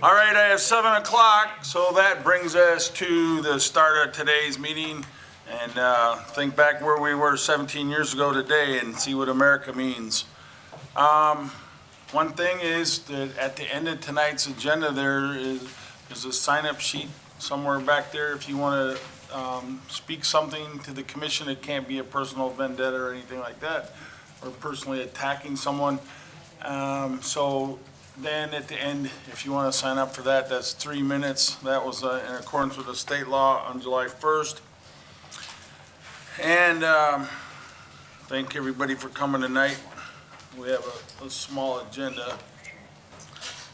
All right, I have 7 o'clock, so that brings us to the start of today's meeting. And think back where we were 17 years ago today and see what America means. One thing is that at the end of tonight's agenda, there's a sign-up sheet somewhere back there if you want to speak something to the commission. It can't be a personal vendetta or anything like that, or personally attacking someone. So then at the end, if you want to sign up for that, that's 3 minutes. That was in accordance with the state law on July 1st. And thank everybody for coming tonight. We have a small agenda.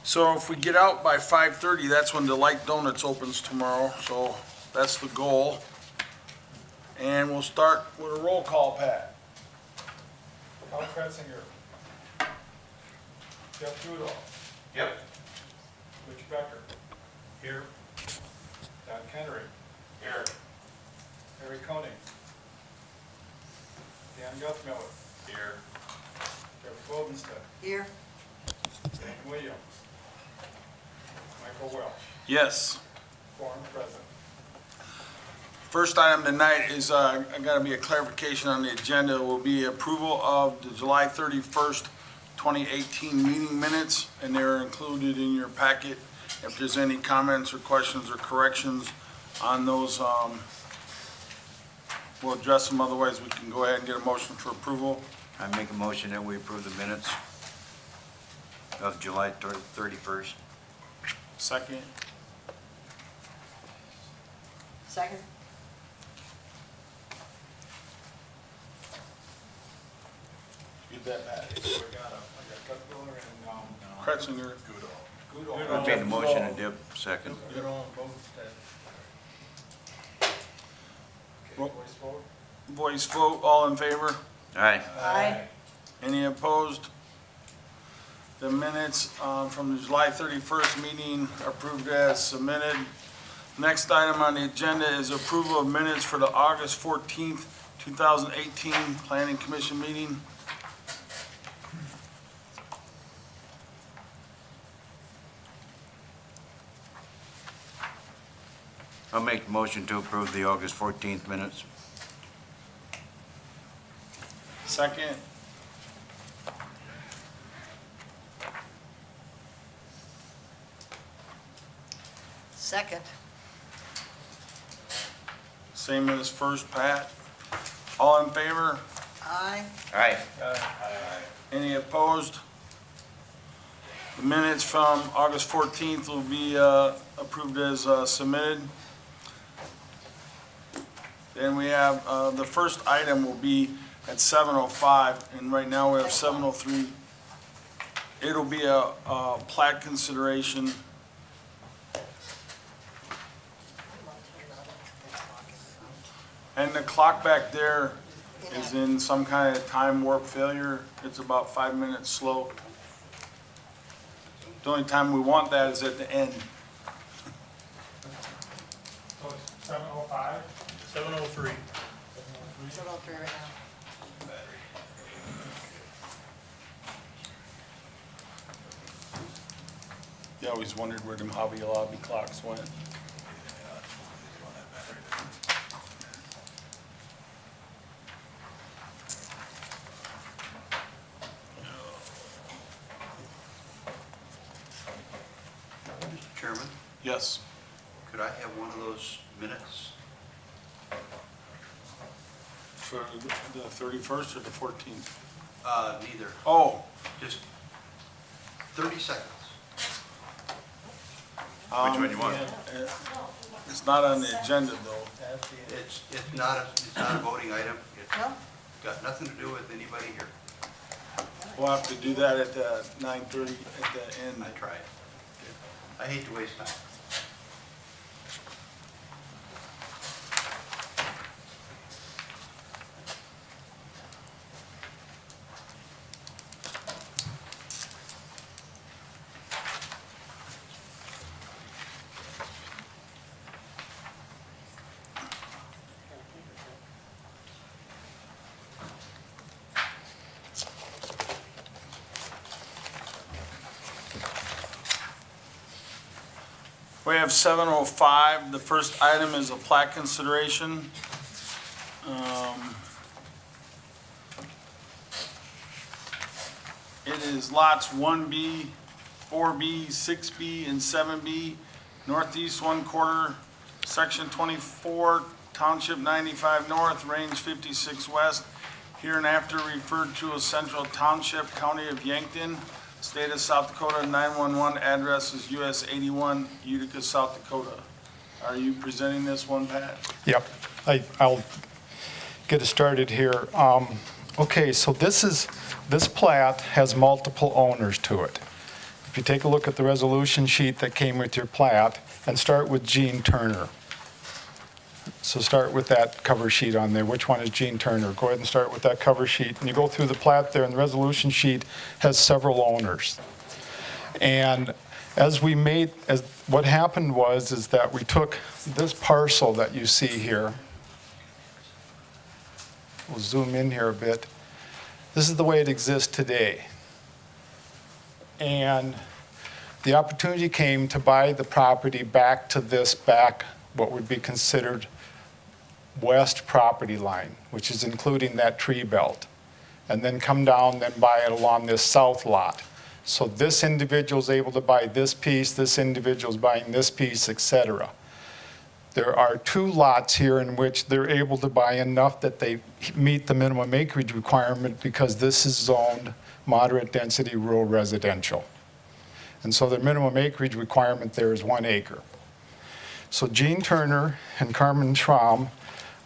So if we get out by 5:30, that's when Delight Donuts opens tomorrow. So that's the goal. And we'll start with a roll call, Pat. Al Kretzinger. Jeff Goodall. Yep. Rich Becker. Here. Don Kennery. Here. Harry Koenig. Dan Guthmiller. Here. Jeff Bodenstedt. Here. Dan Williams. Michael Welch. Yes. Quorum present. First item tonight is, I gotta be a clarification on the agenda, will be approval of the July 31st, 2018 meeting minutes, and they're included in your packet. If there's any comments or questions or corrections on those, we'll address them, otherwise we can go ahead and get a motion for approval. I make a motion that we approve the minutes of July 31st. Second. Second. Get that back. So I got Guthmiller and, Kretzinger. Goodall. I made the motion and Dip second. Goodall and Bodenstedt. Okay, Roll- voice vote. Voice vote, all in favor? Aye. Aye. Any opposed? The minutes from the July 31st meeting approved as submitted. Next item on the agenda is approval of minutes for the August 14th, 2018 Planning Commission meeting. I'll make the motion to approve the August 14th minutes. Second. Second. Same as first, Pat. All in favor? Aye. Aye. Any opposed? The minutes from August 14th will be approved as submitted. Then we have, the first item will be at 7:05, and right now we have 7:03. It'll be a plat consideration. And the clock back there is in some kind of time warp failure. It's about 5 minutes slow. The only time we want that is at the end. So it's 7:05? 7:03. 7:03 right now. You always wondered where them Hobby Lobby clocks went. Mr. Chairman, Yes. could I have one of those minutes? For the 31st or the 14th? Neither. Oh. Just 30 seconds. Which one you want? It's not on the agenda, though. It's not a voting item. It's No? got nothing to do with anybody here. We'll have to do that at 9:30 at the end. I tried. I hate to waste time. We have 7:05. The first item is a plat consideration. It is lots 1B, 4B, 6B, and 7B, northeast 1/4, section 24, township 95 north, range 56 west, hereinafter referred to as Central Township, county of Yankton, state of South Dakota, 911, address is US 81, Utica, South Dakota. Are you presenting this one, Pat? Yep, I'll get it started here. Okay, so this plat has multiple owners to it. If you take a look at the resolution sheet that came with your plat, and start with Gene Turner. So start with that cover sheet on there. Which one is Gene Turner? Go ahead and start with that cover sheet. And you go through the plat there, and the resolution sheet has several owners. And what happened is that we took this parcel that you see here. We'll zoom in here a bit. This is the way it exists today. And the opportunity came to buy the property back to this what would be considered west property line, which is including that tree belt, and then come down, then buy it along this south lot. So this individual's able to buy this piece, this individual's buying this piece, etc. There are 2 lots here in which they're able to buy enough that they meet the minimum acreage requirement, because this is zoned moderate density rural residential. And so the minimum acreage requirement there is 1 acre. So Gene Turner and Carmen Schramm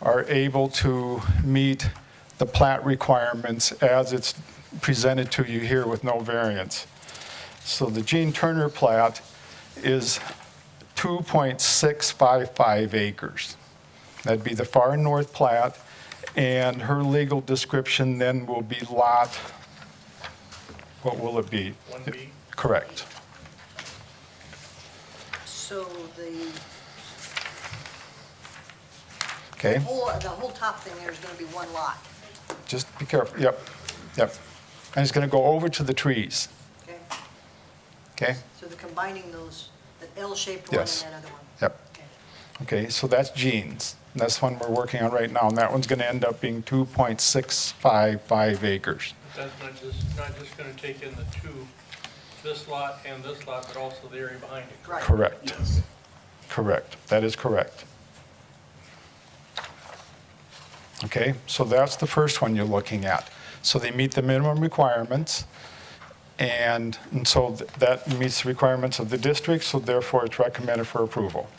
are able to meet the plat requirements as it's presented to you here with no variance. So the Gene Turner plat is 2.655 acres. That'd be the far north plat, and her legal description then will be lot, what will it be? 1B? Correct. So the Okay, whole top thing there is gonna be one lot, just be careful. Yep. And it's going to go over to the trees. okay? Okay? So they're combining those, that L-shaped one and Yes. that other one. Yep. Okay. Okay, so that's Gene's. And that's one we're working on right now, and that one's going to end up being 2.655 acres. That's not just gonna take in the two, this lot and this lot, but also the area behind it. Right. Correct. Yes. Correct. That is correct. Okay, so that's the first one you're looking at. So they meet the minimum requirements, and so that meets the requirements of the district, so therefore it's recommended for approval.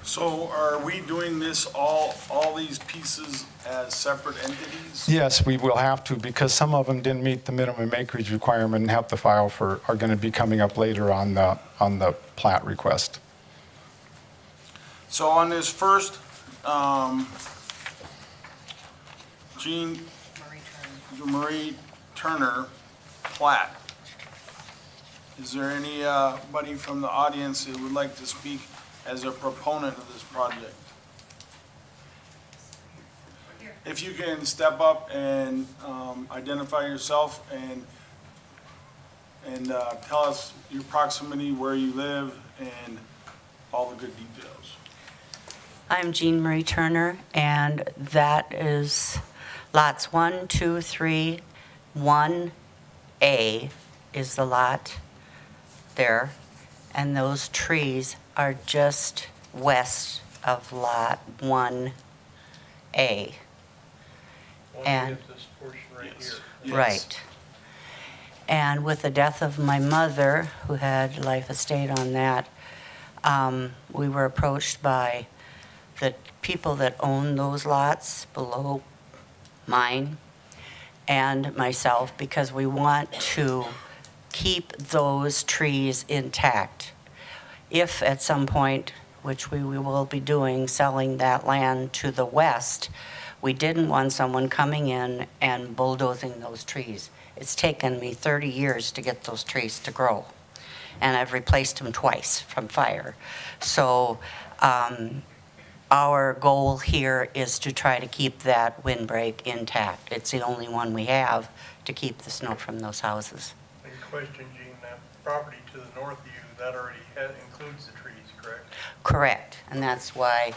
So are we doing this, all these pieces as separate entities? Yes, we will have to, because some of them didn't meet the minimum acreage requirement and have to file for, are going to be coming up later on the plat request. So on this first, Jean Marie Turner plat, is there anybody from the audience that would like to speak as a proponent of this project? If you can step up and identify yourself and tell us your proximity, where you live, and all the good details. I'm Jean Marie Turner, and that is lots 1, 2, 3, 1A is the lot there, and those trees are just west of lot 1A. Once we And- get this portion right Yes. here. Yes. Right. And with the death of my mother, who had life estate on that, we were approached by the people that own those lots below mine and myself, because we want to keep those trees intact. If at some point, which we will be doing, selling that land to the west, we didn't want someone coming in and bulldozing those trees. It's taken me 30 years to get those trees to grow, and I've replaced them twice from fire. So our goal here is to try to keep that windbreak intact. It's the only one we have to keep the snow from those houses. And question, Gene, that property to the north of you, that already includes the trees, correct? Correct, and that's why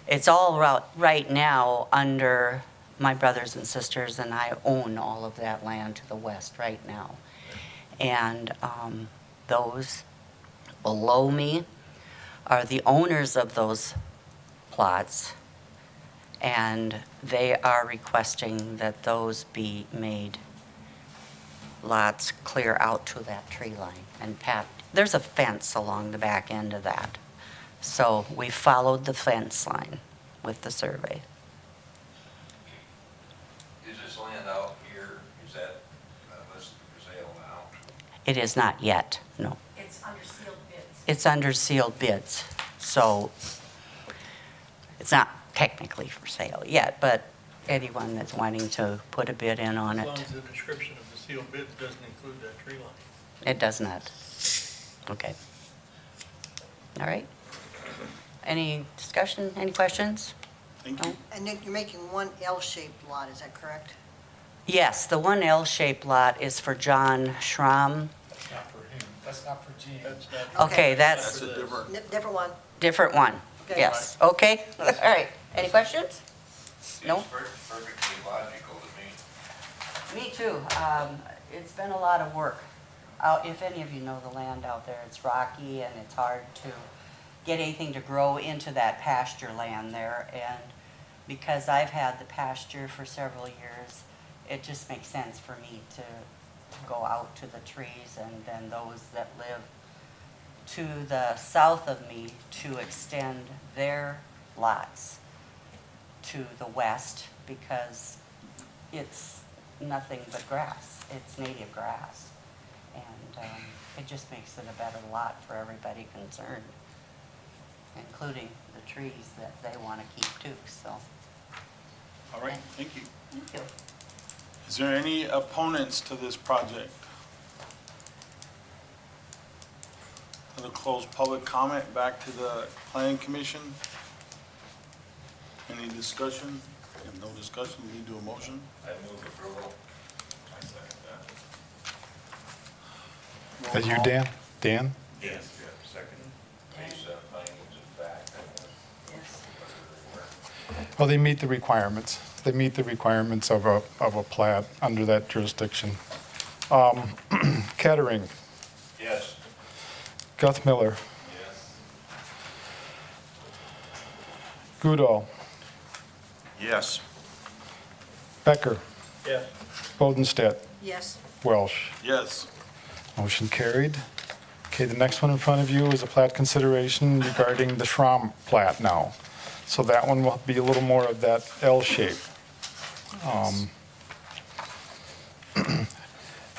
it's all right now under my brothers and sisters, and I own all of that land to the west right now. And those below me are the owners of those plots, and they are requesting that those be made lots clear out to that tree line. And Pat, there's a fence along the back end of that. So we followed the fence line with the survey. Is this land out here, is that listed for sale now? It is not yet, no. It's under sealed bids. It's under sealed bids, so it's not technically for sale yet, but anyone that's wanting to put a bid in on As long it, as the description of the sealed bids doesn't include that tree line. it does not. Okay. All right. Any discussion, any questions? Thank you. And Nick, you're making one L-shaped lot, is that correct? Yes, the one L-shaped lot is for John Schramm. That's not for him, that's not for Gene. That's not. Okay, that's That's a different, Different one. different one. Okay. Yes, okay, all right. Any questions? No? Seems perfectly logical to me. Me too. It's been a lot of work. If any of you know the land out there, it's rocky and it's hard to get anything to grow into that pasture land there. And because I've had the pasture for several years, it just makes sense for me to go out to the trees and then those that live to the south of me to extend their lots to the west because it's nothing but grass. It's native grass. And it just makes it a better lot for everybody concerned, including the trees that they want to keep too, so. all right, thank you. Thank you. Is there any opponents to this project? I'll close public comment back to the planning commission. Any discussion? If no discussion, we do a motion. I move approval. I second that. Roll As you, call. Dan? Dan? Yes. Second. These findings of fact. Yes. Well, they meet the requirements. They meet the requirements of a plat under that jurisdiction. Kettering, Yes. Guthmiller, Yes. Goodall, Yes. Becker, Yes. Bodenstedt, Yes. Welsh. Yes. Motion carried. Okay, the next one in front of you is a plat consideration regarding the Schramm plat now. So that one will be a little more of that L shape.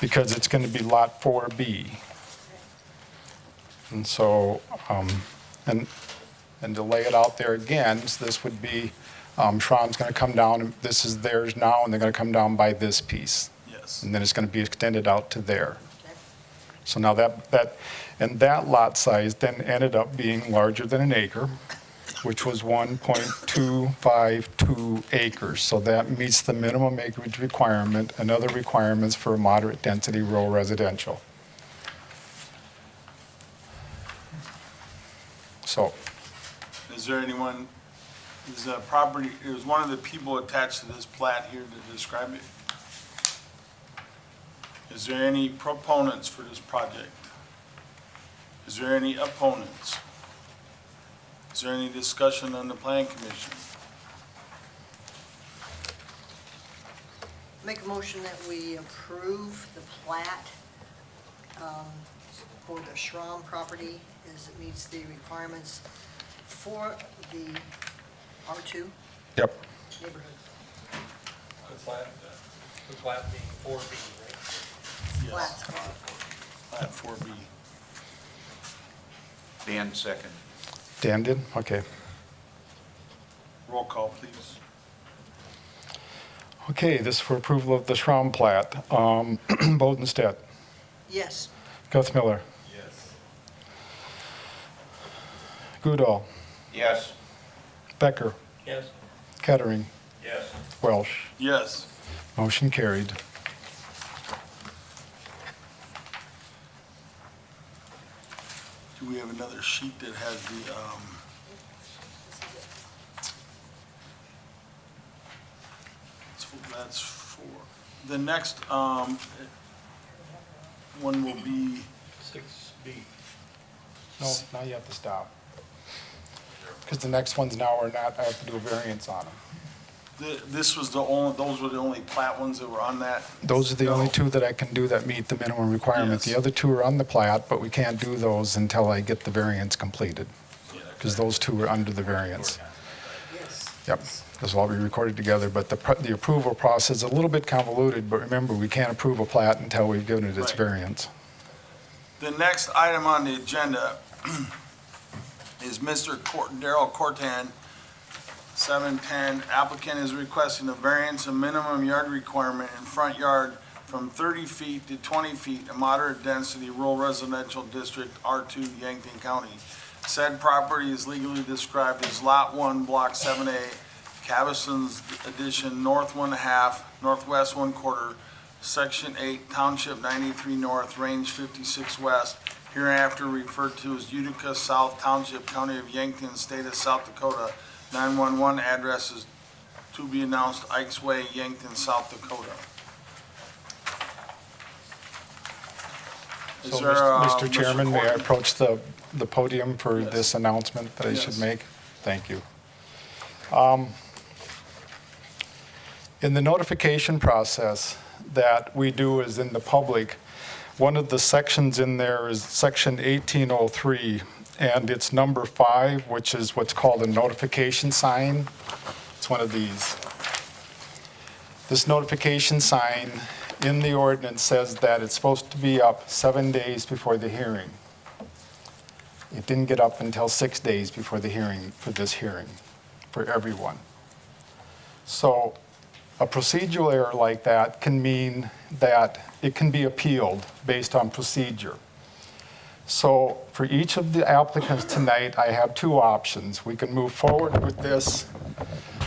Because it's going to be Lot 4B. And so, and to lay it out there again, so this would be, Schramm's going to come down, and this is theirs now, and they're going to come down by this piece. Yes. And then it's going to be extended out to there. Okay. So now and that lot size then ended up being larger than an acre, which was 1.252 acres. So that meets the minimum acreage requirement and other requirements for a moderate density rural residential. So, Is there anyone, is a property, is one of the people attached to this plat here to describe it? Is there any proponents for this project? Is there any opponents? Is there any discussion on the plan commission? Make a motion that we approve the plat for the Schramm property as it meets the requirements for the R2 yep, neighborhood. The plat being 4B, right? Flats. Plat 4B. Dan, second. Dan did? Okay. Roll call, please. Okay, this is for approval of the Schramm plat. Bodenstedt, Yes. Guthmiller, Yes. Goodall, Yes. Becker, Yes. Kettering, Yes. Welsh. Yes. Motion carried. Do we have another sheet that has the, that's four. The next, one will be, 6B. No, now you have to stop. Because the next ones now are not, I have to do a variance on them. this was the only, those were the only plat ones that were on that? Those are the only two that I can do that meet the minimum requirement. The Yes. other two are on the plat, but we can't do those until I get the variance completed, because those two are under the variance. Yes. Yep, those will all be recorded together, but the approval process is a little bit convoluted, but remember, we can't approve a plat until we've given it its Right. variance. The next item on the agenda is Mr. Darrell Cortan, 710. Applicant is requesting a variance of minimum yard requirement in front yard from 30 feet to 20 feet, a moderate density rural residential district, R2, Yankton County. Said property is legally described as Lot 1, Block 7A, Cabason's Addition, North 1/2, Northwest 1/4, Section 8, Township 93 North, Range 56 West, hereafter referred to as Utica South Township, County of Yankton, State of South Dakota. 911 address is to be announced, Ikes Way, Yankton, South Dakota. Is So, there a- Mr. Chairman, may I Corton? approach the podium for Yes. this announcement that I should Yes. make? Thank you. In the notification process that we do as in the public, one of the sections in there is Section 1803, and it's number 5, which is what's called a notification sign. It's one of these. This notification sign in the ordinance says that it's supposed to be up 7 days before the hearing. It didn't get up until 6 days before the hearing, for this hearing, for everyone. So a procedural error like that can mean that it can be appealed based on procedure. So for each of the applicants tonight, I have two options. We can move forward with this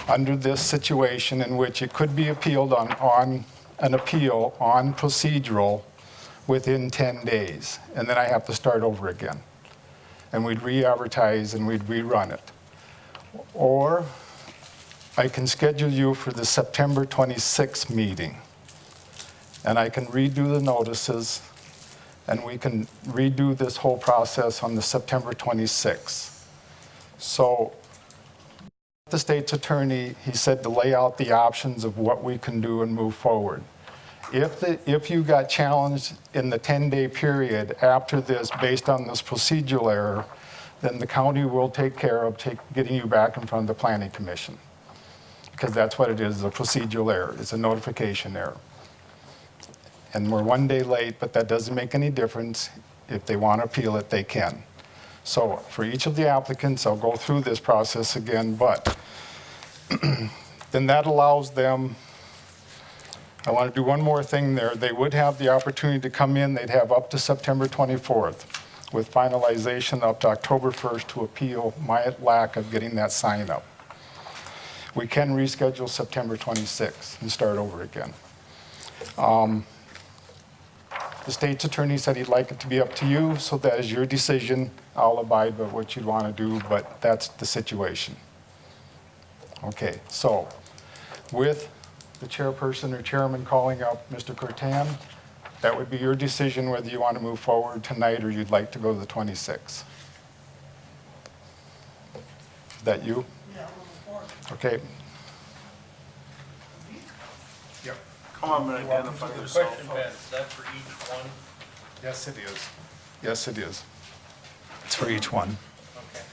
under this situation in which it could be appealed on an appeal on procedural within 10 days. And then I have to start over again. And we'd re-advertise and we'd rerun it. Or I can schedule you for the September 26th meeting. And I can redo the notices, and we can redo this whole process on the September 26th. So the state's attorney, he said to lay out the options of what we can do and move forward. If you got challenged in the 10-day period after this based on this procedural error, then the county will take care of getting you back in front of the planning commission. Because that's what it is, a procedural error. It's a notification error. And we're 1 day late, but that doesn't make any difference. If they want to appeal it, they can. So for each of the applicants, I'll go through this process again, but then that allows them, I want to do one more thing there. They would have the opportunity to come in. They'd have up to September 24th with finalization up to October 1st to appeal my lack of getting that sign up. We can reschedule September 26th and start over again. The state's attorney said he'd like it to be up to you, so that is your decision. I'll abide by what you'd want to do, but that's the situation. Okay, so with the chairperson or chairman calling up Mr. Cortan, that would be your decision whether you want to move forward tonight or you'd like to go to the 26th. Is that you? Yeah, we'll move forward. Okay. Come up and identify yourself. Question, Ben, is that for each one? Yes, it is. Yes, it is. It's for each one. Okay.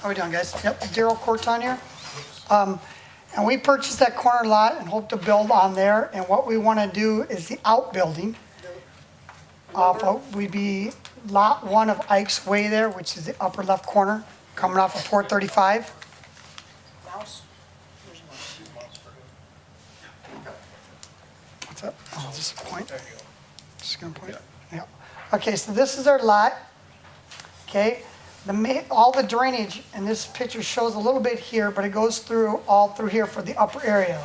How we doing, guys? Yep, Darrell Corton here. And we purchased that corner lot and hope to build on there. And what we want to do is the outbuilding. We'd be Lot 1 of Ike's Way there, which is the upper left corner, coming off of 435. Mouse? What's up? I'll just point. There you go. Just gonna point. Yeah. Okay, so this is our lot. Okay, all the drainage, and this picture shows a little bit here, but it goes through, all through here for the upper area.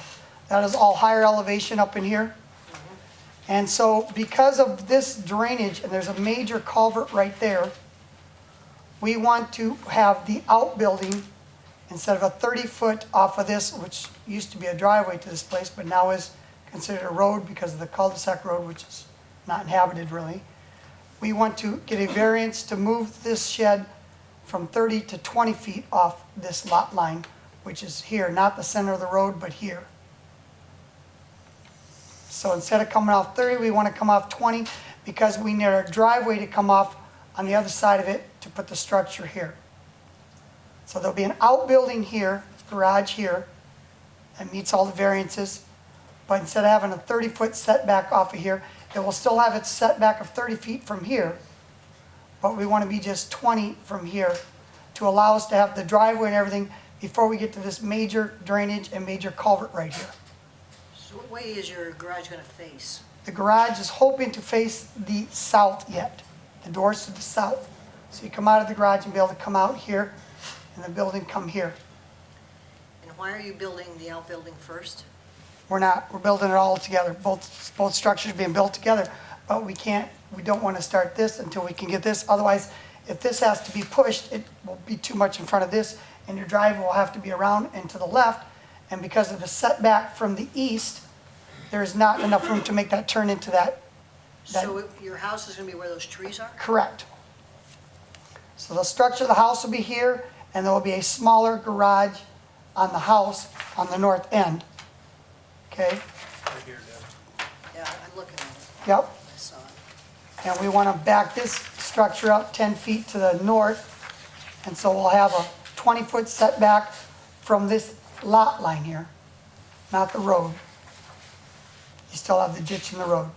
That is all higher elevation up in here. And so because of this drainage, and there's a major culvert right there, we want to have the outbuilding, instead of a 30-foot off of this, which used to be a driveway to this place, but now is considered a road because of the cul-de-sac road, which is not inhabited really. We want to get a variance to move this shed from 30 to 20 feet off this lot line, which is here, not the center of the road, but here. So instead of coming off 30, we want to come off 20 because we need our driveway to come off on the other side of it to put the structure here. So there'll be an outbuilding here, garage here, that meets all the variances. But instead of having a 30-foot setback off of here, it will still have its setback of 30 feet from here. But we want to be just 20 from here to allow us to have the driveway and everything before we get to this major drainage and major culvert right here. So what way is your garage gonna face? The garage is hoping to face the south yet. The door's to the south. So you come out of the garage and be able to come out here, and the building come here. And why are you building the outbuilding first? We're not, we're building it all together, both structures being built together, but we don't want to start this until we can get this. Otherwise, if this has to be pushed, it will be too much in front of this, and your driveway will have to be around and to the left. And because of the setback from the east, there is not enough room to make that turn into that. So your house is gonna be where those trees are? Correct. So the structure of the house will be here, and there will be a smaller garage on the house on the north end. Okay? Right here, Deb. Yeah, I'm looking at it. Yep. I saw it. And we want to back this structure up 10 feet to the north. And so we'll have a 20-foot setback from this lot line here, not the road. You still have the ditch in the road.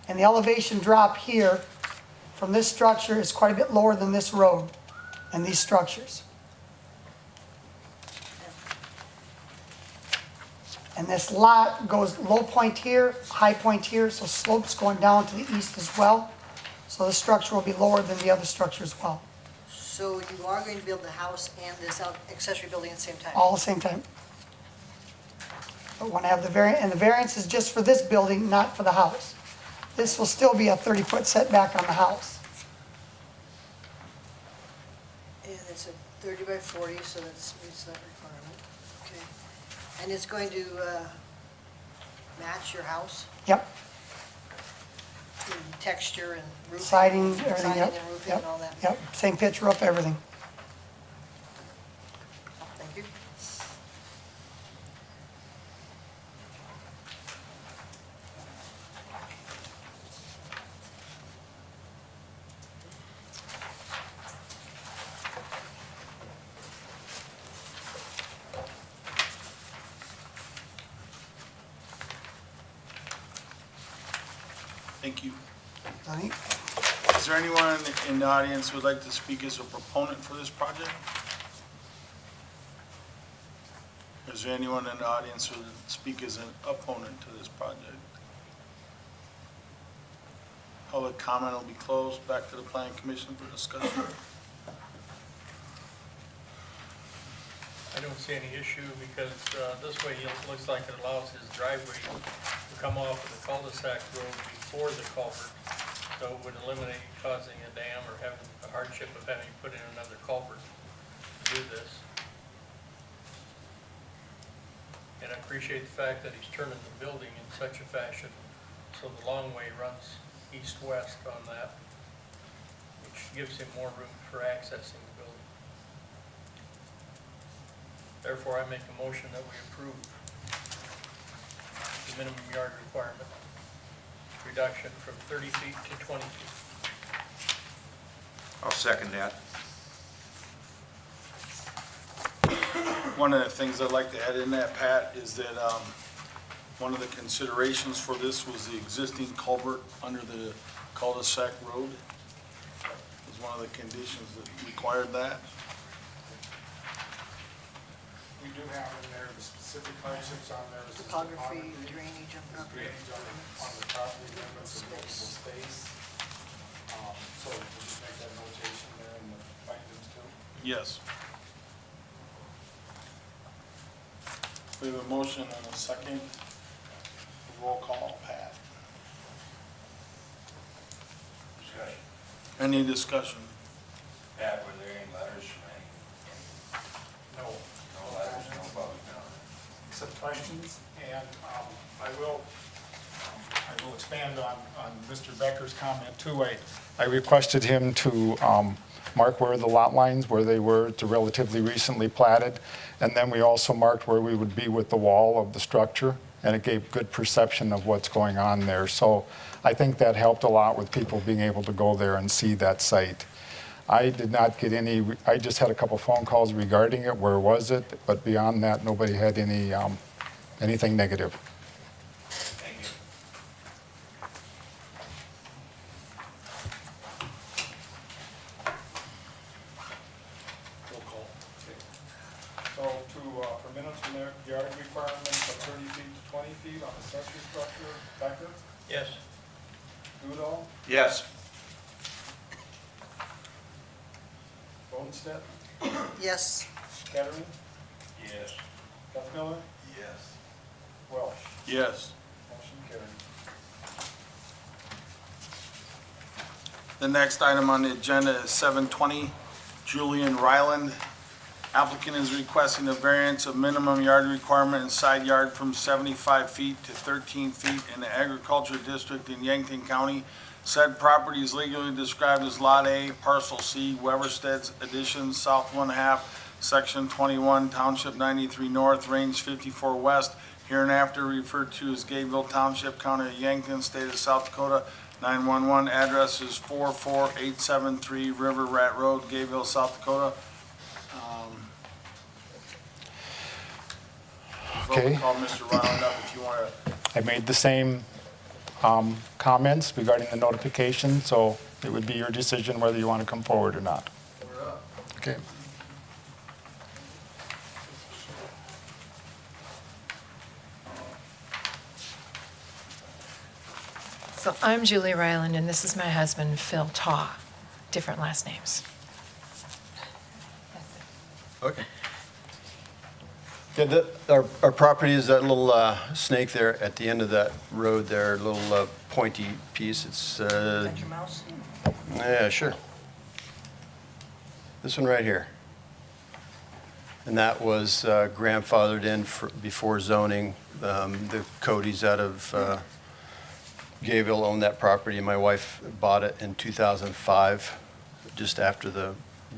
And the elevation drop here from this structure is quite a bit lower than this road and these structures. And this lot goes low point here, high point here, so slopes going down to the east as well. So the structure will be lower than the other structure as well, So you are going to build the house and this accessory building at the same time? all at the same time. But want to have the variance, and the variance is just for this building, not for the house. This will still be a 30-foot setback on the house. And it's a 30 by 40, so that's meets that requirement. Okay. And it's going to match your house Yep, in texture and roofing? siding, everything, Siding yep, and roofing yep, and all that? yep, same pitch roof, everything. Thank you. Thank you. I think, Is there anyone in the audience who would like to speak as a proponent for this project? Is there anyone in the audience who would speak as an opponent to this project? Public comment will be closed. Back to the planning commission for discussion. I don't see any issue because this way it looks like it allows his driveway to come off of the cul-de-sac road before the culvert. So it would eliminate causing a dam or having the hardship of having to put in another culvert to do this. And I appreciate the fact that he's turning the building in such a fashion so the long way runs east-west on that, which gives him more room for accessing the building. Therefore, I make a motion that we approve the minimum yard requirement reduction from 30 feet to 20 feet. I'll second that. One of the things I'd like to add in that, Pat, is that one of the considerations for this was the existing culvert under the cul-de-sac road. Was one of the conditions that required that. We do have in there the specific hardships on there. is just Topography, topography, drainage on property. drainage on the property limits and livable space. So we'll just make that notation there in the findings too. Yes. We have a motion and a second. Roll call, Pat. Discussion. Any discussion? Pat, were there any letters from any? No. No letters, no public comment? Some questions, and I will expand on Mr. Becker's comment too. I requested him to mark where the lot lines, where they were, to relatively recently platted. And then we also marked where we would be with the wall of the structure, and it gave good perception of what's going on there. So I think that helped a lot with people being able to go there and see that site. I did not get any, I just had a couple phone calls regarding it, where was it? But beyond that, nobody had any, anything negative. Thank you. Roll call. So for minutes from there, yard requirements of 30 feet to 20 feet on accessory structure, Becker, Yes. Udall, Yes. Bodenstedt, Yes. Kettering, Yes. Duff-Miller, Yes. Welch. Yes. Motion carried. The next item on the agenda is 720 Julian Ryland. Applicant is requesting a variance of minimum yard requirement in side yard from 75 feet to 13 feet in the agriculture district in Yankton County. Said property is legally described as Lot A, Parcel C, Webersted's Addition, South 1/2, Section 21, Township 93 North, Range 54 West, hereinafter referred to as Gayville Township, County of Yankton, State of South Dakota. 911 address is 44873 River Rat Road, Gayville, South Dakota. Okay. Call Mr. Ryland up if you want to. I made the same comments regarding the notification, so it would be your decision whether you want to come forward or not. Okay. So I'm Julie Ryland, and this is my husband, Phil Taw. Different last names. Okay. Yeah, our property is that little snake there at the end of that road there, little pointy piece. It's, Is that your mouse? yeah, sure. This one right here. And that was grandfathered in before zoning. The Cody's out of Gayville owned that property, and my wife bought it in 2005, just after the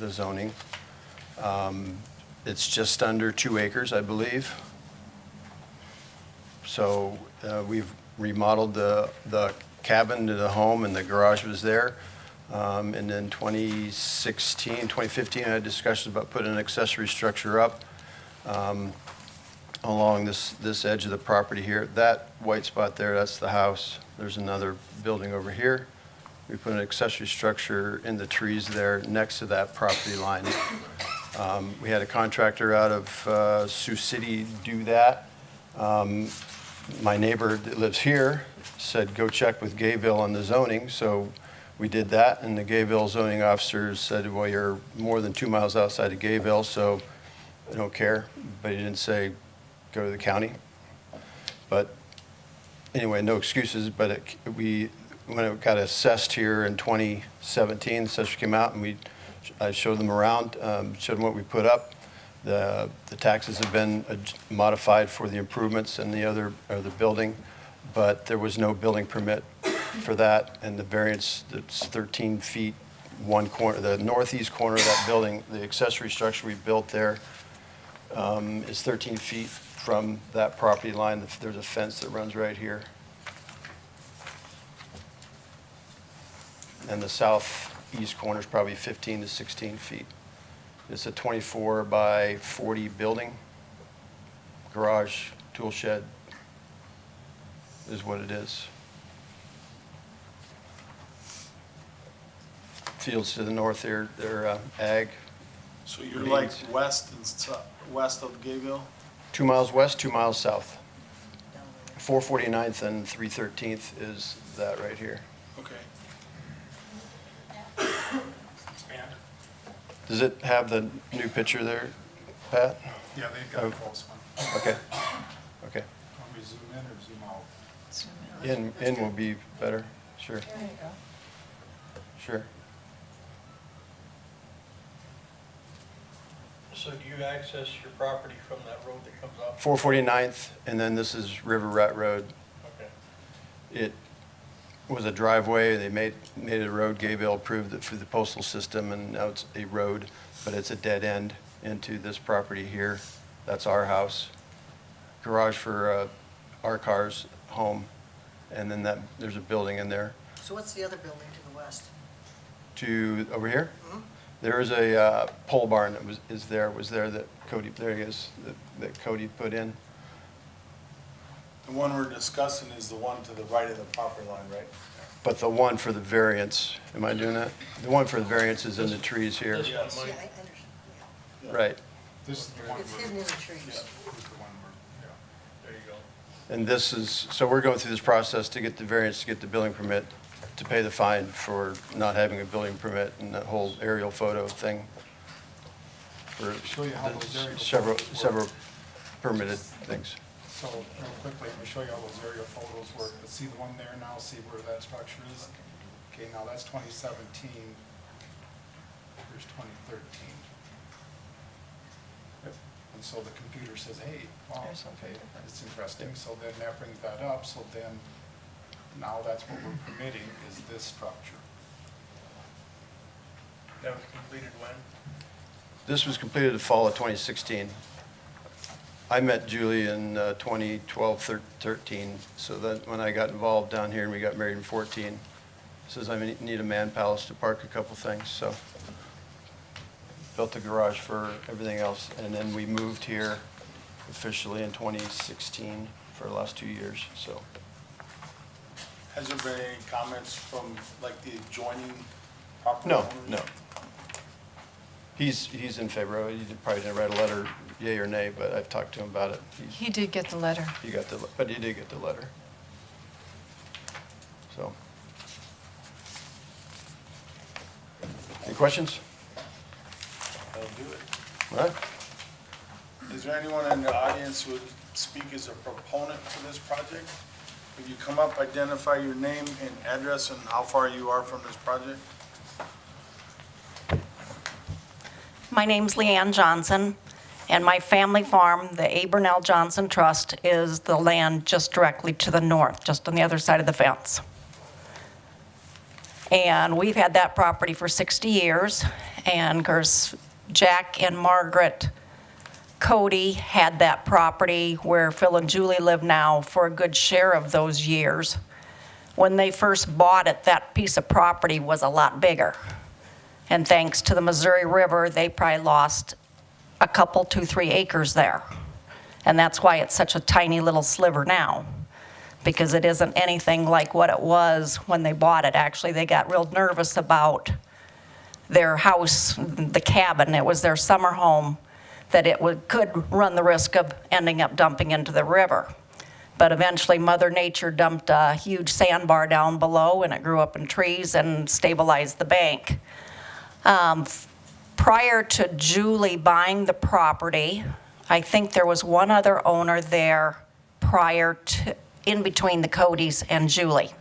zoning. It's just under 2 acres, I believe. So we've remodeled the cabin to the home, and the garage was there. And then 2015, I had discussions about putting an accessory structure up along this edge of the property here. That white spot there, that's the house. There's another building over here. We put an accessory structure in the trees there next to that property line. We had a contractor out of Sioux City do that. My neighbor that lives here said, go check with Gayville on the zoning, so we did that, and the Gayville zoning officer said, well, you're more than 2 miles outside of Gayville, so I don't care, but he didn't say, go to the county. But anyway, no excuses, but when it got assessed here in 2017, the assessor came out and I showed them around, showed them what we put up. The taxes have been modified for the improvements in the building, but there was no building permit for that, and the variance that's 13 feet, one corner, the northeast corner of that building, the accessory structure we built there is 13 feet from that property line. There's a fence that runs right here. And the southeast corner is probably 15 to 16 feet. It's a 24 by 40 building. Garage, tool shed is what it is. Fields to the north here, they're ag. So you're like west of Gayville? 2 miles west, 2 miles south. 449th and 313th is that right here. Okay. Expand. Does it have the new picture there, Pat? Yeah, they've got a close one. Okay, okay. Want me to zoom in or zoom out? Zoom In will be better, sure, There you go. sure. So do you access your property from that road that comes off? 449th, and then this is River Rat Road. Okay. It was a driveway, they made it a road, Gayville approved it for the postal system, and now it's a road, but it's a dead end into this property here. That's our house. Garage for our cars, home, and then there's a building in there. So what's the other building to the west? To, over here? Mhm. There is a pole barn that was there that Cody, there he is, that Cody put in. The one we're discussing is the one to the right of the property line, right? But the one for the variance, am I doing that? The one for the variance is in the trees here. This one, Yes. Yeah, Mike. I understand, yeah. Right. This is the one. It's hidden in the trees. This is the one where, yeah. There you go. And this is, so we're going through this process to get the variance, to get the building permit, to pay the fine for not having a building permit and that whole aerial photo thing. For Show you how those aerial several, photos work. several permitted things. So real quickly, let me show you how those aerial photos work. Let's see the one there now, see where that structure is. Okay, now that's 2017. Here's 2013. Yep. And so the computer says, hey, wow, There's okay, something. that's interesting. So then that brings that up. So then now that's what we're permitting is this structure. That was completed when? This was completed the fall of 2016. I met Julie in 2012, 13, so that when I got involved down here and we got married in 14, says I need a man palace to park a couple things, so built a garage for everything else, and then we moved here officially in 2016 for the last 2 years, so. Has there been any comments from like the adjoining property No, owners? no. He's in favor of it. He probably didn't write a letter, yay or nay, but I've talked to him about it. He did get the letter. But he did get the letter. So. Any questions? That'll do it. All right. Is there anyone in the audience who would speak as a proponent to this project? If you come up, identify your name and address and how far you are from this project. My name's Leanne Johnson, and my family farm, the Abernell Johnson Trust, is the land just directly to the north, just on the other side of the fence. And we've had that property for 60 years, and of course, Jack and Margaret Cody had that property where Phil and Julie live now for a good share of those years. When they first bought it, that piece of property was a lot bigger. And thanks to the Missouri River, they probably lost a couple, 2-3 acres there. And that's why it's such a tiny little sliver now, because it isn't anything like what it was when they bought it. Actually, they got real nervous about their house, the cabin. It was their summer home, that it could run the risk of ending up dumping into the river. But eventually, Mother Nature dumped a huge sandbar down below, and it grew up in trees and stabilized the bank. Prior to Julie buying the property, I think there was one other owner there prior to, in between the Codys and Julie.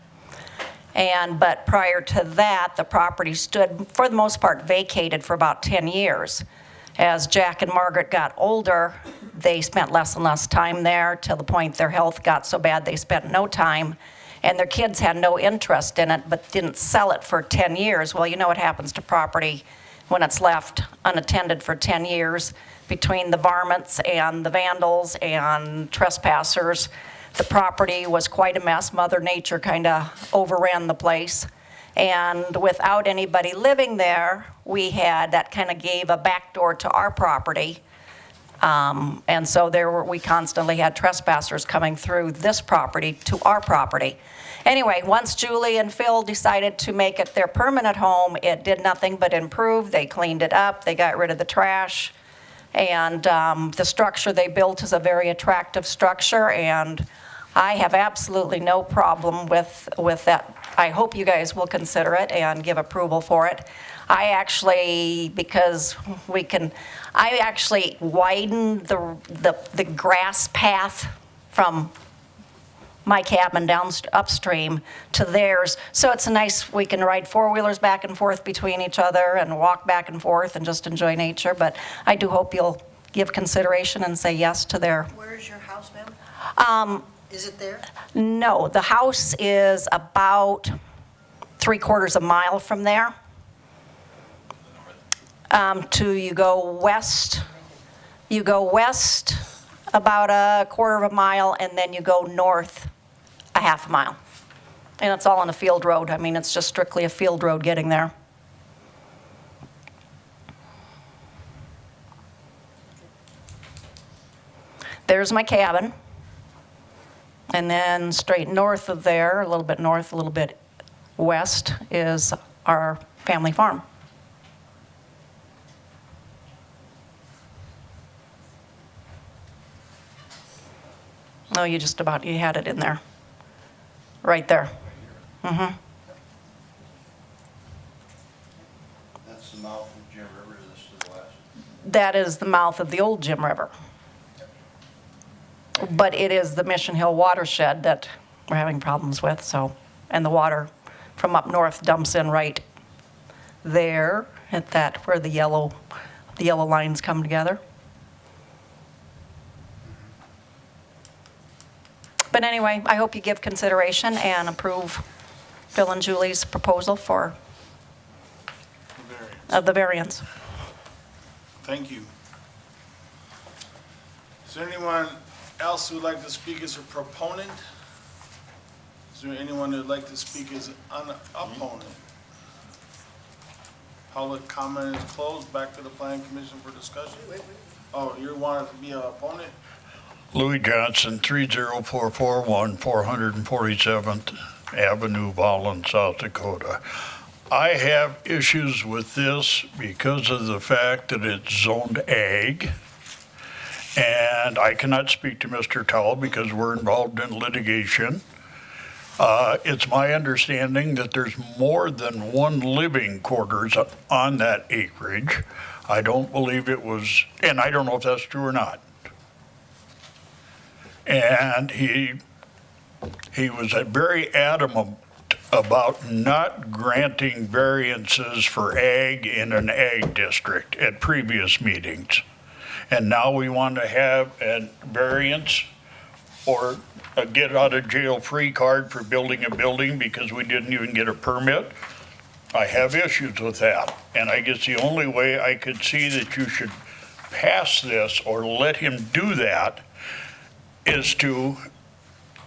But prior to that, the property stood, for the most part, vacated for about 10 years. As Jack and Margaret got older, they spent less and less time there till the point their health got so bad they spent no time. And their kids had no interest in it, but didn't sell it for 10 years. Well, you know what happens to property when it's left unattended for 10 years between the varmints and the vandals and trespassers. The property was quite a mess. Mother Nature kind of overran the place. And without anybody living there, that kind of gave a backdoor to our property. And so we constantly had trespassers coming through this property to our property. Anyway, once Julie and Phil decided to make it their permanent home, it did nothing but improve. They cleaned it up, they got rid of the trash, and the structure they built is a very attractive structure, and I have absolutely no problem with that. I hope you guys will consider it and give approval for it. I actually, because I actually widened the grass path from my cabin upstream to theirs, so it's a nice, we can ride four-wheelers back and forth between each other and walk back and forth and just enjoy nature, but I do hope you'll give consideration and say yes to their. Where's your house, ma'am? Is it there? No, the house is about 3/4 a mile from there. You go west about 1/4 of a mile, and then you go north a 1/2 mile. And it's all on a field road. I mean, it's just strictly a field road getting there. There's my cabin. And then straight north of there, a little bit north, a little bit west, is our family farm. No, you had it in there. Right there. Mm-hmm. That's the mouth of Jim River, this to the west. That is the mouth of the old Jim River. But it is the Mission Hill watershed that we're having problems with, so, and the water from up north dumps in right there at that, where the yellow lines come together. But anyway, I hope you give consideration and approve Phil and Julie's proposal for the variance. Thank you. Is there anyone else who would like to speak as a proponent? Is there anyone who'd like to speak as an opponent? Public comment is closed. Back to the planning commission for discussion. Oh, you wanted to be an opponent? Louis Johnson, 30441 447th Avenue, Volland, South Dakota. I have issues with this because of the fact that it's zoned ag. And I cannot speak to Mr. Towle because we're involved in litigation. It's my understanding that there's more than one living quarters on that acreage. I don't believe it was, and I don't know if that's true or not. And he was very adamant about not granting variances for ag in an ag district at previous meetings. And now we want to have a variance or a get out of jail free card for building a building because we didn't even get a permit. I have issues with that. And I guess the only way I could see that you should pass this or let him do that is to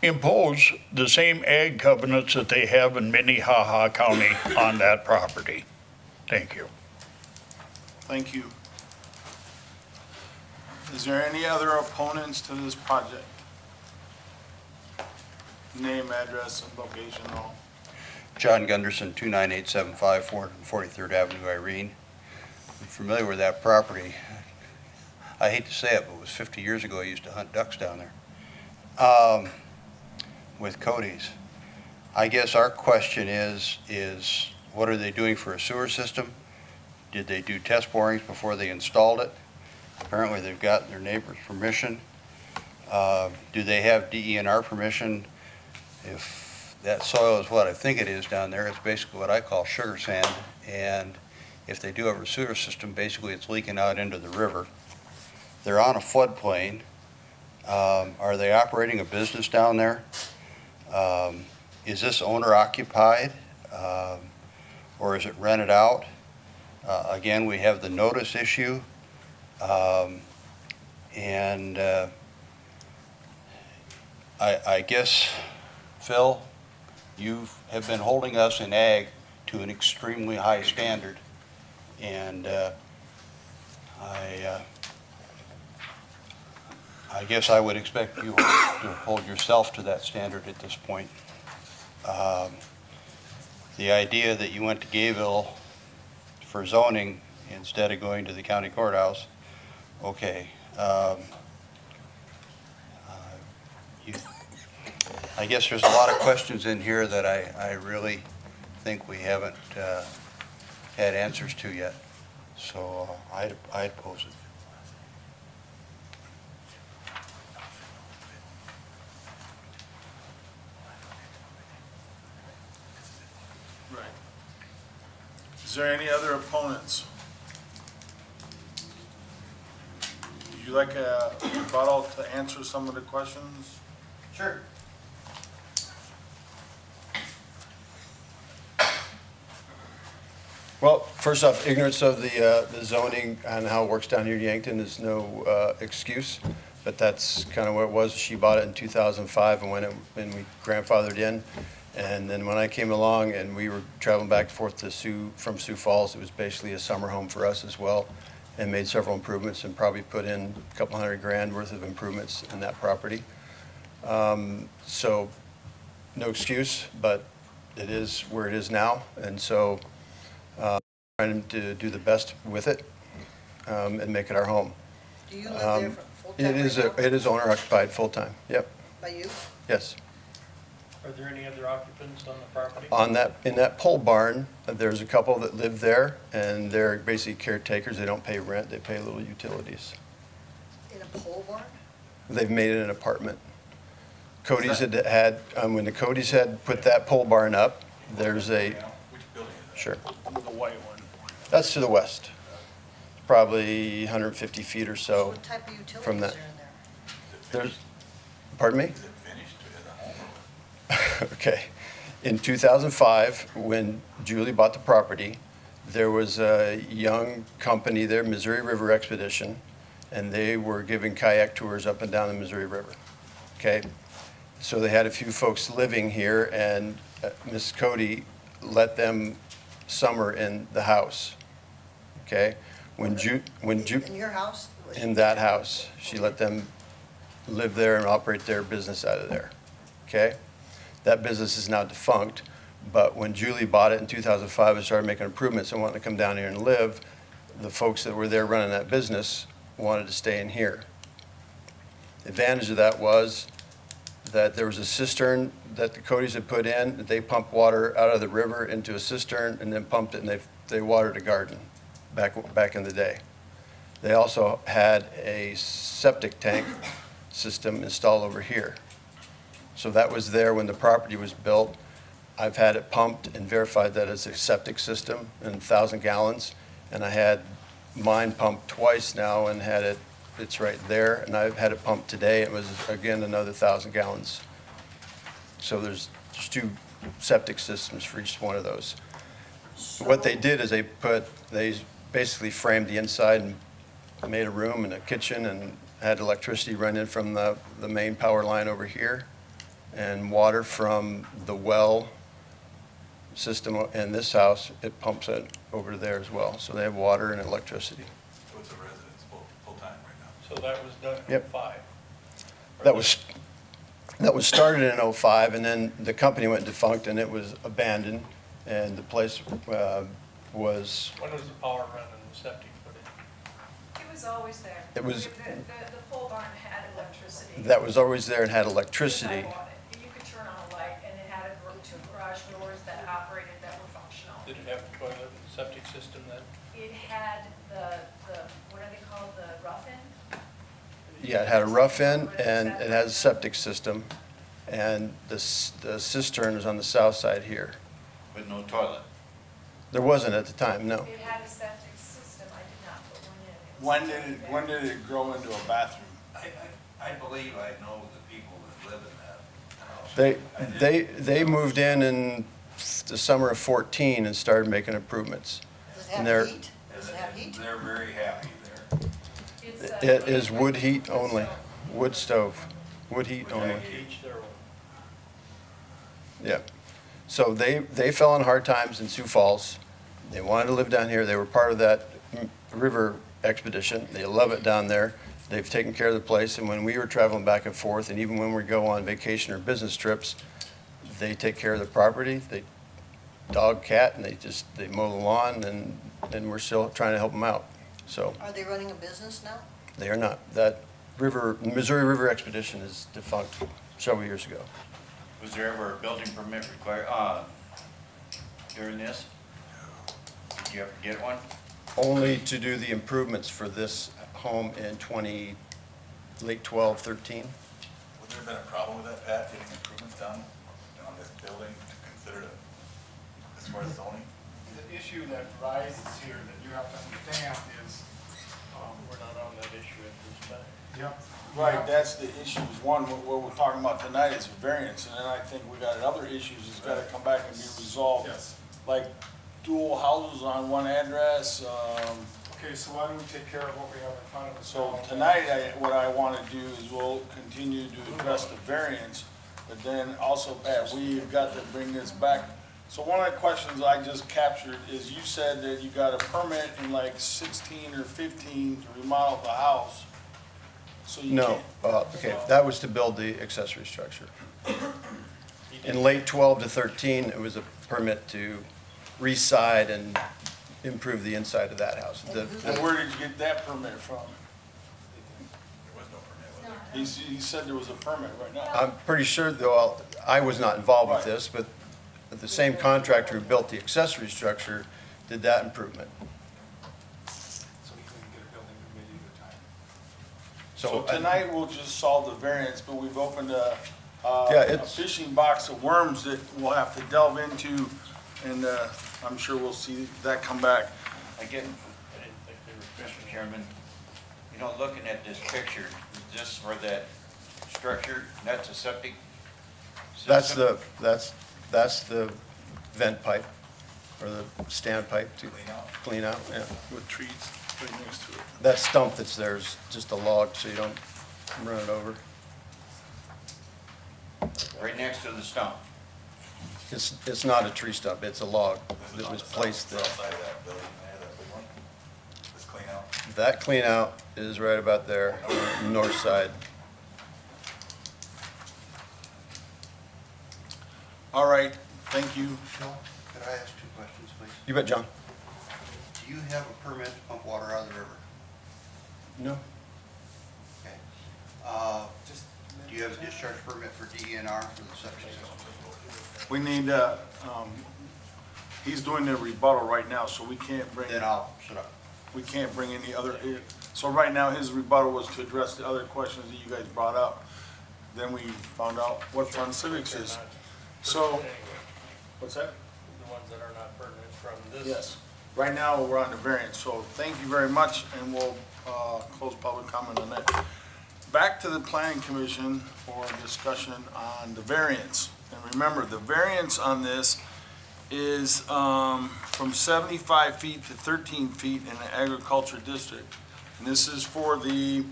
impose the same ag covenants that they have in Minnehaha County on that property. Thank you. Thank you. Is there any other opponents to this project? Name, address, and location, all. John Gunderson, 29875 443rd Avenue, Irene. I'm familiar with that property. I hate to say it, but it was 50 years ago I used to hunt ducks down there with Cody's. I guess our question is what are they doing for a sewer system? Did they do test borings before they installed it? Apparently they've gotten their neighbor's permission. Do they have DENR permission? If that soil is what I think it is down there, it's basically what I call sugar sand. And if they do have a sewer system, basically it's leaking out into the river. They're on a floodplain. Are they operating a business down there? Is this owner occupied? Or is it rented out? Again, we have the notice issue. I guess, Phil, you have been holding us in ag to an extremely high standard. And I guess I would expect you to hold yourself to that standard at this point. The idea that you went to Gayville for zoning instead of going to the county courthouse, okay. I guess there's a lot of questions in here that I really think we haven't had answers to yet. So I'd pose it. Right. Is there any other opponents? Would you like a rebuttal to answer some of the questions? Sure. Well, first off, ignorance of the zoning and how it works down here in Yankton is no excuse, but that's kind of what it was. She bought it in 2005 and when we grandfathered in. And then when I came along and we were traveling back and forth to from Sioux Falls, it was basically a summer home for us as well, and made several improvements and probably put in a couple $100,000 worth of improvements in that property. So no excuse, but it is where it is now. And so trying to do the best with it and make it our home. Do you live there full-time It is, right now? it is owner occupied full-time, yep, By you? yes. Are there any other occupants on the property? In that pole barn, there's a couple that live there, and they're basically caretakers. They don't pay rent, they pay little utilities. In a pole barn? They've made it an apartment. Cody's had, when the Cody's had put that pole barn up, there's a, Which building is sure, The white one. that's to the west. Probably 150 feet or so What type of utilities from are that. in there? There's, pardon me? Is it finished? Is it a home? Okay. In 2005, when Julie bought the property, there was a young company there, Missouri River Expedition, and they were giving kayak tours up and down the Missouri River. Okay? So they had a few folks living here, and Miss Cody let them summer in the house. Okay? In your house? In that house, she let them live there and operate their business out of there. Okay? That business is now defunct, but when Julie bought it in 2005 and started making improvements and wanted to come down here and live, the folks that were there running that business wanted to stay in here. The advantage of that was that there was a cistern that the Codys had put in, that they pumped water out of the river into a cistern and then pumped it, and they watered a garden back in the day. They also had a septic tank system installed over here. So that was there when the property was built. I've had it pumped and verified that it's a septic system and 1,000 gallons. And I had mine pumped twice now and it's right there. And I've had it pumped today. It was, again, another 1,000 gallons. So there's 2 septic systems for each one of those. What they did is they basically framed the inside and made a room and a kitchen and had electricity run in from the main power line over here and water from the well system in this house. It pumps it over there as well. So they have water and electricity. So it's a residence full-time right now? So that was done in Yep. '05? That was started in '05, and then the company went defunct and it was abandoned, and the place was, When was the power run and the septic put in? It was always there. It was- The pole barn had electricity. that was always there and had I electricity. bought it. You could turn on a light, and it had 2 garage doors that operated that were functional. Did it have a toilet and septic system then? It had the what are they called, the rough-in? Yeah, it had a rough end and it has a septic system, and the cistern is on the south side here. But no toilet? There wasn't at the time, no. It had a septic system. I did not put one in. When did it grow into a bathroom? I believe I know the people that live in that house. They moved in the summer of 14 and started making improvements. Does And it they're- have heat? Does it have heat? They're very happy there. It's, It is wood heat only, wood stove, wood heat only. Each their own. Yeah. So they fell on hard times in Sioux Falls. They wanted to live down here. They were part of that river expedition. They love it down there. They've taken care of the place. And when we were traveling back and forth, and even when we go on vacation or business trips, they take care of the property. They dog, cat, and they mow the lawn, and we're still trying to help them out. So Are they running a business now? they are not. That Missouri River Expedition is defunct several years ago. Was there ever a building permit required, during this? Did you ever get one? Only to do the improvements for this home in late 12, 13. Would there have been a problem with that, Pat, getting improvements done on this building to consider it as far as zoning? The issue that rises here that you have to understand is, We're not on that issue at this time. yep. Right, that's the issues. One, what we're talking about tonight is a variance, and then I think we got other issues that's gotta come back and be resolved. Yes. Like dual houses on one address, Okay, so why don't we take care of what we have in front of us? so now? tonight, what I wanna do is we'll continue to address the variance, but then also, Pat, we've got to bring this back. So one of the questions I just captured is you said that you got a permit in like 16 or 15 to remodel the house. So you No, can't. okay, that was to build the accessory structure. In late 12 to 13, it was a permit to re-side and improve the inside of that house. And where did you get that permit from? There was no permit, was there? He said there was a permit right now. I'm pretty sure, though, I was not involved with Right. this, but the same contractor who built the accessory structure did that improvement. So we couldn't get a building permit either time. So tonight, we'll just solve the variance, but we've opened a Yeah, it's- fishing box of worms that we'll have to delve into, and I'm sure we'll see that come back. Again, Mr. Chairman, you know, looking at this picture, is this for that structure, that's a septic system? That's the vent pipe, or the stand pipe to clean out, yeah. With trees right next to it. That stump that's there is just a log, so you don't run it over. Right next to the stump. It's not a tree stump, it's a log that was placed there. South side of that building there, that big one, this clean out. That clean out is right about there, on the north side. All right, thank you. Phil, could I ask two questions, please? You bet, John. Do you have a permit to pump water out of the river? No. Okay. Do you have a discharge permit for DENR for the septic system? We need, he's doing the rebuttal right now, so we can't bring, Then I'll shut up. we can't bring any other, so right now, his rebuttal was to address the other questions that you guys brought up. Then we found out what Fund Civics is. So, Anyway, what's that? the ones that are not pertinent from this. Yes. Right now, we're on the variance, so thank you very much, and we'll close public comment on that. Back to the planning commission for discussion on the variance. And remember, the variance on this is from 75 feet to 13 feet in the agriculture district. And this is for the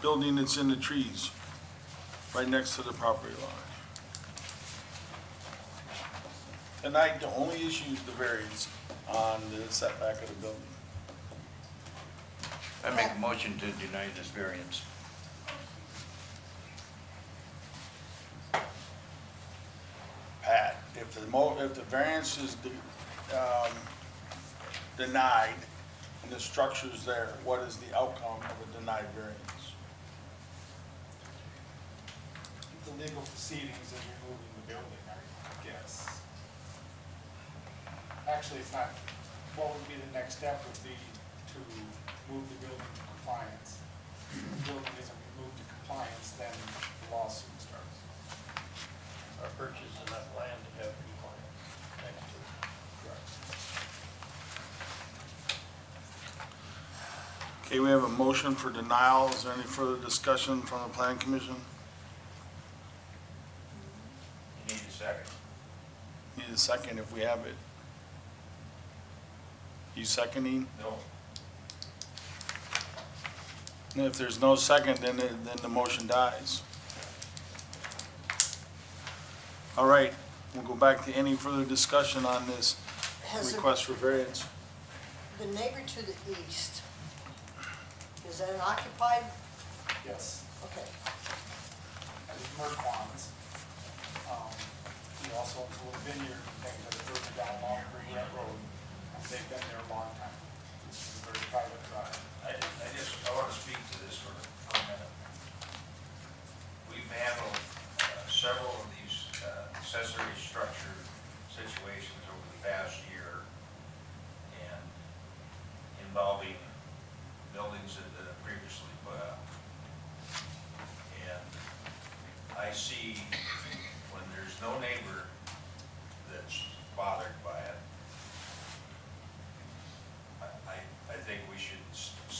building that's in the trees, right next to the property line. Tonight, the only issue is the variance on the setback of the building. I make a motion to deny this variance. Pat, if the variance is denied and the structure's there, what is the outcome of a denied variance? The legal proceedings of removing the building, I guess. Actually, it's not, what would be the next step would be to move the building to compliance. If the building isn't removed to compliance, then the lawsuit starts. Or purchase enough land to have compliance next to it. Okay, we have a motion for denial. Is there any further discussion from the planning commission? You need a second. Need a second if we have it. You seconding? No. And if there's no second, then the motion dies. All right, we'll go back to any further discussion on this Has request for variance. the neighbor to the east, is that an occupied? Yes, Okay. and it's Merquans. He also owns a little vineyard and things that are further down Long Green Road. They've been there a long time. This is a very private drive. I want to speak to this for a minute. We've handled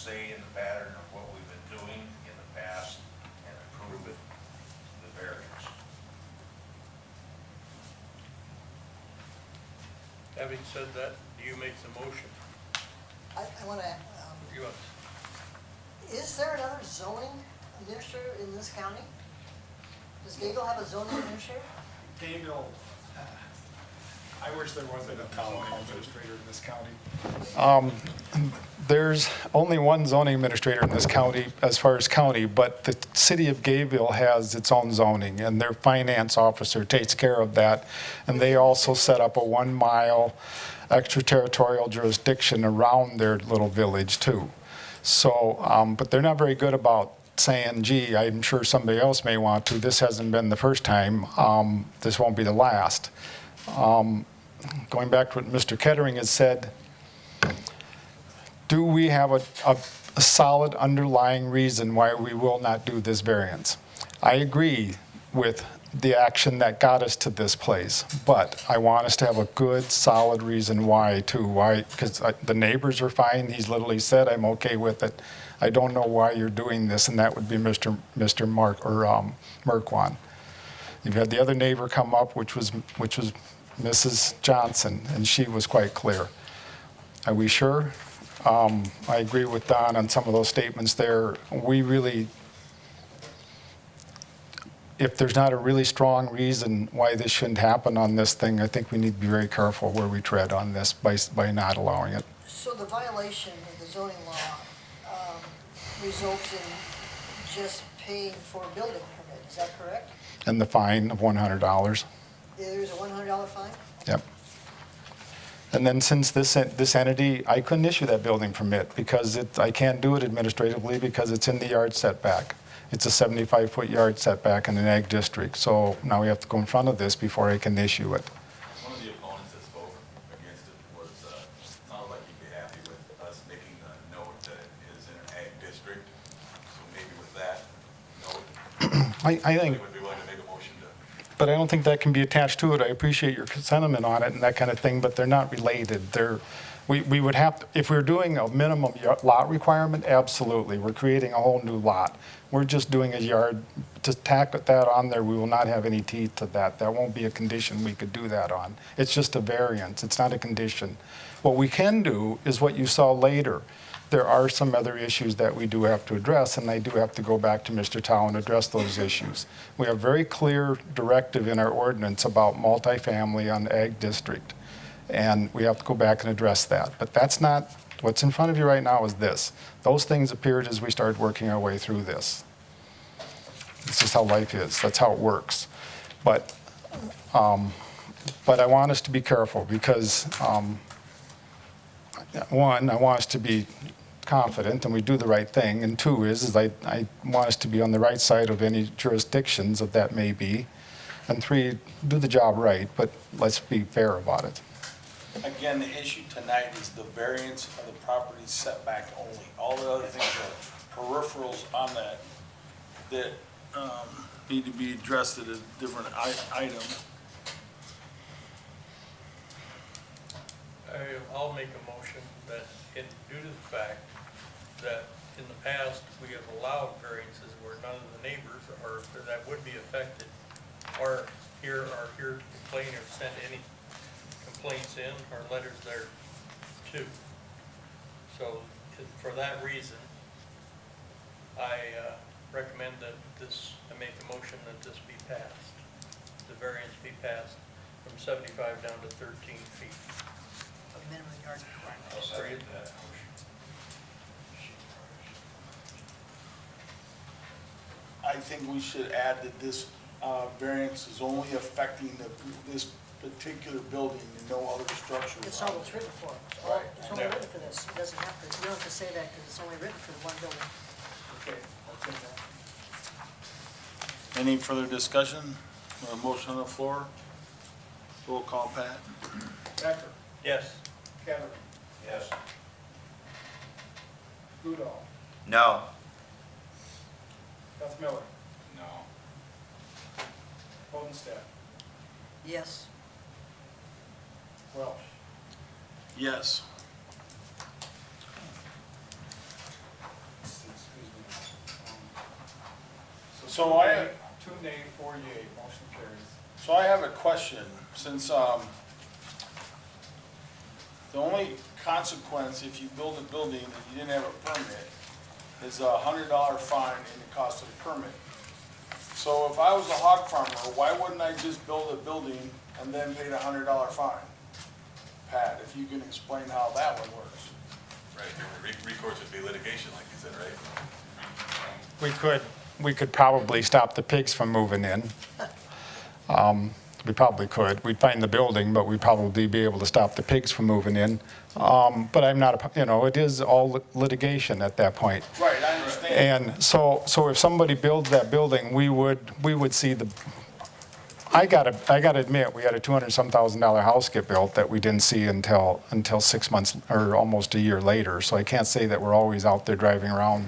stay in the pattern of what we've been doing in the past and approve the variance. Having said that, do you make the motion? I want to, You want- is there another zoning administrator in this county? Does Gable have a zoning administrator? Gable, I wish there wasn't a town administrator in this county. There's only one zoning administrator in this county as far as county, but the city of Gayville has its own zoning, and their finance officer takes care of that. And they also set up a 1-mile extraterritorial jurisdiction around their little village too. So, but they're not very good about saying, gee, I'm sure somebody else may want to. This hasn't been the first time. This won't be the last. Going back to what Mr. Kettering has said, do we have a solid underlying reason why we will not do this variance? I agree with the action that got us to this place, but I want us to have a good, solid reason why too. Why? Because the neighbors are fine. He's literally said, I'm okay with it. I don't know why you're doing this, and that would be Mr. Merkwan. You've had the other neighbor come up, which was Mrs. Johnson, and she was quite clear. Are we sure? I agree with Don on some of those statements there. We really, if there's not a really strong reason why this shouldn't happen on this thing, I think we need to be very careful where we tread on this by not allowing it. So the violation of the zoning law results in just paying for a building permit, is that correct? And the fine of $100. There's a $100 fine? Yep. And then since this entity, I couldn't issue that building permit because I can't do it administratively because it's in the yard setback. It's a 75-foot yard setback in an ag district. So now we have to go in front of this before I can issue it. One of the opponents that spoke against it was, sounded like you'd be happy with us making the note that it is in an ag district. So maybe with that note, I think, we would be willing to make a motion to. but I don't think that can be attached to it. I appreciate your sentiment on it and that kind of thing, but they're not related. We would have, if we're doing a minimum lot requirement, absolutely. We're creating a whole new lot. We're just doing a yard, to tack that on there, we will not have any teeth to that. That won't be a condition we could do that on. It's just a variance, it's not a condition. What we can do is what you saw later. There are some other issues that we do have to address, and I do have to go back to Mr. Tao and address those issues. We have very clear directive in our ordinance about multifamily on the ag district, and we have to go back and address that. But that's not, what's in front of you right now is this. Those things appeared as we started working our way through this. It's just how life is, that's how it works. But I want us to be careful because, one, I want us to be confident and we do the right thing, and two is I want us to be on the right side of any jurisdictions that that may be, and three, do the job right, but let's be fair about it. Again, the issue tonight is the variance of the property setback only. All the other things are peripherals on that need to be addressed at a different item. I'll make a motion that due to the fact that in the past, we have allowed variances where none of the neighbors or that would be affected are here to complain or send any complaints in or letters there too. So for that reason, I recommend that I make a motion that this be passed, the variance be passed from 75 down to 13 feet. A minimum yard requirement. I'll second that motion. I think we should add that this variance is only affecting this particular building and no other structure. It's all it's written for. It's only written for this. It doesn't have to, you don't have to say that because it's only written for the one building. Okay, I'll take that. Any further discussion or a motion on the floor? Roll call, Pat. Becker, Yes. Kettering, Yes. Goodall, No. Beth Miller, No. Hodenstadt, Yes. Welsh. Yes. So I, 2 nay, 4 yea, motion carries. so I have a question, since, the only consequence if you build a building and you didn't have a permit is $100 fine and the cost of the permit. So if I was a hog farmer, why wouldn't I just build a building and then pay the $100 fine? Pat, if you can explain how that one works. Right, recourse would be litigation, like you said, right? We could probably stop the pigs from moving in. We probably could. We'd find the building, but we'd probably be able to stop the pigs from moving in. But I'm not, it is all litigation at that point. Right, I understand. And so if somebody builds that building, we would see I gotta admit, we had a $200-some thousand house get built that we didn't see until 6 months or almost a year later. So I can't say that we're always out there driving around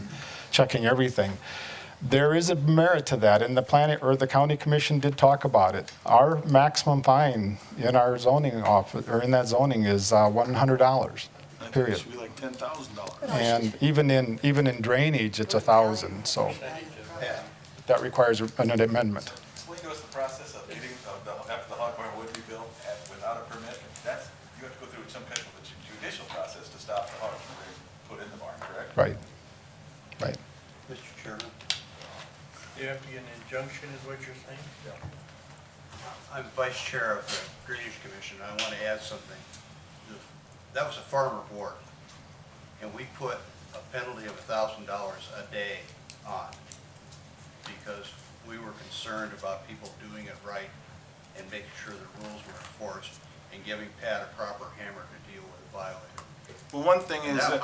checking everything. There is a merit to that, and the county commission did talk about it. Our maximum fine in our zoning office, or in that zoning, is $100, period. It should be like $10,000. And even in drainage, it's $1,000, so that requires an amendment. Explain to us the process of getting, after the hog barn would be built without a permit. You have to go through some kind of a judicial process to stop the hogs from being put in the barn, correct? Right. Mr. Chairman? You have to get an injunction, is what you're saying? I'm vice chair of the Drainage Commission. I want to add something. That was a farmer board, and we put a penalty of $1,000 a day on because we were concerned about people doing it right and making sure the rules were enforced and giving Pat a proper hammer to deal with a violator. Well, one thing is that.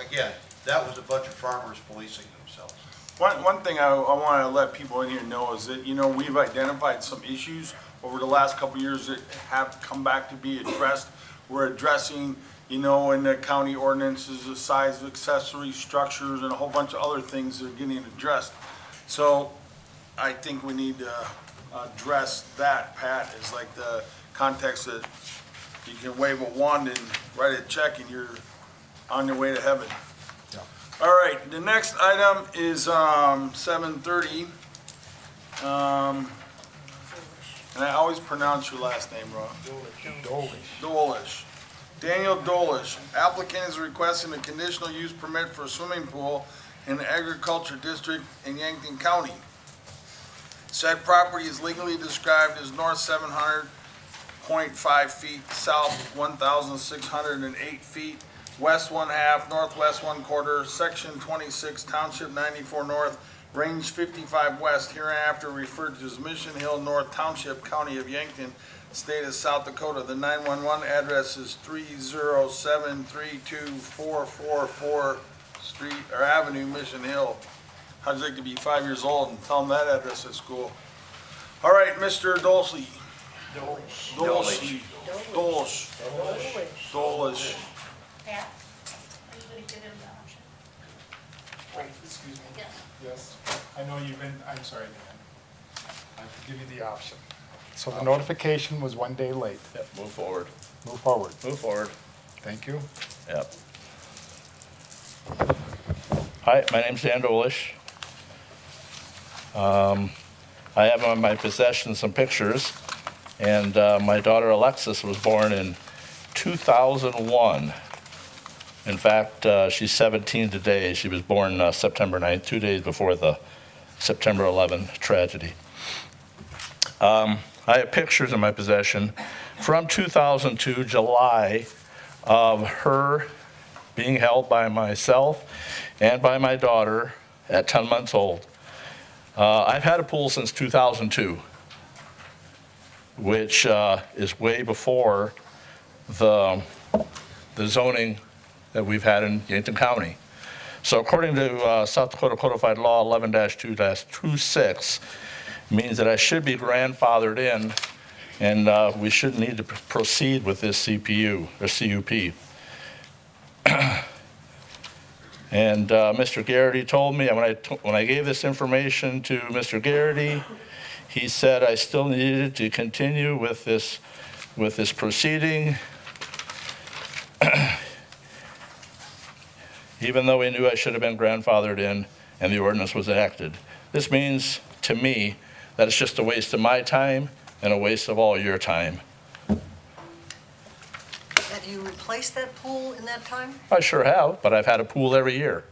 Again, that was a bunch of farmers policing themselves. One thing I want to let people in here know is that, we've identified some issues over the last couple of years that have come back to be addressed. We're addressing, in the county ordinances, the size of accessory structures and a whole bunch of other things that are getting addressed. So I think we need to address that, Pat, is like the context that you can wave a wand and write a check and you're on your way to heaven. All right, the next item is 7:30. And I always pronounce your last name wrong. Dolish. Daniel Dolish. Applicant is requesting a conditional use permit for a swimming pool in the agriculture district in Yankton County. Said property is legally described as north 700.5 feet, south 1,608 feet, west 1/2, northwest 1/4, section 26, township 94 north, range 55 west, hereinafter referred to as Mission Hill North Township, county of Yankton, state of South Dakota. The 911 address is 3073244 Street or Avenue, Mission Hill. How'd you like to be 5 years old and tell them that address at school? All right, Mr. Dolce. Dolce. Dolish. Pat? Are you going to give him the option? Wait, excuse me. Yes. Yes, I know I'm sorry, Dan. I can give you the option. So the notification was 1 day late. Yep, move forward. Move forward. Move forward. Thank you. Yep. Hi, my name's Dan Dolish. I have on my possession some pictures, and my daughter Alexis was born in 2001. In fact, she's 17 today. She was born September 9th, 2 days before the September 11 tragedy. I have pictures in my possession from 2002, July, of her being held by myself and by my daughter at 10 months old. I've had a pool since 2002, which is way before the zoning that we've had in Yankton County. So according to South Dakota Codified Law 11-2-26, means that I should be grandfathered in, and we shouldn't need to proceed with this CPU or CUP. And Mr. Garrity told me, when I gave this information to Mr. Garrity, he said I still needed to continue with this proceeding, even though he knew I should have been grandfathered in and the ordinance was enacted. This means, to me, that it's just a waste of my time and a waste of all your time. Have you replaced that pool in that time? I sure have, but I've had a pool every year.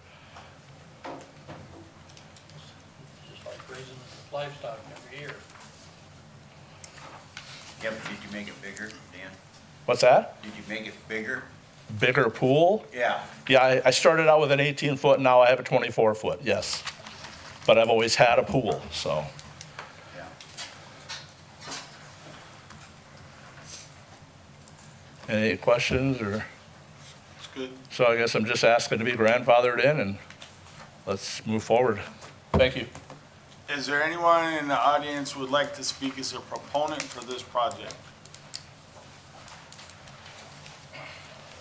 Just like raising livestock every year. Yeah, but did you make it bigger, Dan? What's that? Did you make it bigger? Bigger pool? Yeah. Yeah, I started out with an 18-foot, now I have a 24-foot, yes. But I've always had a pool, so. Yeah. Any questions, or? It's good. So I guess I'm just asking to be grandfathered in, and let's move forward. Thank you. Is there anyone in the audience who would like to speak as a proponent for this project?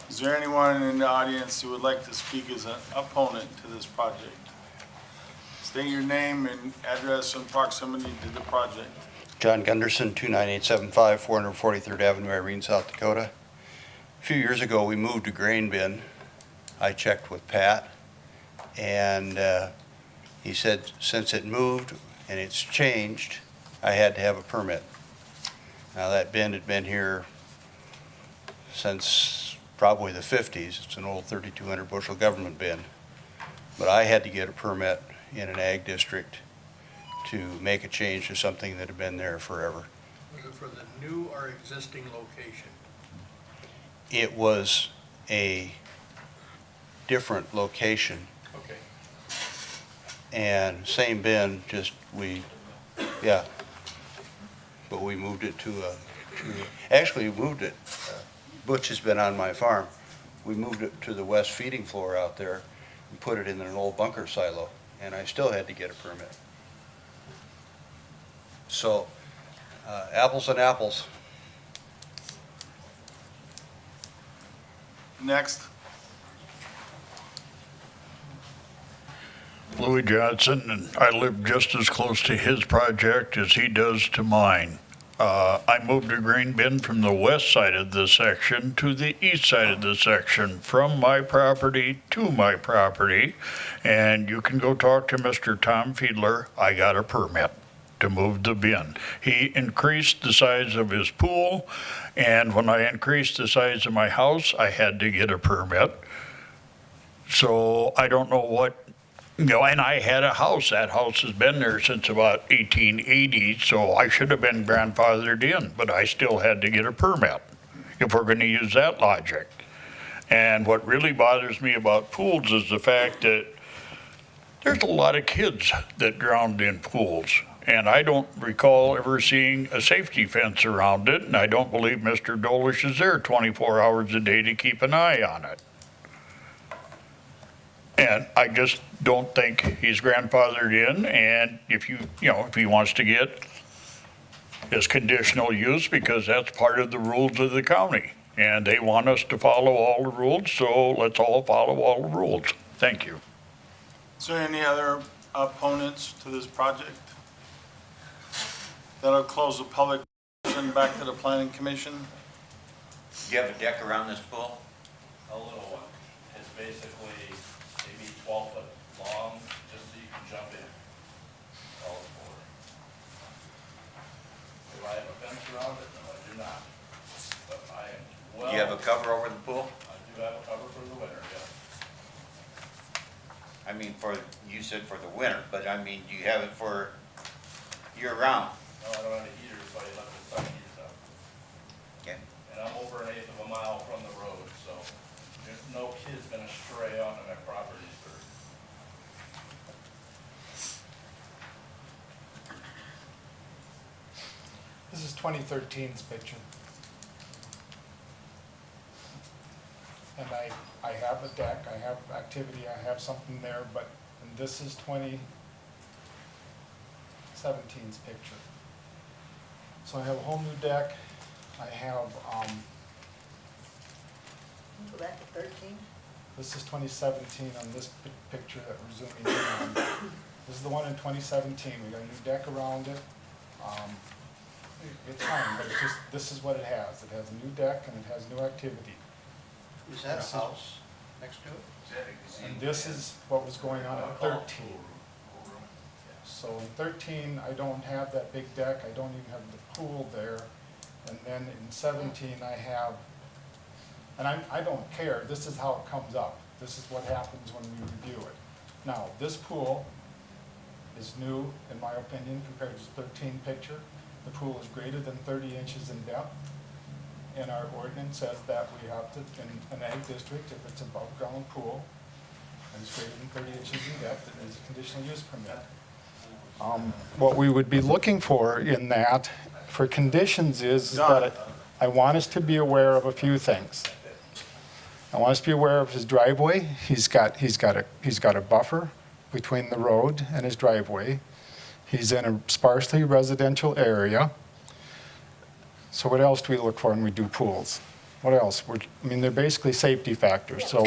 Is there anyone in the audience who would like to speak as an opponent to this project? State your name and address and proximity to the project. John Gunderson, 29875 443rd Avenue, Irene, South Dakota. A few years ago, we moved a grain bin. I checked with Pat, and he said since it moved and it's changed, I had to have a permit. Now, that bin had been here since probably the 50s. It's an old 3,200 bushel government bin. But I had to get a permit in an ag district to make a change to something that had been there forever. Was it for the new or existing location? It was a different location Okay. and same bin, just yeah. But we moved it actually we moved it, Butch has been on my farm. We moved it to the west feeding floor out there and put it in an old bunker silo, and I still had to get a permit. So, apples and apples. Next. Louis Johnson, and I live just as close to his project as he does to mine. I moved a grain bin from the west side of this section to the east side of this section, from my property to my property, and you can go talk to Mr. Tom Fiedler. I got a permit to move the bin. He increased the size of his pool, and when I increased the size of my house, I had to get a permit. So I don't know what, and I had a house. That house has been there since about 1880, so I should have been grandfathered in, but I still had to get a permit, if we're gonna use that logic. And what really bothers me about pools is the fact that there's a lot of kids that drowned in pools. And I don't recall ever seeing a safety fence around it, and I don't believe Mr. Dolish is there 24 hours a day to keep an eye on it. And I just don't think he's grandfathered in, and if if he wants to get his conditional use, because that's part of the rules of the county, and they want us to follow all the rules, so let's all follow all the rules. Thank you. Is there any other opponents to this project? That'll close the public session, back to the planning commission. Do you have a deck around this pool? A little one. It's basically maybe 12 foot long, just so you can jump in. All four. Do I have a fence around it? No, I do not. But I am well. Do you have a cover over the pool? I do have a cover for the winter, yes. I mean, you said for the winter, but I mean, do you have it for year round? No, I don't have a heater, so I left the sun heaters up. Okay. And I'm over 1/8 of a mile from the road, so there's no kid's gonna stray onto my property for. This is 2013's picture. And I have a deck, I have activity, I have something there, and this is 2017's picture. So I have a whole new deck, I have, Go back to 13. this is 2017 on this picture that we're zooming in on. This is the one in 2017, we got a new deck around it. It's fine, but it's just, this is what it has. It has a new deck and it has new activity. Is that a house next to it? And this is what was going on at 13. So in 13, I don't have that big deck, I don't even have the pool there. And then in 17, I have, and I don't care, this is how it comes up. This is what happens when we review it. Now, this pool is new, in my opinion, compared to the 13 picture. The pool is greater than 30 inches in depth. And our ordinance says that we have to, in an ag district, if it's above ground pool, and it's greater than 30 inches in depth, it is a conditional use permit. What we would be looking for in that, for conditions is that I want us to be aware of a few things. I want us to be aware of his driveway. He's got a buffer between the road and his driveway. He's in a sparsely residential area. So what else do we look for when we do pools? What else? I mean, they're basically safety factors. So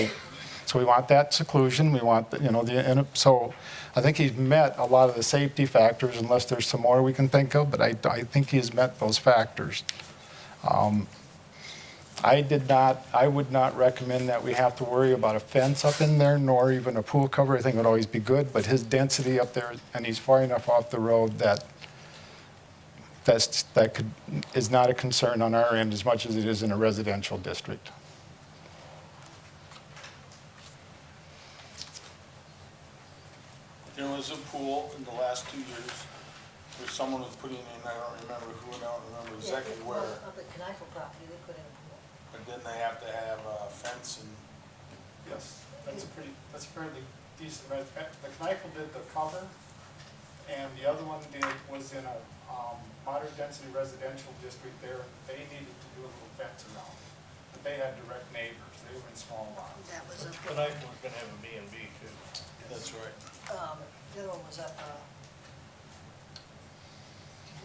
we want that seclusion. We want, so I think he's met a lot of the safety factors, unless there's some more we can think of, but I think he's met those factors. I would not recommend that we have to worry about a fence up in there, nor even a pool cover. I think it would always be good, but his density up there, and he's far enough off the road that is not a concern on our end as much as it is in a residential district. There was a pool in the last 2 years where someone was putting in, I don't remember who, and I don't remember exactly where. On the Kneifel property, they put in a pool. But then they have to have a fence and, Yes, that's a fairly decent, the Kneifel did the cover, and the other one was in a moderate density residential district there. They needed to do a little fence around it, but they had direct neighbors, they were in small lots. That was up, But I was gonna have a B and B too. that's right. the other one was up,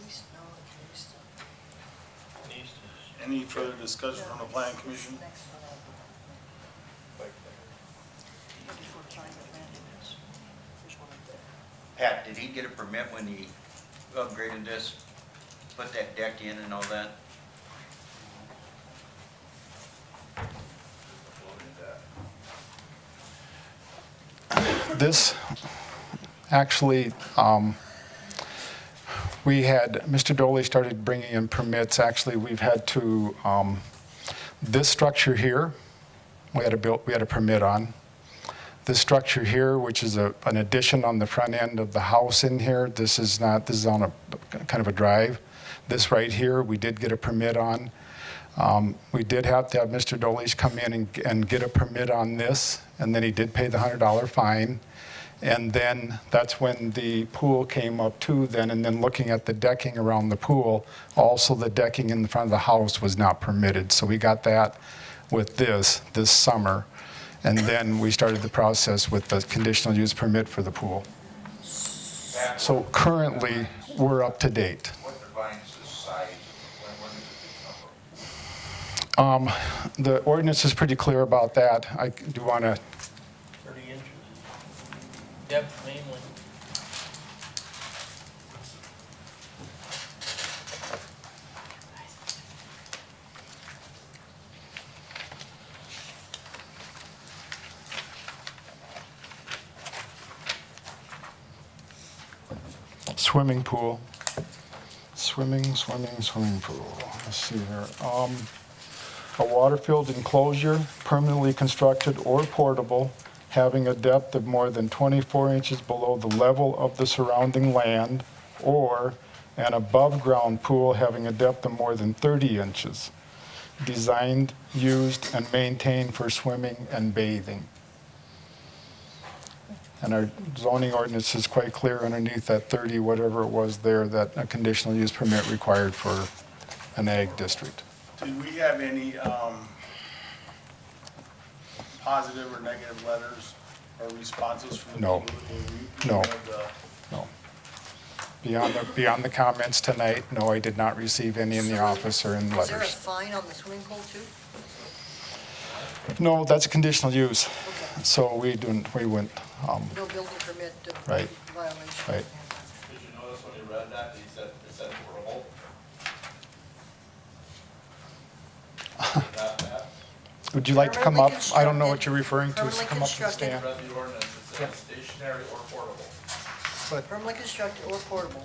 East, no, East. East is Any further discussion from the planning commission? Next one up. like Looking for private land units. There's one up there. Pat, did he get a permit when he upgraded this, put that deck in and all that? This, actually, we had, Mr. Doley started bringing in permits. Actually, we've had to, this structure here, we had a permit on. This structure here, which is an addition on the front end of the house in here, this is on a kind of a drive. This right here, we did get a permit on. We did have to have Mr. Doley's come in and get a permit on this, and then he did pay the $100 fine. And then that's when the pool came up too then, and then looking at the decking around the pool, also the decking in the front of the house was not permitted. So we got that with this summer. And then we started the process with the conditional use permit for the pool. So currently, we're up to date. What defines the size? When does it become The ordinance is pretty clear about that. I do want to, 30 inches. Depth mainly. swimming pool. Swimming pool. Let's see here. A water-filled enclosure, permanently constructed or portable, having a depth of more than 24 inches below the level of the surrounding land, or an above-ground pool having a depth of more than 30 inches, designed, used, and maintained for swimming and bathing. And our zoning ordinance is quite clear underneath that 30, whatever it was there, that a conditional use permit required for an ag district. Did we have any positive or negative letters or responses from the No. people that were No. reviewing the? No. Beyond the comments tonight, no, I did not receive any in the office or in Is there a letters. fine on the swimming pool too? No, that's a conditional use. Okay. So we went, No building permit Right. violation? Right. Did you notice when you read that, it said portable? Not that. Would you like to come up? Permanently I don't know what you're referring to, so constructed. come up to the Permanently stand. Read the ordinance, it says stationary or portable. But, Permanently constructed or portable.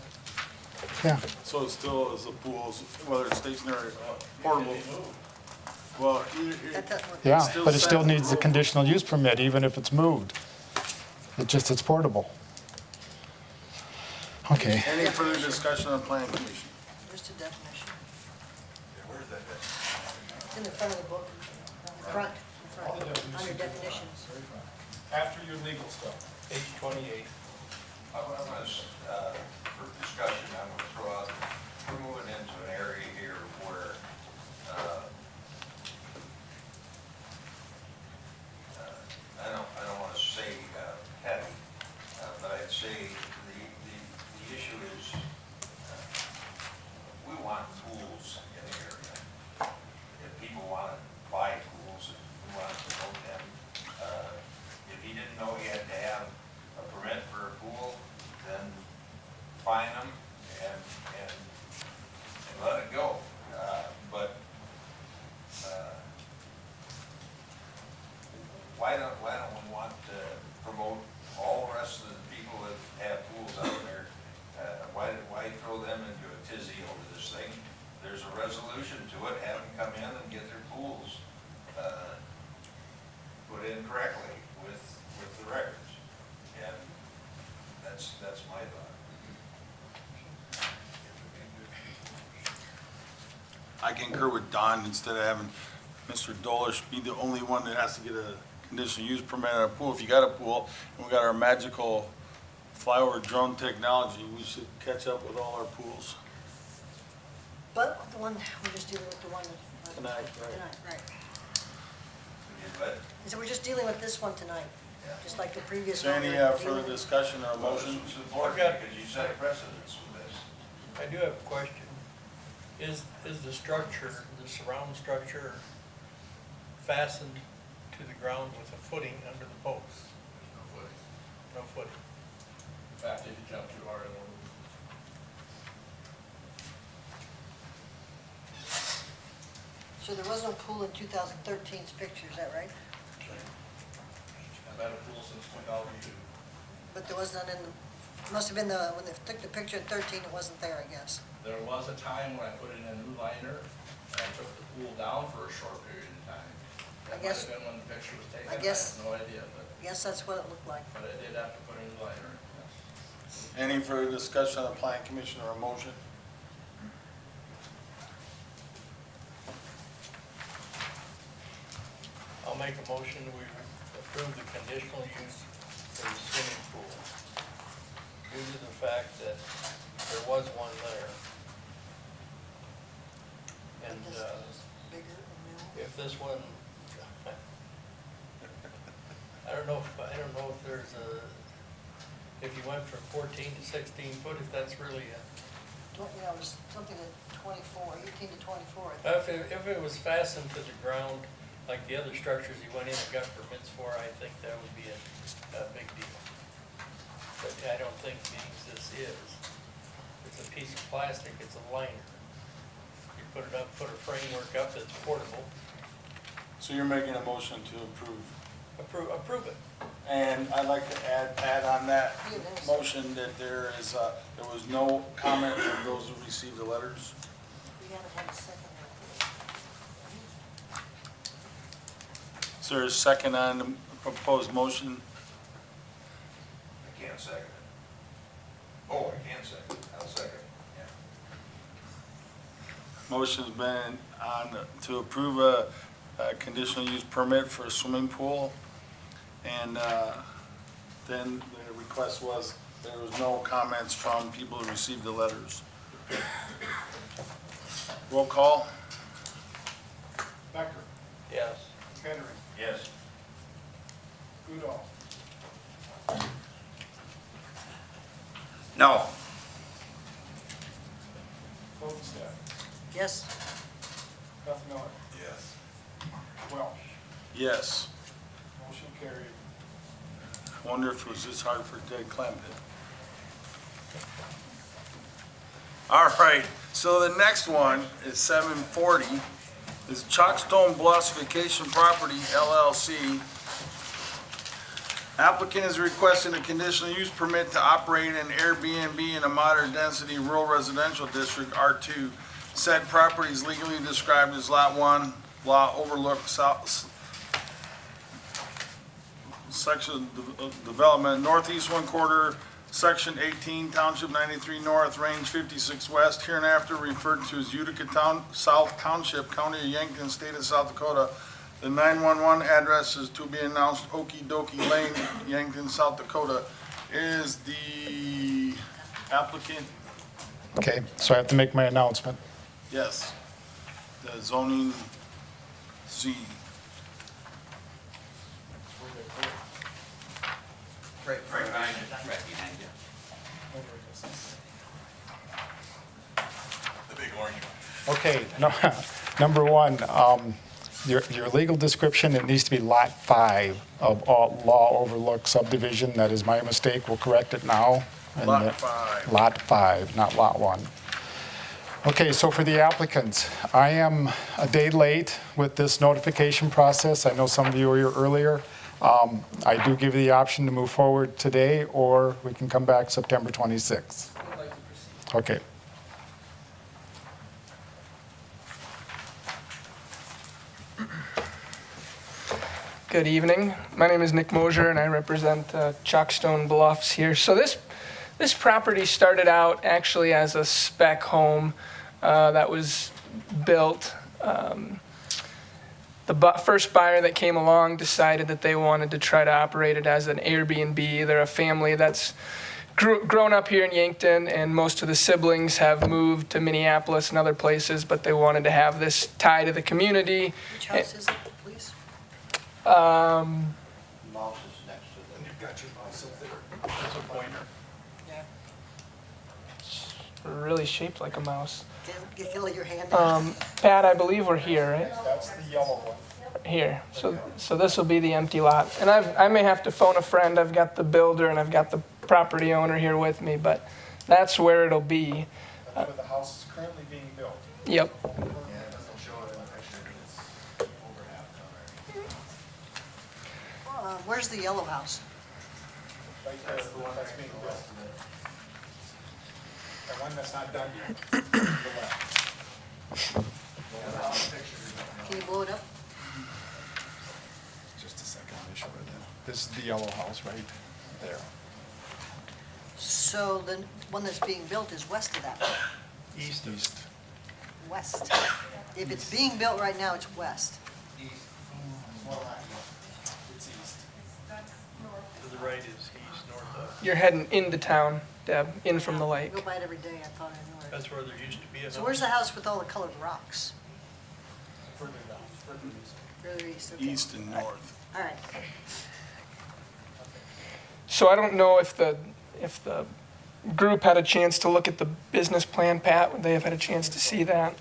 yeah, So it still is a pool, whether it's stationary or portable. Well, That doesn't work. yeah, Still but it still says needs the portable. conditional use permit, even if it's moved. It's portable. Okay. Any further discussion on planning commission? Where's the definition? Where's that? It's in the front of the book, in front, under definitions. After your legal stuff. Page 28. I'm gonna, for discussion, I'm gonna throw out, we're moving into an area here where, I don't wanna say, heavy, but I'd say the issue is, we want pools in the area. If people wanna buy pools, we want to promote them. If he didn't know he had to have a permit for a pool, then fine them and let it go. But why don't we want to promote all the rest of the people that have pools out there? Why throw them into a tizzy over this thing? There's a resolution to it, have them come in and get their pools put in correctly with the records. And that's my thought. I concur with Don, instead of having Mr. Dolish be the only one that has to get a conditional use permit on a pool. If you got a pool, and we got our magical flyover drone technology, we should catch up with all our pools. But the one, we're just dealing with the one that. Tonight, right. Tonight, right. But So we're just dealing with this one tonight, just like the previous Is there one. any we're further dealing- discussion or motion? it's important because you set precedents with this. I do have a question. Is the structure, the surround structure fastened to the ground with a footing under the posts? No footing. No footing. In fact, if you jump too hard, it'll move. So there was no pool in 2013's picture, is that right? I've had a pool since 2002. But there was none in, must have been when they took the picture in 13, it wasn't there, I guess. There was a time when I put in a new liner, and I took the pool down for a short period of time. I That might guess- have been when the picture was taken, I I guess- have no idea, I guess that's what it looked like. but I did have to put in a liner, yes. Any further discussion on the planning commission or a motion? I'll make a motion, we approve the conditional use for the swimming pool due to the fact that there was one there. And This is bigger and new. if this one, I don't know if there's if you went from 14 to 16 foot, if that's really Yeah, it was something at 24, 18 to 24. I think. if it was fastened to the ground, like the other structures he went in and got permits for, I think that would be a big deal. But I don't think being this is. It's a piece of plastic, it's a liner. You put it up, put a framework up that's portable, So you're making a motion to approve. approve it. And I'd like to add on that motion that there was no comment from those who received the letters. We gotta have a second. Is there a second on the proposed motion? I can't second it. Oh, I can second it. I'll second it, yeah. Motion's been on to approve a conditional use permit for a swimming pool. And then the request was, there was no comments from people who received the letters. Roll call? Becker, Yes. Henry, Yes. Goodall, No. Oldstep, Yes, Beth Miller, Yes. Welch. Yes. Motion carried. I wonder if it was this hard for Ted Clem. All right, so the next one is 740, is Chalkstone Bluffs Vacation Property LLC. Applicant is requesting a conditional use permit to operate an Airbnb in a moderate density rural residential district, R2. Said property is legally described as Lot 1, lot overlook south, section of development, northeast 1/4, section 18, township 93 north, range 56 west, hereinafter referred to as Utica South Township, county of Yankton, state of South Dakota. The 911 address is to be announced Okie Dokie Lane, Yankton, South Dakota. Is the applicant? Okay, so I have to make my announcement. Yes. The zoning Z. Right behind you. The big orange one. Okay, no, number one, your legal description, it needs to be Lot 5 of Law Overlook subdivision. That is my mistake. We'll correct it now. And Lot that- 5. Lot 5, not Lot 1. Okay, so for the applicants, I am a day late with this notification process. I know some of you were here earlier. I do give you the option to move forward today, or we can come back September 26th. Okay. Good evening. My name is Nick Mosier, and I represent Chalkstone Bluffs here. So this property started out actually as a spec home that was built. First buyer that came along decided that they wanted to try to operate it as an Airbnb. They're a family that's grown up here in Yankton, and most of the siblings have moved to Minneapolis and other places, but they wanted to have this tie to the community. Which house is it, please? Mouse is next to them. You've got your mouse up there. That's a pointer. Yeah. Really shaped like a mouse. Get your hand out. Pat, I believe we're here, right? That's the yellow one. Here. So this will be the empty lot. And I may have to phone a friend. I've got the builder and I've got the property owner here with me, but that's where it'll be. That's where the house is currently being built. Yep. Yeah, it doesn't show it in the picture, but it's over half done already. Where's the yellow house? Right there, the one that's being built. The one that's not done yet. The left. Can you blow it up? Just a second, let me show you that. This is the yellow house right there. So the one that's being built is west of that, East. west. If it's being built right now, it's west. It's east. To the right is east, north of. You're heading into town, Deb, in from the I lake. go by it every day, I thought I knew it. That's where there used to be a. So where's the house with all the colored rocks? Further down, further east. Further east, okay. East and north. All right. So I don't know if the group had a chance to look at the business plan, Pat. Would they have had a chance to see that?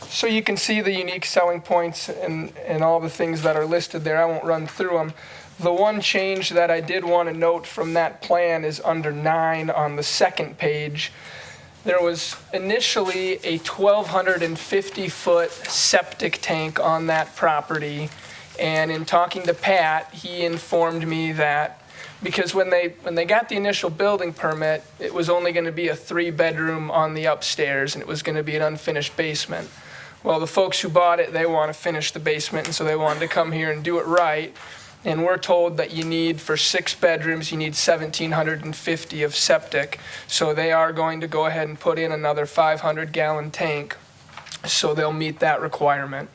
So you can see the unique selling points and all the things that are listed there. I won't run through them. The one change that I did want to note from that plan is under 9 on the second page. There was initially a 1,250-foot septic tank on that property. And in talking to Pat, he informed me that because when they got the initial building permit, it was only going to be a 3-bedroom on the upstairs, and it was going to be an unfinished basement. Well, the folks who bought it, they want to finish the basement, and so they wanted to come here and do it right. And we're told that you need, for 6 bedrooms, you need 1,750 of septic. So they are going to go ahead and put in another 500-gallon tank, so they'll meet that requirement.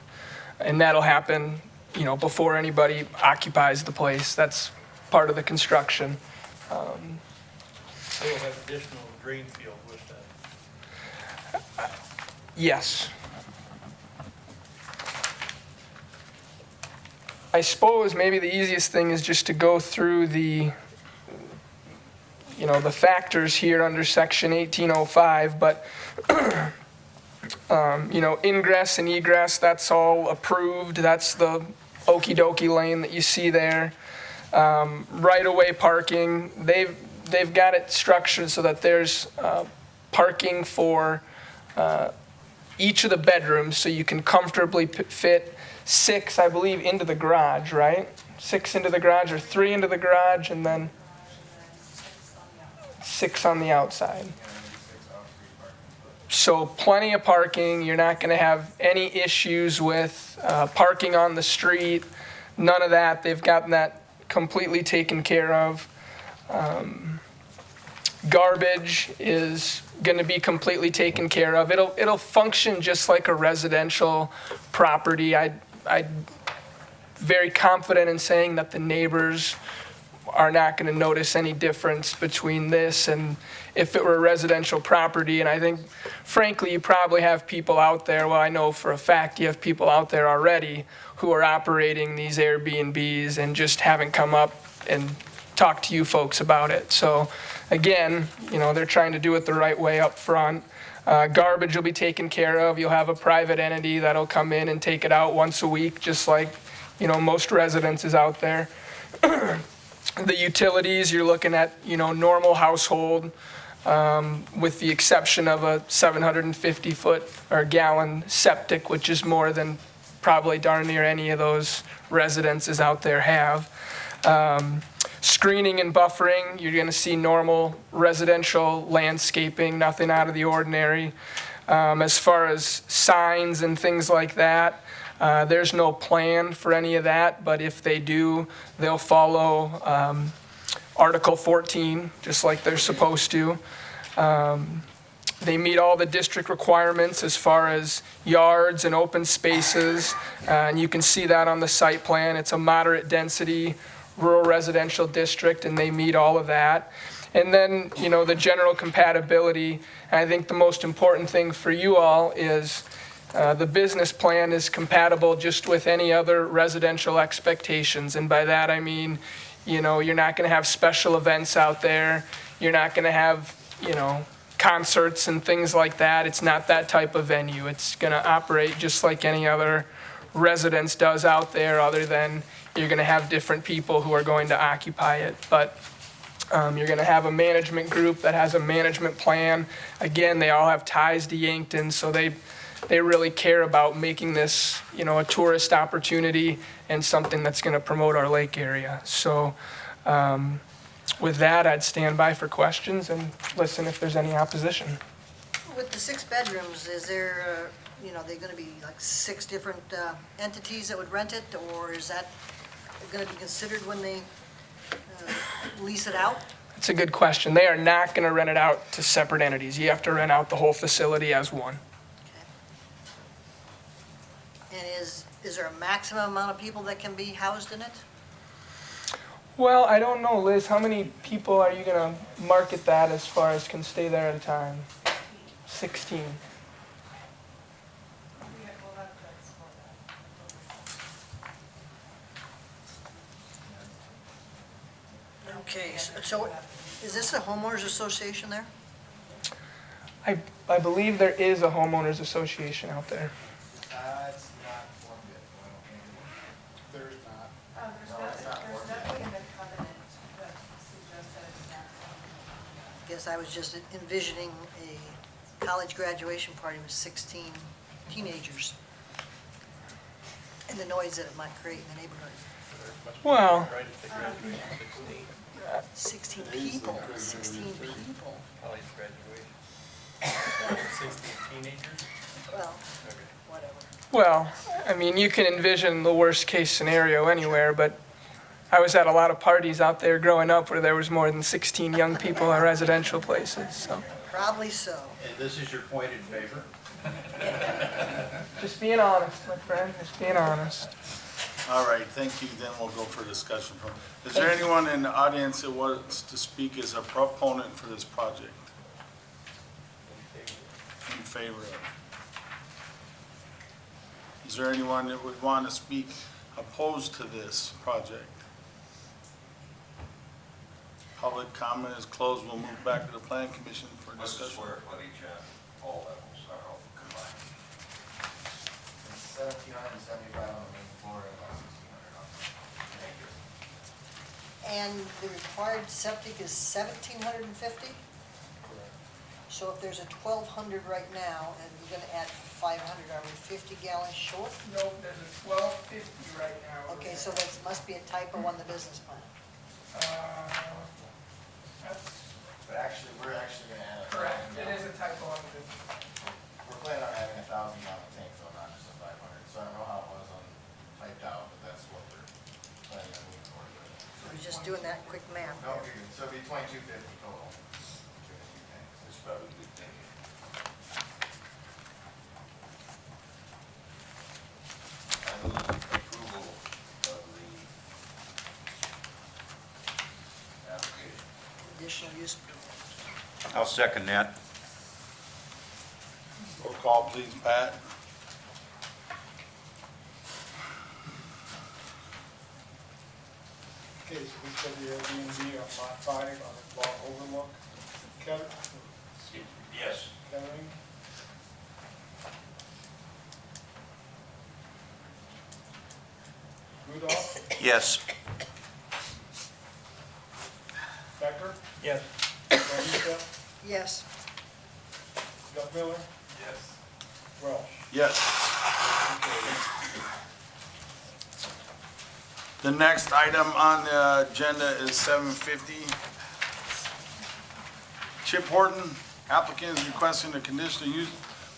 And that'll happen, before anybody occupies the place. That's part of the construction. They will have additional drain field with that. Yes. I suppose maybe the easiest thing is just to go through the factors here under section 1805, but ingress and egress, that's all approved. That's the okie dokie lane that you see there. Right-of-way parking, they've got it structured so that there's parking for each of the bedrooms, so you can comfortably fit 6, I believe, into the garage, right? 6 into the garage, or 3 into the garage, and then 6 on the outside. So plenty of parking. You're not going to have any issues with parking on the street. None of that. They've gotten that completely taken care of. Garbage is going to be completely taken care of. It'll function just like a residential property. I'm very confident in saying that the neighbors are not going to notice any difference between this and if it were a residential property. And I think, frankly, you probably have people out there, well, I know for a fact you have people out there already who are operating these Airbnbs and just haven't come up and talked to you folks about it. So again, they're trying to do it the right way up front. Garbage will be taken care of. You'll have a private entity that'll come in and take it out once a week, just like, most residences out there. The utilities, you're looking at, normal household, with the exception of a 750-foot or gallon septic, which is more than probably darn near any of those residences out there have. Screening and buffering, you're going to see normal residential landscaping, nothing out of the ordinary. As far as signs and things like that, there's no plan for any of that, but if they do, they'll follow Article 14, just like they're supposed to. They meet all the district requirements as far as yards and open spaces, and you can see that on the site plan. It's a moderate density rural residential district, and they meet all of that. And then, the general compatibility. I think the most important thing for you all is the business plan is compatible just with any other residential expectations. And by that, I mean, you're not going to have special events out there. You're not going to have, concerts and things like that. It's not that type of venue. It's going to operate just like any other residence does out there, other than you're going to have different people who are going to occupy it. But you're going to have a management group that has a management plan. Again, they all have ties to Yankton, so they really care about making this, a tourist opportunity and something that's going to promote our lake area. So with that, I'd stand by for questions and listen if there's any opposition. With the 6 bedrooms, is there, they going to be like 6 different entities that would rent it, or is that going to be considered when they lease it out? That's a good question. They are not going to rent it out to separate entities. You have to rent out the whole facility as one. And is there a maximum amount of people that can be housed in it? Well, I don't know, Liz. How many people are you going to market that as far as can stay there at a time? 16. Okay, so is this a homeowners association there? I believe there is a homeowners association out there. It's not formed yet, I don't think. There's not. There's nothing in the covenant that suggests that it's not formed. I guess I was just envisioning a college graduation party with 16 teenagers and the noise that it might create in the neighborhood. Well, 16 people, 16 people. College graduation. 16 teenagers? Well, whatever. well, I mean, you can envision the worst case scenario anywhere, but I was at a lot of parties out there growing up where there was more than 16 young people at residential places, so. Probably so. And this is your point in favor? Just being honest, my friend, just being honest. All right, thank you. Then we'll go for discussion. Is there anyone in the audience that wants to speak as a proponent for this project? In favor of it? Is there anyone that would want to speak opposed to this project? Public comment is closed. We'll move back to the Plan Commission for What's the discussion. square footage on all levels, are all combined? 1,775 on the main floor and about 1,600 on. And the required septic is 1,750? So if there's a 1,200 right now, and we're gonna add 500, are we 50 gallons short? No, there's a 1250 right now. Okay, so that must be a typo on the business plan. That's But actually, we're actually gonna add a. correct, it is a typo on the business. We're planning on having 1,000-gallon tank, though, not just a 500. So I don't know how it was on typed out, but that's what we're planning on moving forward with. We're just doing that quick math. No, you're good. So it'll be 2,250 total. Between the two tanks. It's probably good thinking. I move approval of the application. Additional use. I'll second that. Roll call, please, Pat. Okay, so this will be Airbnb on lot 5 on the Long Overlook. Yes. Kettering. Rudolph, Yes. Becker, Yes. Juanita, Yes. Miller, Yes. Welsh. Yes. The next item on the agenda is 750. Chip Horton, applicant is requesting a conditional use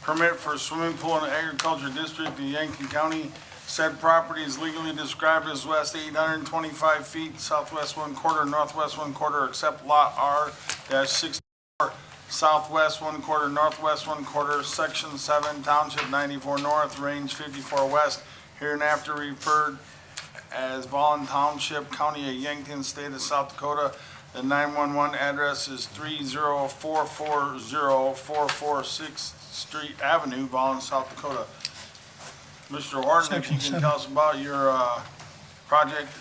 permit for a swimming pool in the agriculture district in Yankton County. Said property is legally described as west 825 feet, southwest 1/4, northwest 1/4, except lot R-64, southwest 1/4, northwest 1/4, section 7, township 94 north, range 54 west, hereinafter referred as Ballin Township, County of Yankton, State of South Dakota. The 911 address is 30440 446th Street Avenue, Ballin, South Dakota. Mr. Horton, if you can tell us about your project.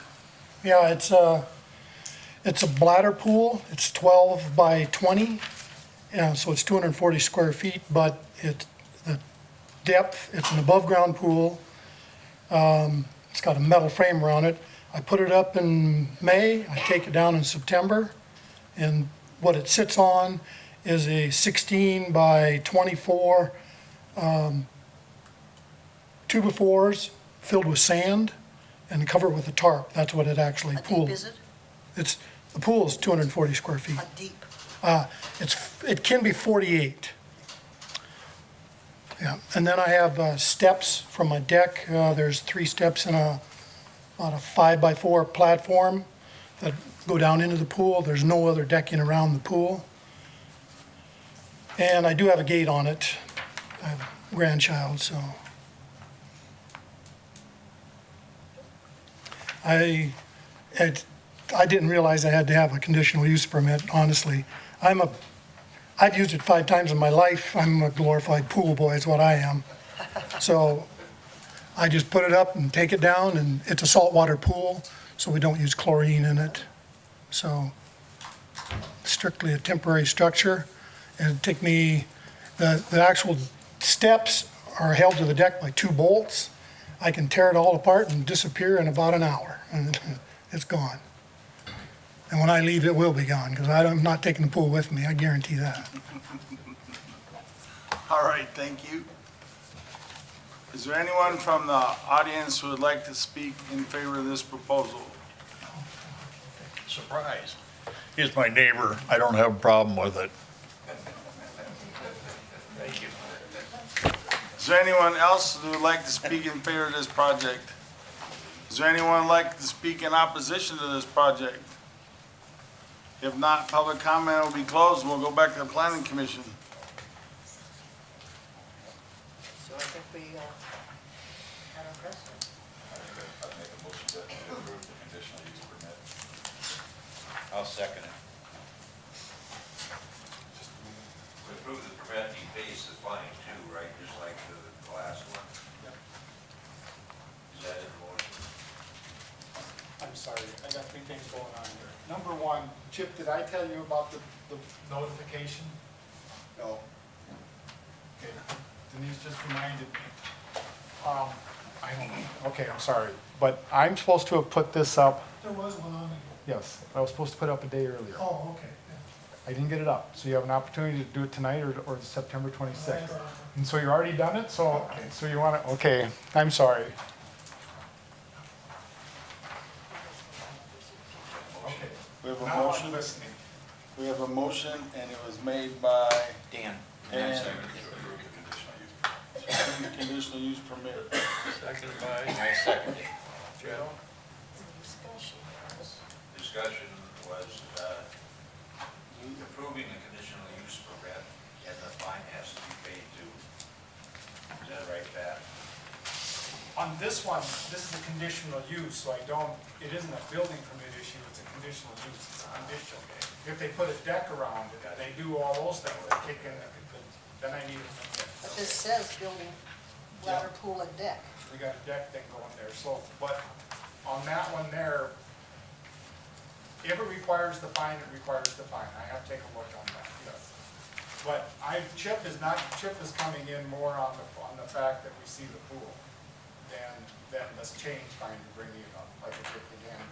Yeah, it's a bladder pool. It's 12 by 20, so it's 240 square feet, but the depth, it's an above-ground pool. It's got a metal frame around it. I put it up in May, I take it down in September, and what it sits on is a 16 by 24 2x4s filled with sand and covered with a tarp. That's what it actually How pools. deep is it? The pool is 240 square feet. How deep? It can be 48. Yeah, and then I have steps from my deck. There's 3 steps in about a 5x4 platform that go down into the pool. There's no other decking around the pool. And I do have a gate on it. I have a grandchild, so. I didn't realize I had to have a conditional use permit, honestly. I've used it 5 times in my life. I'm a glorified pool boy is what I am. So I just put it up and take it down, and it's a saltwater pool, so we don't use chlorine in it. So strictly a temporary structure. And it took me, the actual steps are held to the deck by 2 bolts. I can tear it all apart and disappear in about an hour, and it's gone. And when I leave, it will be gone, because I'm not taking the pool with me, I guarantee that. All right, thank you. Is there anyone from the audience who would like to speak in favor of this proposal? Surprise. He's my neighbor. I don't have a problem with it. Thank you. Is there anyone else who would like to speak in favor of this project? Is there anyone who'd like to speak in opposition to this project? If not, public comment will be closed, and we'll go back to the planning commission. So I think we had our precedent. I'd make a motion to approve the conditional use permit. I'll second it. To approve the permit, the base is fine too, right, just like the last one? Is that in the motion? I'm sorry, I got 3 things going on here. Number 1, Chip, did I tell you about the notification? No. Okay, Denise just reminded me. I don't know, okay, I'm sorry, but I'm supposed to have put this up, there was one on it. yes, I was supposed to put it up a day earlier. Oh, okay. I didn't get it up. So you have an opportunity to do it tonight or September 26th. And so you already done it, so you want to, okay, I'm sorry. Okay. We have a Now I'm motion. listening. We have a motion, and it was made by Dan. Dan. To approve the conditional use. Conditional use permit. Seconded by I second it. Joe. Discussion was, approving the conditional use permit and the fine has to be paid too. Is that right, Pat? On this one, this is a conditional use, so it isn't a building permit issue, it's a conditional use, it's a conditional. If they put a deck around it, they do all those things, they kick in, then I need a permit. But this says building ladder, pool, and deck. We got a deck thing going there, so, but on that one there, if it requires the fine, it requires the fine. I have to take a look on that, yes. But Chip is coming in more on the fact that we see the pool than this change fine to bring it up, like a $50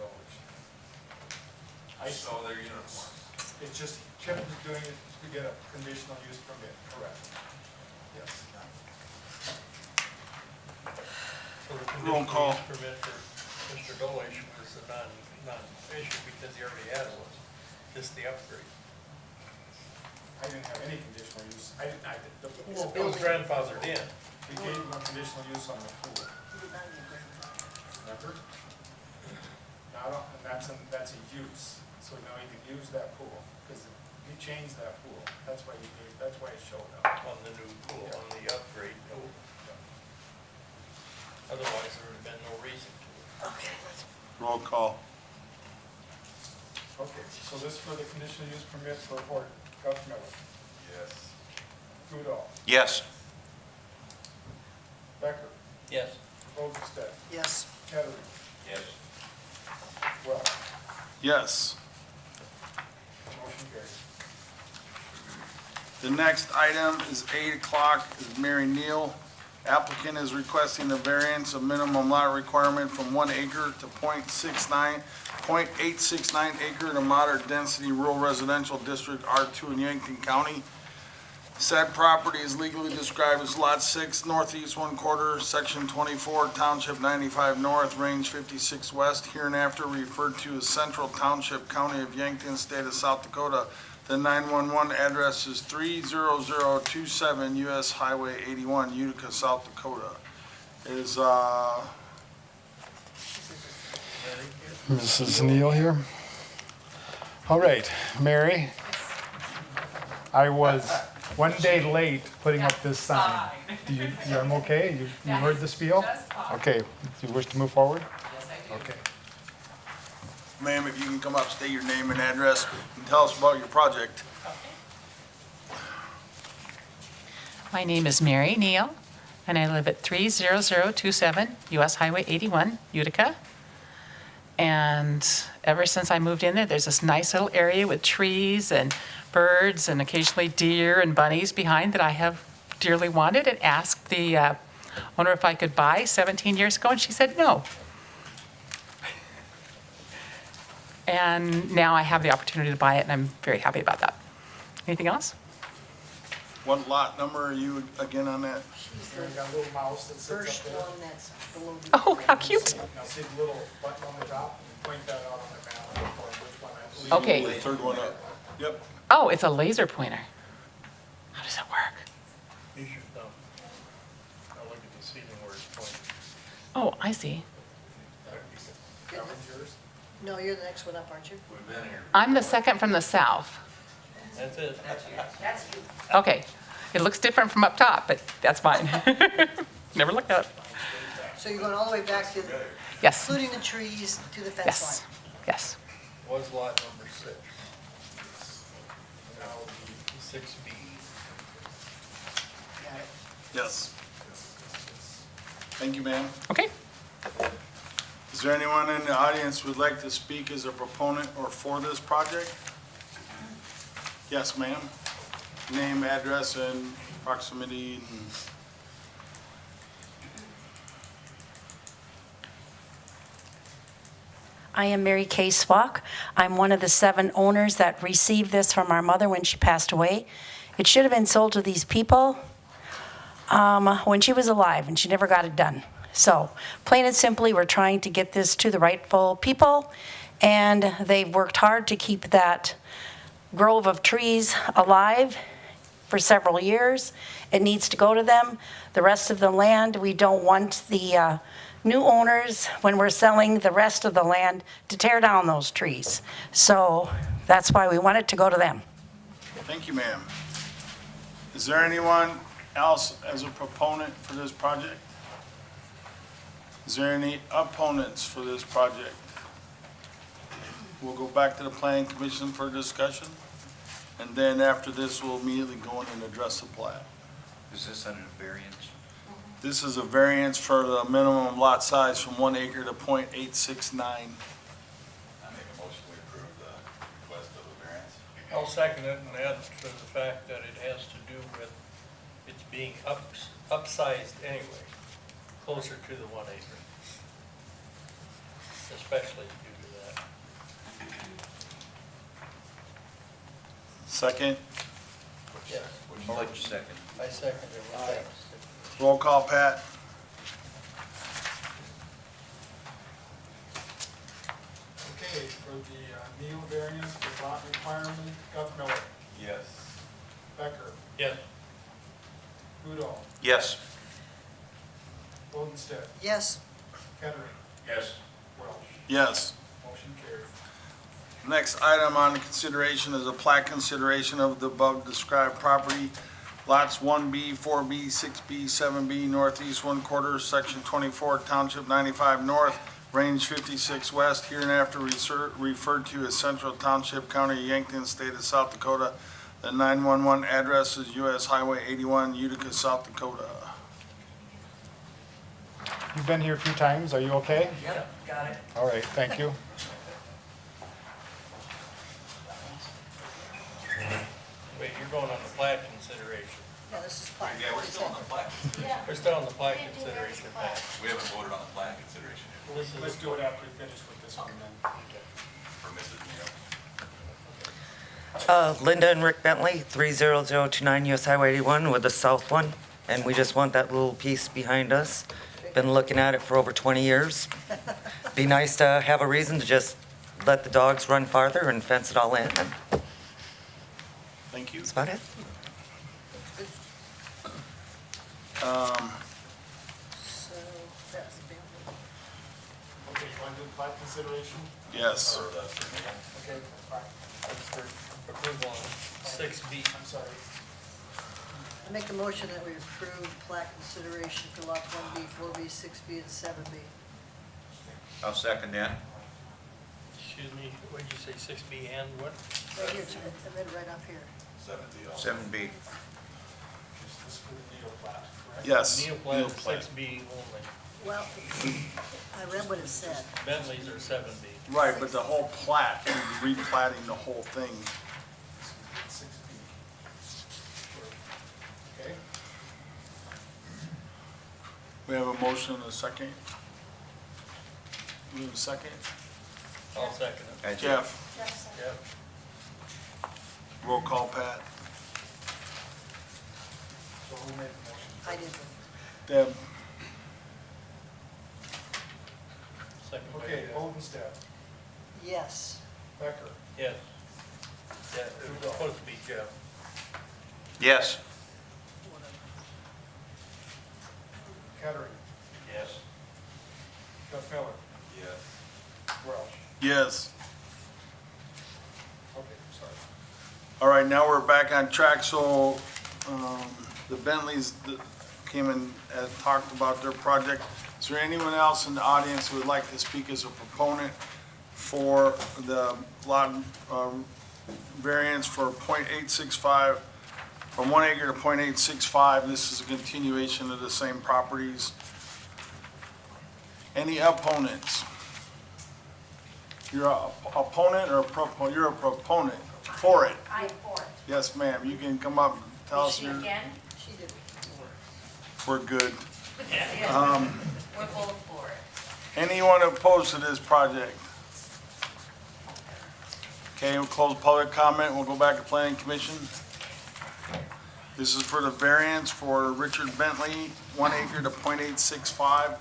dollars. So they're uniform. It's just, Chip is doing it to get a conditional use permit, correct? Yes. So the Roll conditional call. use permit for Mr. Dolish was a non-issue because he already had one. This is the upgrade. I didn't have any conditional use. The It's a pool, building grandfathered in. we gave him a conditional use on the pool. Remember? Now, and that's a use, so now you can use that pool, because he changed that pool, that's why it showed up. On the new pool, on the upgrade, no. Otherwise, there would have been no reason to it. Roll call. Okay, so this for the conditional use permit for Fort Gus Miller, Yes. Goodall, Yes. Becker, Yes. Oberstedt, Yes. Kettering, Yes. well, Yes. motion carries. The next item is 8 o'clock, is Mary Neal. Applicant is requesting a variance of minimum lot requirement from 1 acre to .869 acre in a moderate density rural residential district R2 in Yankton County. Said property is legally described as Lot 6, northeast 1/4, Section 24, Township 95 North, Range 56 West, hereinafter referred to as Central Township, County of Yankton, State of South Dakota. The 911 address is 30027 US Highway 81, Utica, South Dakota. Is, Mrs. Neal here. All right, Mary. I was one day late putting up this sign. I'm okay? You heard the spiel? Okay, do you wish to move forward? Yes, I do. Okay. ma'am, if you can come up, state your name and address, and tell us about your project. My name is Mary Neal, and I live at 30027 US Highway 81, Utica. And ever since I moved in there, there's this nice little area with trees and birds and occasionally deer and bunnies behind that I have dearly wanted, and asked the owner if I could buy 17 years ago, and she said no. And now I have the opportunity to buy it, and I'm very happy about that. Anything else? What lot number are you again on that? She's Here, we the got a little mouse that sits up first there. one that's below the. Oh, how cute. Now see the little button on the top, point that out on the map, or which one I believe. Okay. The third one up. Yep. Oh, it's a laser pointer. How does that work? Use your thumb. Now look at the ceiling where it's pointing. Oh, I see. That one's yours? No, you're the next one up, aren't you? I'm the second from the south. That's it. Okay. It looks different from up top, but that's fine. Never looked at it. So you're going all the way back to, Yes, including the trees, to the fence yes, line? yes. Was lot number 6. Now it'll be 6B. Got it. Yes. Thank you, ma'am. Okay. Is there anyone in the audience who would like to speak as a proponent or for this project? Yes, ma'am. Name, address, and proximity. I am Mary Kay Swock. I'm one of the 7 owners that received this from our mother when she passed away. It should have been sold to these people when she was alive, and she never got it done. So, plain and simply, we're trying to get this to the rightful people, and they've worked hard to keep that grove of trees alive for several years. It needs to go to them. The rest of the land, we don't want the new owners, when we're selling the rest of the land, to tear down those trees. So that's why we want it to go to them. Thank you, ma'am. Is there anyone else as a proponent for this project? Is there any opponents for this project? We'll go back to the planning commission for discussion, and then after this, we'll immediately go in and address the plat. Is this under variance? This is a variance for the minimum lot size from 1 acre to .869. I make a motion we approve the request of the variance. I'll second it and add to the fact that it has to do with it's being upsized anyway, closer to the 1 acre. Especially due to that. Second, Yeah, I'll let you second. I second it. roll call, Pat. Okay, for the Neal variance for lot requirement, Guth Miller, Yes. Becker, Yes. Udall, Yes. Odenstedt, Yes, Kettering, Yes. Welch. Yes. Motion carried. Next item on consideration is a plat consideration of the above described property. Lots 1B, 4B, 6B, 7B, northeast 1/4, section 24, township 95 north, range 56 west, hereinafter referred to as Central Township, County of Yankton, State of South Dakota. The 911 address is US Highway 81, Utica, South Dakota. You've been here a few times, are you okay? Yep, got it. All right, thank you. Wait, you're going on the plat consideration. yeah, this is fine. Yeah, we're still on the plat. We're still on the plat consideration, Pat. We haven't voted on the plat consideration yet This is- Let's do it after we finish with this one then. for Mrs. Neal. Linda and Rick Bentley, 30029 US Highway 81 with the south one, and we just want that little piece behind us. Been looking at it for over 20 years. Be nice to have a reason to just let the dogs run farther and fence it all in, and Thank you. that's about it. So that's been, Okay, you want to do plat consideration? Yes. Or the for Neal. Okay, that's fine. That's for approval on 6B. I'm sorry. I make a motion that we approve plat consideration for lots 1B, 4B, 6B, and 7B. I'll second that. Excuse me, what did you say, 6B and what? Right here, I read it right up here. 7D also. 7B. Just this for the Neal plat, correct? Yes. Neil Neil plat, plat. 6B only. Well, I read what it said. Bentley's are 7B. Right, but the whole plat, we're replatting the whole thing. 6B. Okay, We have a motion and a second. We have a second? I'll second it. Jeff, Yep. roll call, Pat. so who made the motion? I did. Deb, Second by Okay, Jeff. Odenstedt, Yes, Becker, Yes. Yeah, it was supposed to be Jeff. Yes. Kettering, Yes. Guth Miller, Yes. Welch. yes. Okay, sorry. All right, now we're back on track, so the Bentleys that came in and talked about their project. Is there anyone else in the audience who would like to speak as a proponent for the lot variance for .865, from 1 acre to .865? This is a continuation of the same properties. Any opponents? You're a opponent or a proponent? You're a proponent for it. I'm for it. Yes, ma'am. You can come up and tell us your, she did. we're good. We're both for it. Anyone opposed to this project? Okay, we'll close public comment, we'll go back to planning commission. This is for the variance for Richard Bentley, 1 acre to .865.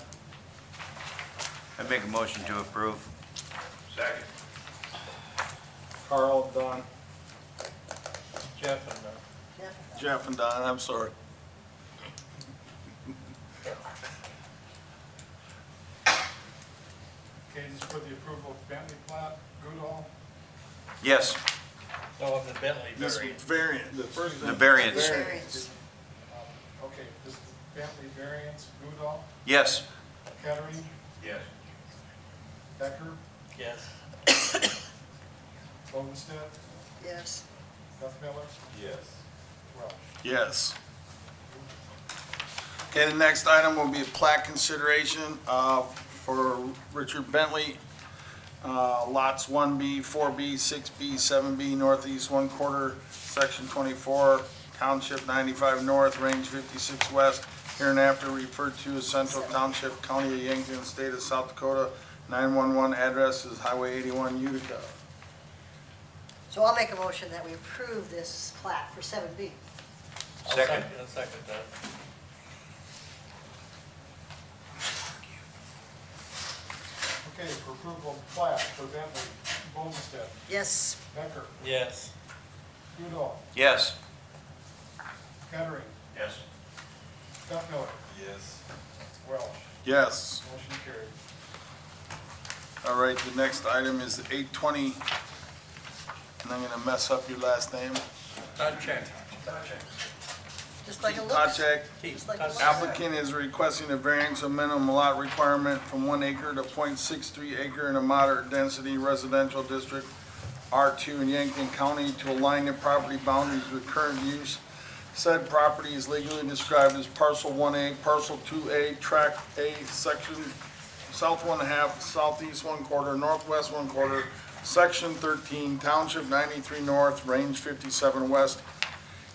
I make a motion to approve. Second. Carl, Don, Jeff and, Jeff and Don, I'm sorry. Okay, this is for the approval of Bentley plat, Goodall. Yes. no, the Bentley This variant. variant, the first. The variance. Variance. Okay, this is Bentley variance, Goodall, Yes. Kettering, Yes. Becker, Yes. Lowenstedt, Yes. Duff Miller, Yes. Welch. Yes. Okay, the next item will be a plat consideration for Richard Bentley, lots 1B, 4B, 6B, 7B, northeast 1/4, section 24, township 95 north, range 56 west, hereinafter referred to as Central Township, County of Yankton, State of South Dakota. 911 address is Highway 81, Utica. So I'll make a motion that we approve this plat for 7B. Second. I'll second that. Okay, for approval of plat for Bentley, Lowenstedt, Yes. Becker, Yes. Goodall, Yes. Kettering, Yes. Duff Miller, Yes. Welch. Yes. Motion carried. All right, the next item is 820, and I'm gonna mess up your last name. Check. Just like it looks. Tajek. Just like it looks. Applicant is requesting a variance of minimum lot requirement from 1 acre to .63 acre in a moderate density residential district, R2 in Yankton County, to align the property boundaries with current use. Said property is legally described as parcel 1A, parcel 2A, tract A, section south 1/2, southeast 1/4, northwest 1/4, section 13, township 93 north, range 57 west,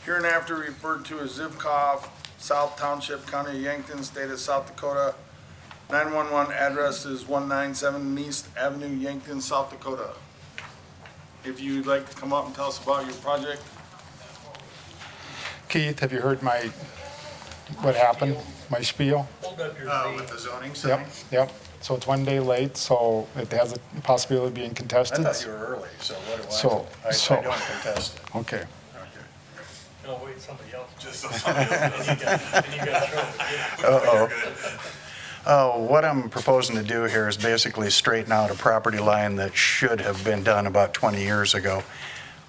hereinafter referred to as Zivkov, South Township, County of Yankton, State of South Dakota. 911 address is 197 East Avenue, Yankton, South Dakota. If you'd like to come up and tell us about your project. Keith, have you heard what happened, my spiel? Hold up your With the zoning Yep, sign? yep. So it's 1 day late, so it has a possibility of being I contested. thought you were early, so what do I? So- I so- don't contest it. Okay. No, wait, somebody else. Just so somebody else doesn't. Then you got trouble. Uh-oh. What I'm proposing to do here is basically straighten out a property line that should have been done about 20 years ago.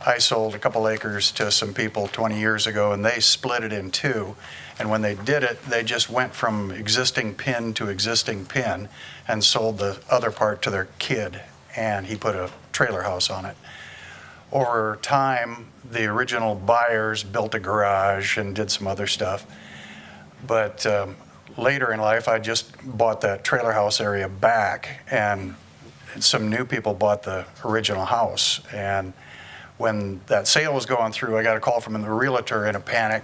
I sold a couple acres to some people 20 years ago, and they split it in two. And when they did it, they just went from existing pin to existing pin and sold the other part to their kid, and he put a trailer house on it. Over time, the original buyers built a garage and did some other stuff. But later in life, I just bought that trailer house area back, and some new people bought the original house. And when that sale was going through, I got a call from the realtor in a panic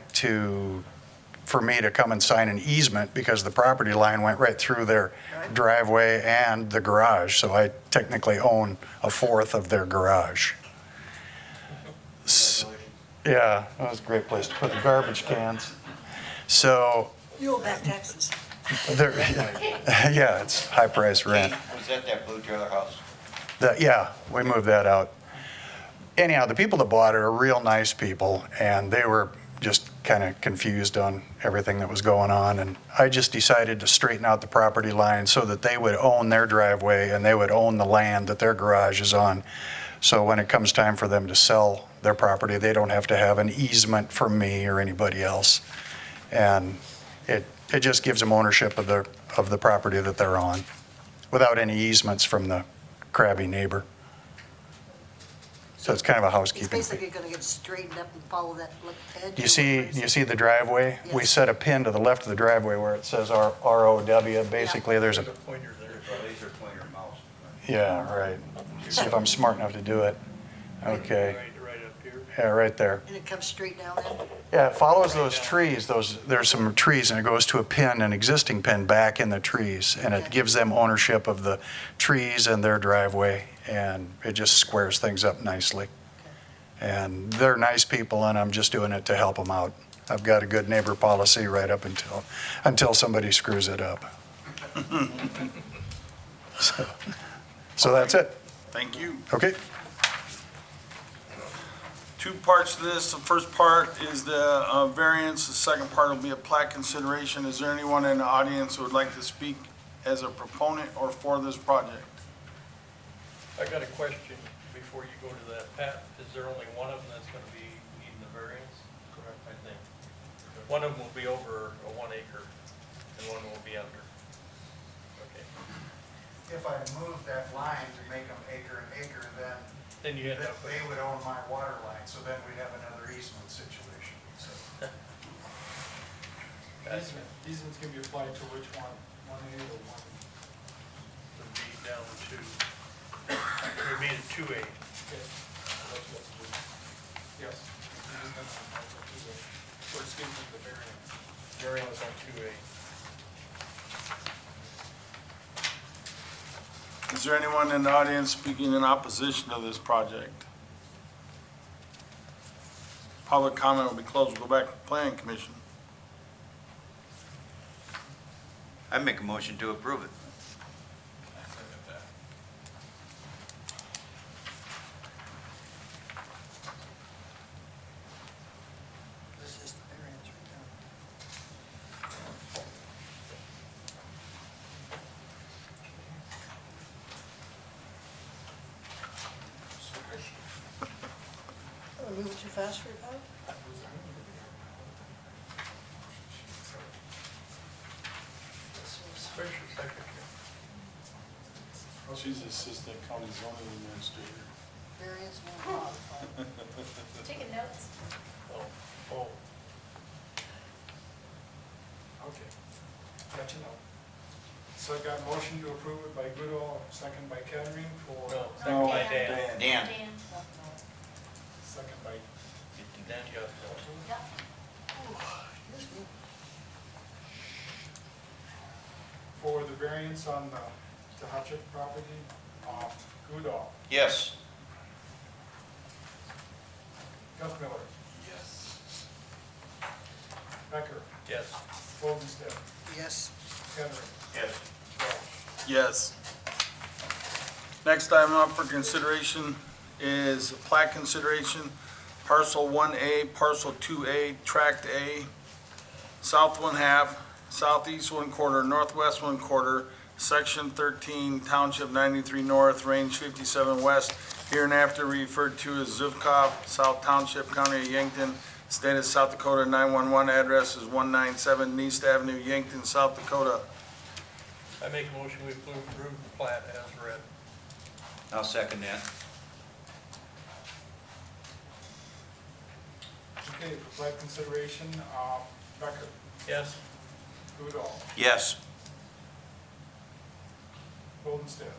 for me to come and sign an easement because the property line went right through their driveway and the garage. So I technically own a fourth of their garage. Yeah, that was a great place to put the garbage cans. So, You owe back taxes. yeah, it's high price rent. Was that blue trailer house? Yeah, we moved that out. Anyhow, the people that bought it are real nice people, and they were just kind of confused on everything that was going on. And I just decided to straighten out the property line so that they would own their driveway and they would own the land that their garage is on. So when it comes time for them to sell their property, they don't have to have an easement from me or anybody else. And it just gives them ownership of the property that they're on without any easements from the crabby neighbor. So it's kind of a It's housekeeping thing. basically gonna get straightened up and follow that edge. Do you see the driveway? We Yes. set a pin to the left of the driveway where it says ROW. Basically, there's a, There's a pointer there. Laser pointer mouse. yeah, right. See if I'm smart enough to do it. Okay. Right up here. Yeah, right there. And it comes straight down then? Yeah, it follows those trees, there's some trees, and it goes to a pin, an existing pin back in the trees, and it gives them ownership of the trees and their driveway, and it just squares things up nicely. And they're nice people, and I'm just doing it to help them out. I've got a good neighbor policy right up until somebody screws it up. So that's it. Thank you. Okay? Two parts to this. The first part is the variance. The second part will be a plat consideration. Is there anyone in the audience who would like to speak as a proponent or for this project? I got a question before you go to that. Pat, is there only one of them that's going to be needing the variance? Correct, I think. One of them will be over a 1 acre and one will be under. Okay. If I move that line to make them acre and acre, Then you end up with. they would own my water line, so then we'd have another easement situation, so. Easements can be applied to which one? 1A or 1? Would be down to, would be a 2A. Yes. For excuse me, the variance. Variance on 2A. Is there anyone in the audience speaking in opposition to this project? Public comment will be closed. We'll go back to the planning commission. I make a motion to approve it. This is the variance right now. Am I moving too fast for you, Pat? Where's your secretary? She's assistant county zoning administrator. Variance will not apply. Taking notes? Oh. Okay, got you now. So I got a motion to approve it by Goodall, second by Kettering for. No, second by Dan. Dan. Second by. Dan got it. Excuse me. For the variance on the Hutchett property, Goodall, Yes. Gus Miller, Yes. Becker, Yes. Goldenstead, Yes. Kettering, Yes. Welch. Yes. Next item up for consideration is plat consideration, parcel 1A, parcel 2A, tract A, south 1/2, southeast 1/4, northwest 1/4, section 13, township 93 north, range 57 west, hereinafter referred to as Zivkov, South Township, County of Yankton, state of South Dakota. 911 address is 197 East Avenue, Yankton, South Dakota. I make a motion we approve the plat as read. I'll second that. Okay, for plat consideration, Becker, Yes. Goodall, Yes. Goldenstead,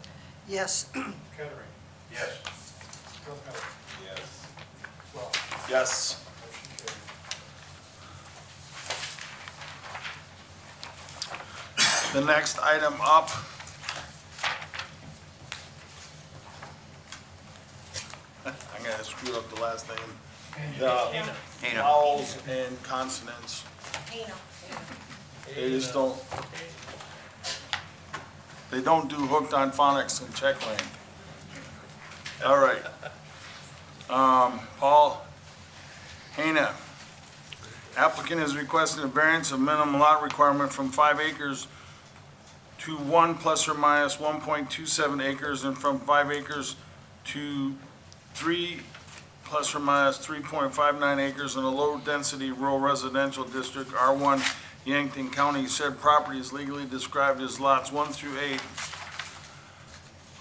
Yes. Kettering, Yes. Gus Miller, Yes. Welch. Yes. Motion carried. The next item up I'm gonna screw up the last name. Hina. Hina. Vowels and consonants. They just don't, they don't do hooked on phonics in Checkland. All right. Paul Hana. Applicant is requesting a variance of minimum lot requirement from 5 acres to 1 plus or minus 1.27 acres, and from 5 acres to 3 plus or minus 3.59 acres in a low-density rural residential district, R1, Yankton County. Said property is legally described as lots 1 through 8.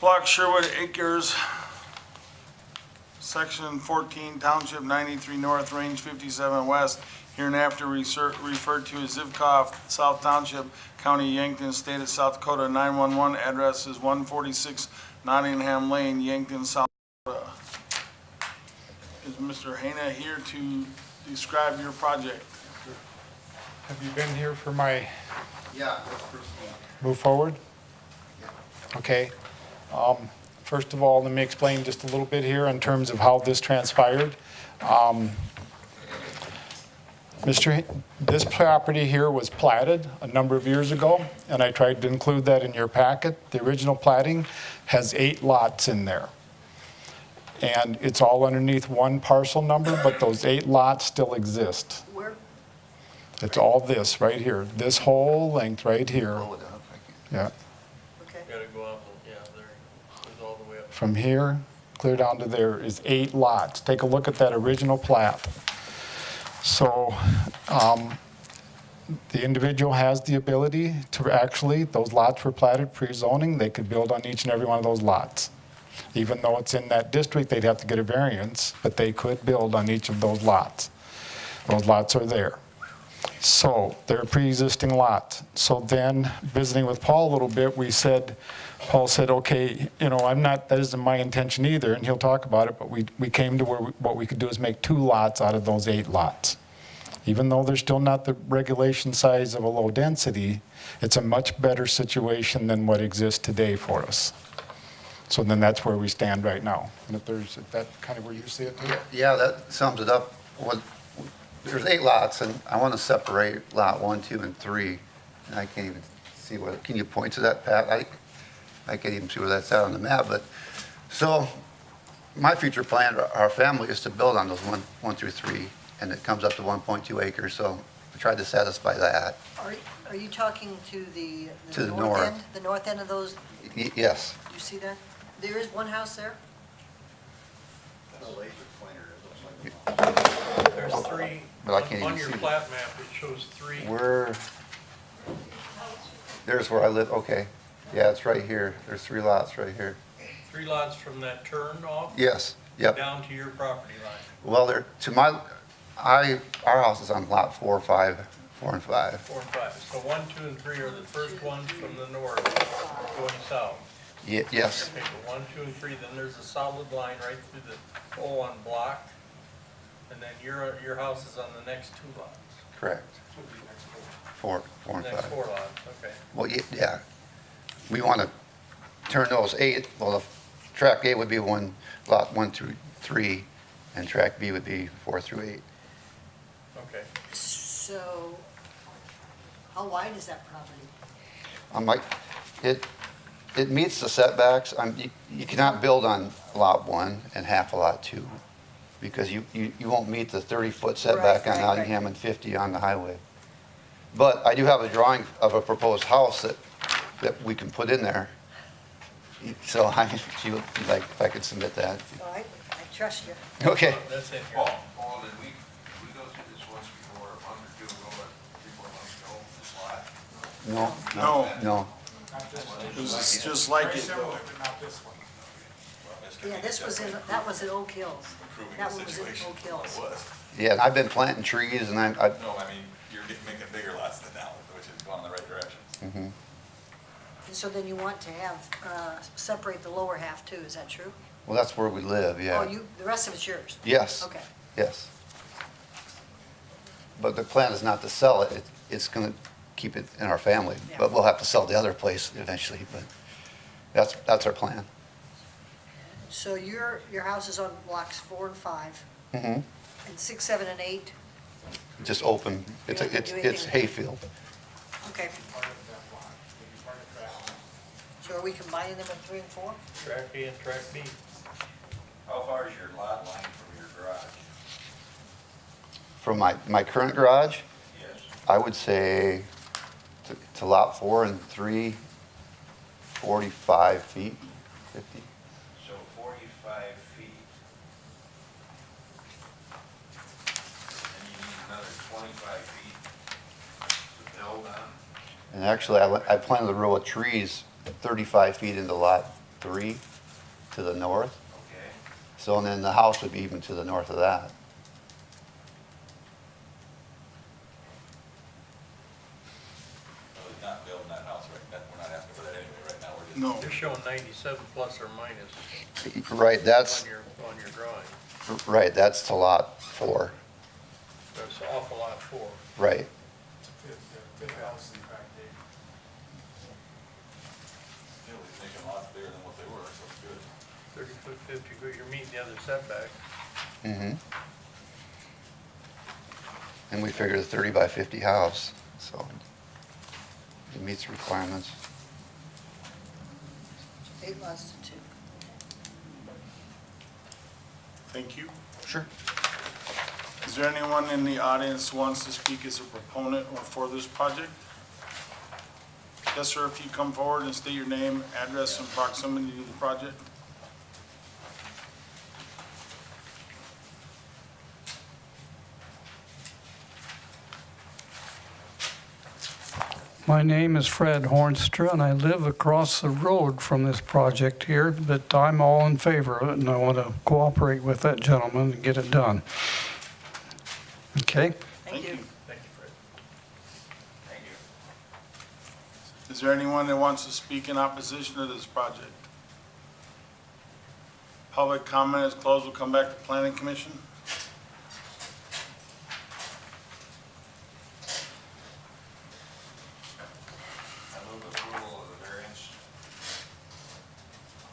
Block Sherwood Acres, Section 14, Township 93 North, Range 57 West, hereinafter referred to as Zivkov, South Township, County Yankton, State of South Dakota. 911 address is 146 Nottingham Lane, Yankton, South Dakota. is Mr. Hana here to describe your project? Have you been here for my Yeah, that's first one. move forward? Okay. First of all, let me explain just a little bit here in terms of how this transpired. This property here was platted a number of years ago, and I tried to include that in your packet. The original platting has 8 lots in there. And it's all underneath one parcel number, but those 8 lots still exist. Where, It's all this right here, this whole length right here. Yeah, okay. Gotta go out, yeah, there, goes all the way up. from here clear down to there is 8 lots. Take a look at that original plat. So, the individual has the ability to actually, those lots were platted pre-zoning, they could build on each and every one of those lots. Even though it's in that district, they'd have to get a variance, but they could build on each of those lots. Those lots are there. So they're pre-existing lots. So then, visiting with Paul a little bit, Paul said, okay, that isn't my intention either, and he'll talk about it, but we came to where what we could do is make 2 lots out of those 8 lots. Even though they're still not the regulation size of a low density, it's a much better situation than what exists today for us. So then that's where we stand right now. And is that kind of where you see it too? Yeah, that sums it up. There's 8 lots, and I want to separate lot 1, 2, and 3. And I can't even see can you point to that, Pat? I can't even see where that's at on the map, but, so, my future plan, our family, is to build on those 1 through 3, and it comes up to 1.2 acres, so I tried to satisfy that. Are you talking to the To the north north. end? The north end of those, Yes. do you see that? There is one house there? There's 3, But I can't on even your see it. plat map, it shows 3. There's where I live, okay. Yeah, it's right here. There's 3 lots right here. 3 lots from that turn off? Yes, yep. Down to your property line. Well, our house is on lot 4, 5, 4 and 5. 4 and 5. So 1, 2, and 3 are the first ones from the north going south. Yes, Okay, so 1, 2, and 3, then there's a solid line right through the hole on block. And then your house is on the next 2 lots. correct. 4 and 5. Next 4 lots, okay. Well, yeah. We want to turn those 8, well, track A would be lot 1 through 3, and track B would be 4 through 8. Okay. So, how wide is that property? It meets the setbacks. You cannot build on lot 1 and half of lot 2, because you won't meet the 30-foot setback on Nottingham and 50 on the highway. But I do have a drawing of a proposed house that we can put in there. So if I could submit that. Oh, I trust you. Okay. That's it here. Paul, did we go through this once before, a month or 2 ago, or 3, 4 months ago, this lot? No. It was just like it. Not this one. Yeah, that was in Oak Hills. That one was in Oak Hills. Yeah, and I've been planting trees, and No, I mean, you're making bigger lots than that, which is going in the right direction. Mhm. And so then you want to have, separate the lower half too, is that true? Well, that's where we live, yeah. Oh, the rest of it's yours? Yes. Okay. Yes. But the plan is not to sell it. It's going to keep it in our family. But we'll have to sell the other place eventually, but that's our plan. So your house is on blocks 4 and 5, Mhm. and 6, 7, and 8? Just open. It's You don't do it's anything. hayfield. Okay. So are we combining them with 3 and 4? Track A and track B. How far is your lot line from your garage? From my current garage, Yes. I would say to lot 4 and 3, 45 feet, 50. So 45 feet. And you need another 25 feet to build on? And actually, I planted a row of trees 35 feet into lot 3 to the north. Okay. So then the house would be even to the north of that. So he's not building that house right now, we're not asking for that anyway right now, we're just. No. You're showing 97 plus or minus Right, that's, on your drawing. Right, that's to lot 4, That's an awful lot for. right. Fifth house in fact, Dave. Still, he's making a lot bigger than what they were, so it's good. 30 foot, 50 foot, you're meeting the other setback. Mm-hmm. And we figured a 30 by 50 house, so it meets requirements. 8 lots to 2. Thank you. Sure. Is there anyone in the audience who wants to speak as a proponent or for this project? Yes, sir, if you come forward and state your name, address, and proximity to the project. My name is Fred Hornstra, and I live across the road from this project here, but I'm all in favor of it, and I want to cooperate with that gentleman and get it done. Okay? Thank you. Thank you, Fred. Thank you. Is there anyone that wants to speak in opposition to this project? Public comment is closed. We'll come back to Planning Commission. I move approval of the variance.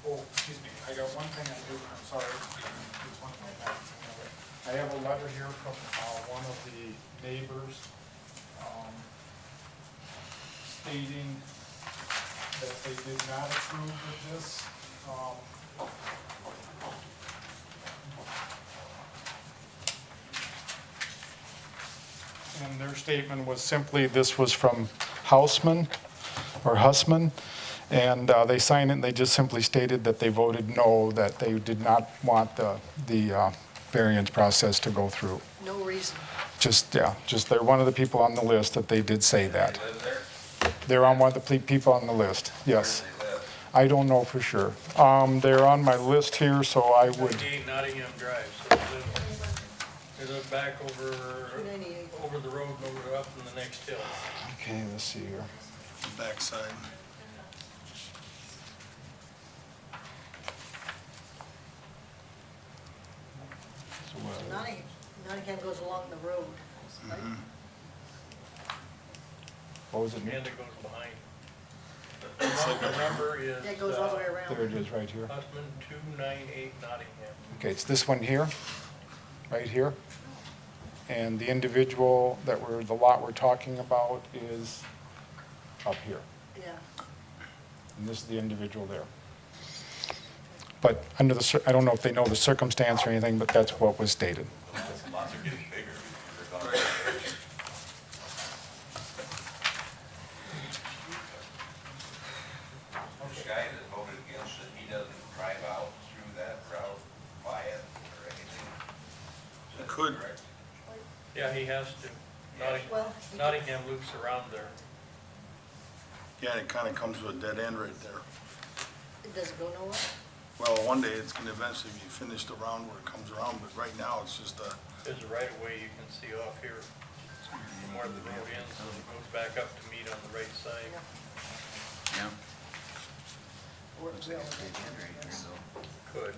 Oh, excuse me, I got one thing I do, I'm sorry. Just one thing I have a letter here from one of the neighbors stating that they did not approve of this. And their statement was simply, this was from Houseman, or Hussman, and they signed it, and they just simply stated that they voted no, that they did not want the variance process to go through. No reason. Just, they're one of the people on the list that they did say that. They're on one of the people on the list, yes. I don't know for sure. They're on my list here, so I would, 98 Nottingham Drive, so they live back over the road and over up in the next hill. okay, let's see here. Backside. Nottingham goes along the road, right? What was it? And it goes behind. The number is. Yeah, it goes all the way around. There it is, right here. Husman 298 Nottingham. Okay, it's this one here, right here. And the individual the lot we're talking about is up here. Yeah. And this is the individual there. But under I don't know if they know the circumstance or anything, but that's what was stated. Lots are getting bigger. They're gonna- This guy that voted against it, he doesn't drive out through that route, by it or anything. Is that Could. correct? Yeah, he has to. Well, Nottingham loops around there. Yeah, it kind of comes to a dead end right there. It doesn't go nowhere? Well, one day it's going to eventually be finished around where it comes around, but right now it's just a, There's a right of way you can see off here from where the road ends, and it goes back up to meet on the right side. Yeah. Could.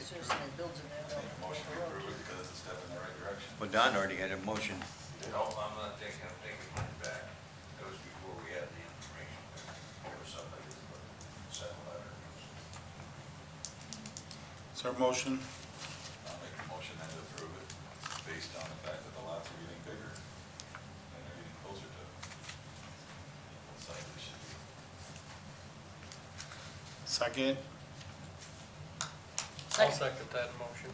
Seriously, it builds in there. Motion to approve it because it's a step in the right direction. Well, Don already had a motion. No, I'm not taking mine back. That was before we had the information. There was somebody that sent a letter. is there a motion? I'll make a motion then to approve it based on the fact that the lots are getting bigger and they're getting closer to what size they should be. Second? I'll second that motion.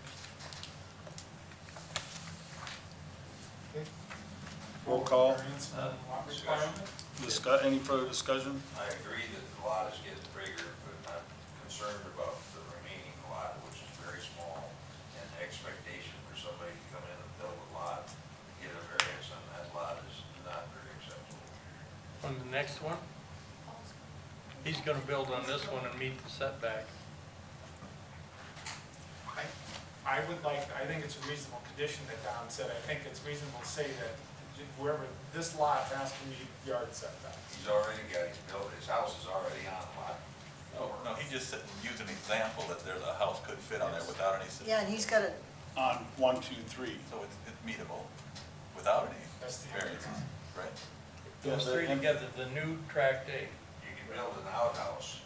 Roll call. Variance and lot requirement? Any further discussion? I agree that the lot is getting bigger, but I'm concerned about the remaining lot, which is very small, and the expectation for somebody to come in and build a lot, get a variance on that lot is not very acceptable. On the next one, he's gonna build on this one and meet the setback. I would like, I think it's a reasonable condition that Don said. I think it's reasonable to say that whoever, this lot has to meet yard setbacks. He's already got his built, his house is already on the lot. No, he just said, used an example that there's a house could fit on there without any, Yeah, and he's got a, On 1, 2, 3. so it's meetable without any That's the variances, right? Those three together, the new tract A. You can build an outhouse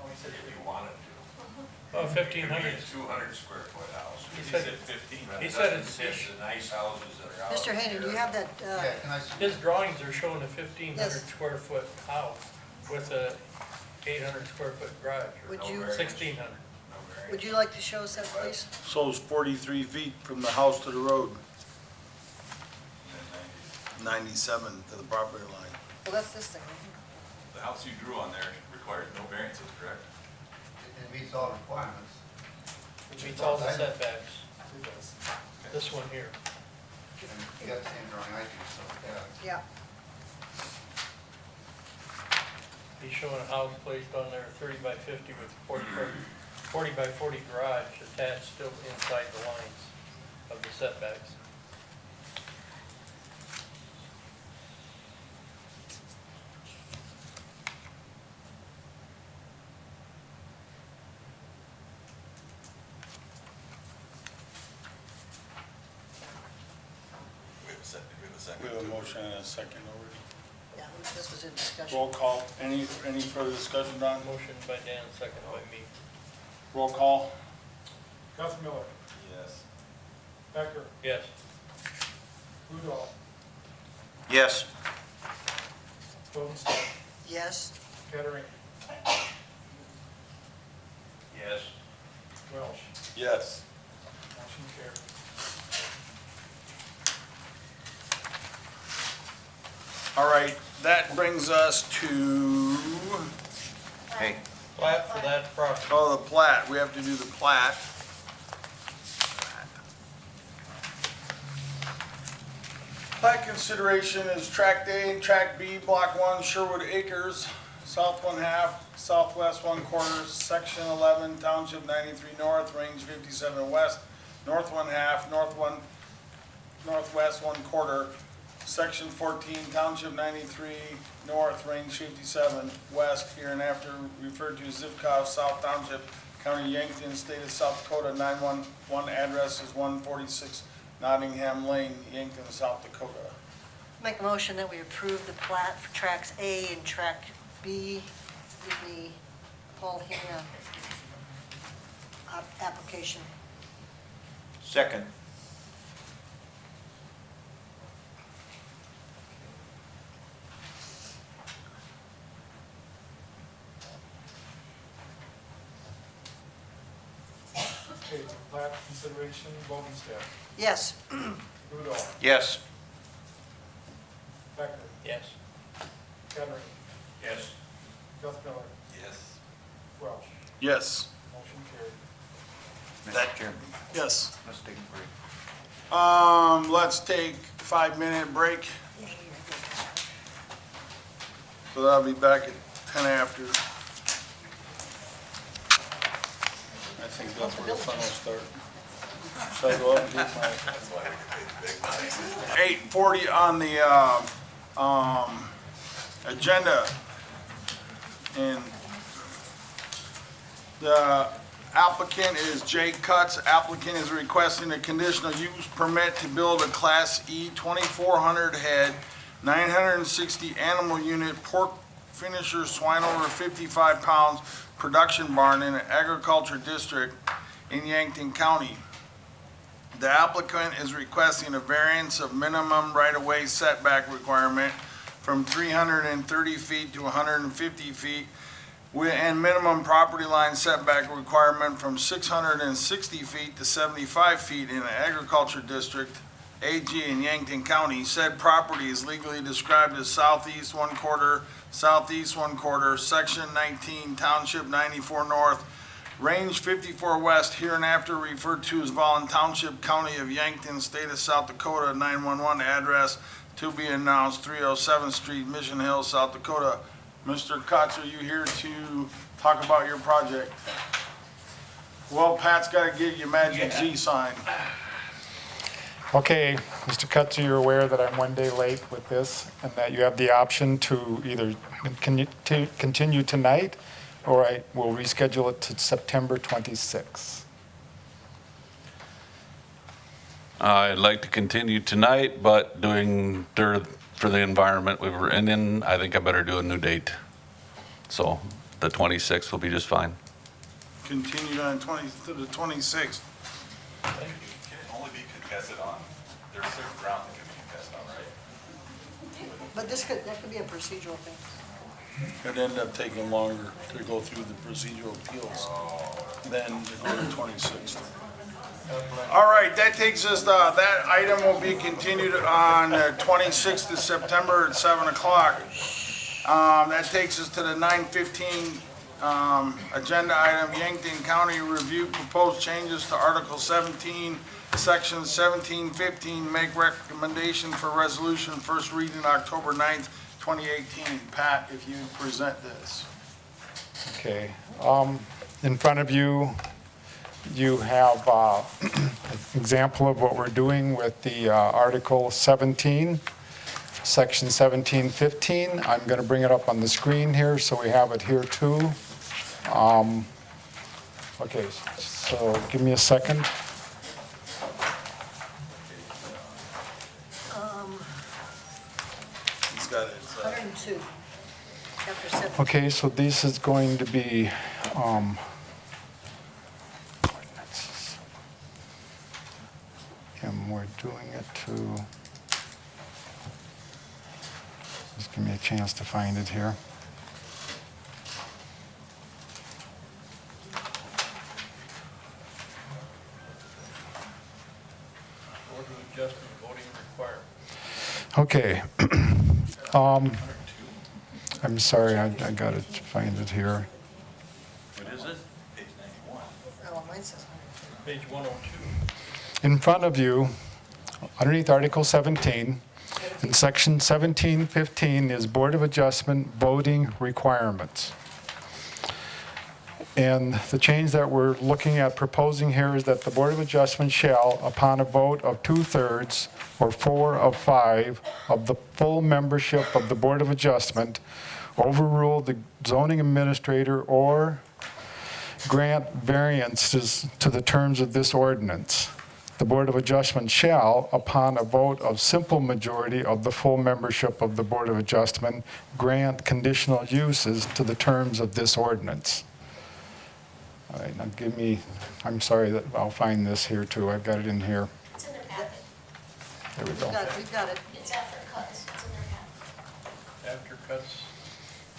Oh, he said if you wanted to. Oh, It could be 1,500. a 200 square foot house. He He said, said 15. But He it said doesn't it's- fit the nice houses that are out Mr. Hayden, do you there. have that, Yeah, can I see? his drawings are showing a 1,500 Yes. square foot house with a 800 square foot garage, or would you, 1,600. No variance. would you like to show us that, please? So it's 43 feet from the house to the road, And then 97 to the property line. Well, that's this thing. right here. the house you drew on there requires no variances, correct? It meets all requirements. Which meets all the setbacks. It does. This one here. And you got the same drawing I do, so, yeah. Yeah, He's showing a house placed on there 30 by 50 with 40 by 40 garage attached still inside the lines of the setbacks. We have a second, we have a second. We have a to- motion and a second already. yeah, this was in discussion. Roll call. Any further discussion, Don? Motion by Dan, second by me. Roll call. Miller, Yes. Becker, Yes. Rudolph, Yes. Goldenstein, Yes, Kettering, Yes. Welch. Yes. Motion carried. All right, that brings us to, Hey. Plat for that property. oh, the plat. We have to do the plat. Plat consideration is tract A and tract B, block 1, Sherwood Acres, south 1/2, southwest 1/4, section 11, township 93 north, range 57 west, north 1/2, northwest 1/4, section 14, township 93 north, range 57 west, hereinafter referred to as Zipcow, South Township, County Yankton, State of South Dakota. 911 address is 146 Nottingham Lane, Yankton, South Dakota. make a motion that we approve the plat for tracks A and tract B with the Paul Hina application. Second. Okay, to plat consideration, Goldenstein, Yes, Rudolph, Yes. Becker, Yes. Kettering, Yes. Miller, Yes. Welch. Yes. Motion carried. Mr. Chairman, Yes. let's take a break. Let's take 5-minute break. So that'll be back at 10 after. I think that's where the fun will start. Should I go up and get my? That's why we could pay the big money. 8:40 on the, agenda. And the applicant is Jake Cutts. Applicant is requesting a conditional use permit to build a Class E 2,400 head, 960 animal unit pork finisher swine over 55 pounds production barn in an agriculture district in Yankton County. The applicant is requesting a variance of minimum right-of-way setback requirement from 330 feet to 150 feet, and minimum property line setback requirement from 660 feet to 75 feet in an agriculture district, AG in Yankton County. Said property is legally described as southeast 1/4, section 19, township 94 north, range 54 west, hereinafter referred to as Vollen Township, County of Yankton, State of South Dakota. 911 address to be announced, 307th Street, Mission Hill, South Dakota. Mr. Cutts, are you here to talk about your project? Well, Pat's got to get you Magic Z sign. Okay, Mr. Cutts, you're aware that I'm one day late with this and that you have the option to either continue tonight All right, we'll reschedule it to September 26th. I'd like to continue tonight, but for the environment we were in, I think I better do a new date. So the 26th will be just fine. Continued on to the 26th. Can it only be contested on, there's certain ground that can be contested on, right? But that could be a procedural thing. It'd end up taking longer to go through the procedural appeals than to go to the 26th. All right, that takes us, that item will be continued on the 26th of September at 7 o'clock. That takes us to the 9:15 agenda item, Yankton County Review Proposed Changes to Article 17, Section 1715, make recommendation for resolution, first reading October 9th, 2018. Pat, if you present this. Okay, in front of you, you have an example of what we're doing with the Article 17, Section 1715. I'm going to bring it up on the screen here, so we have it here too. Okay, so give me a second. He's got it. 102, chapter 7. Okay, so this is going to be, and we're doing it to, just give me a chance to find it here. Board of Adjustment voting requirement. Okay. I'm sorry, I got to find it here. What is it? Page 91. Oh, mine says 102. Page 102. In front of you, underneath Article 17, in Section 1715 is Board of Adjustment voting requirements. And the change that we're looking at proposing here is that the Board of Adjustment shall, upon a vote of 2/3 or 4 of 5 of the full membership of the Board of Adjustment, overrule the zoning administrator or grant variances to the terms of this ordinance. The Board of Adjustment shall, upon a vote of simple majority of the full membership of the Board of Adjustment, grant conditional uses to the terms of this ordinance. All right, now give me, I'm sorry that I'll find this here too. I've got it in here. It's in their packet. There we go. We've got it. It's after cuts. It's in their packet. After cuts.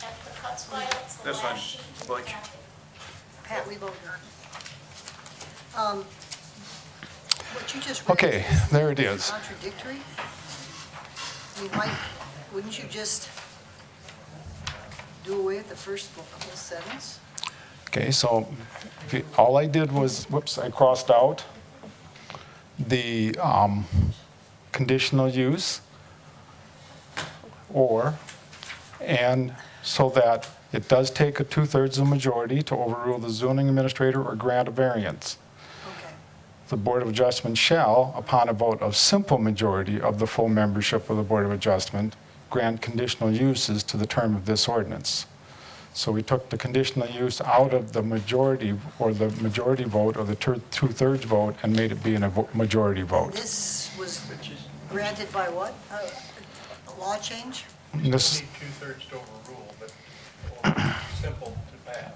After cuts file, it's the This one, last sheet. in the Butch. packet. Pat, we voted on it. What you just read. Okay, there it is. Contradictory? I mean, wouldn't you just do away with the first whole sentence? Okay, so all I did was, whoops, I crossed out the conditional use and so that it does take a 2/3 of the majority to overrule the zoning administrator or grant a variance. Okay. The Board of Adjustment shall, upon a vote of simple majority of the full membership of the Board of Adjustment, grant conditional uses to the term of this ordinance. So we took the conditional use out of the majority or the majority vote or the 2/3 vote and made it be in a majority vote. This was granted by what? A law change? This, Need 2/3 to overrule, but simple to pass.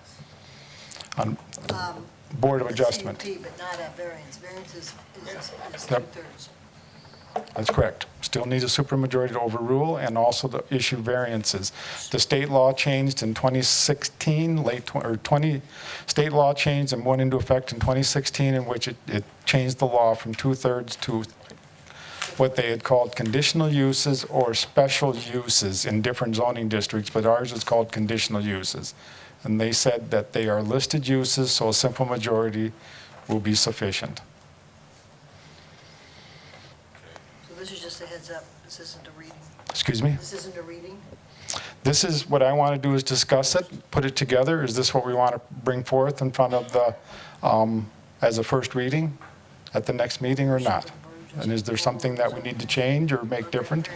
Board of Adjustment. CUP, but not a variance. Variance is Yep. 2/3. That's correct. Still needs a supermajority to overrule and also to issue variances. The state law changed in 2016, state law changed and went into effect in 2016 in which it changed the law from 2/3 to what they had called conditional uses or special uses in different zoning districts, but ours is called conditional uses. And they said that they are listed uses, so a simple majority will be sufficient. So this is just a heads up. This isn't a reading. Excuse me? This isn't a reading? This is, what I want to do is discuss it, put it together. Is this what we want to bring forth in front of the, as a first reading at the next meeting or not? And is there something that we need to change or make different?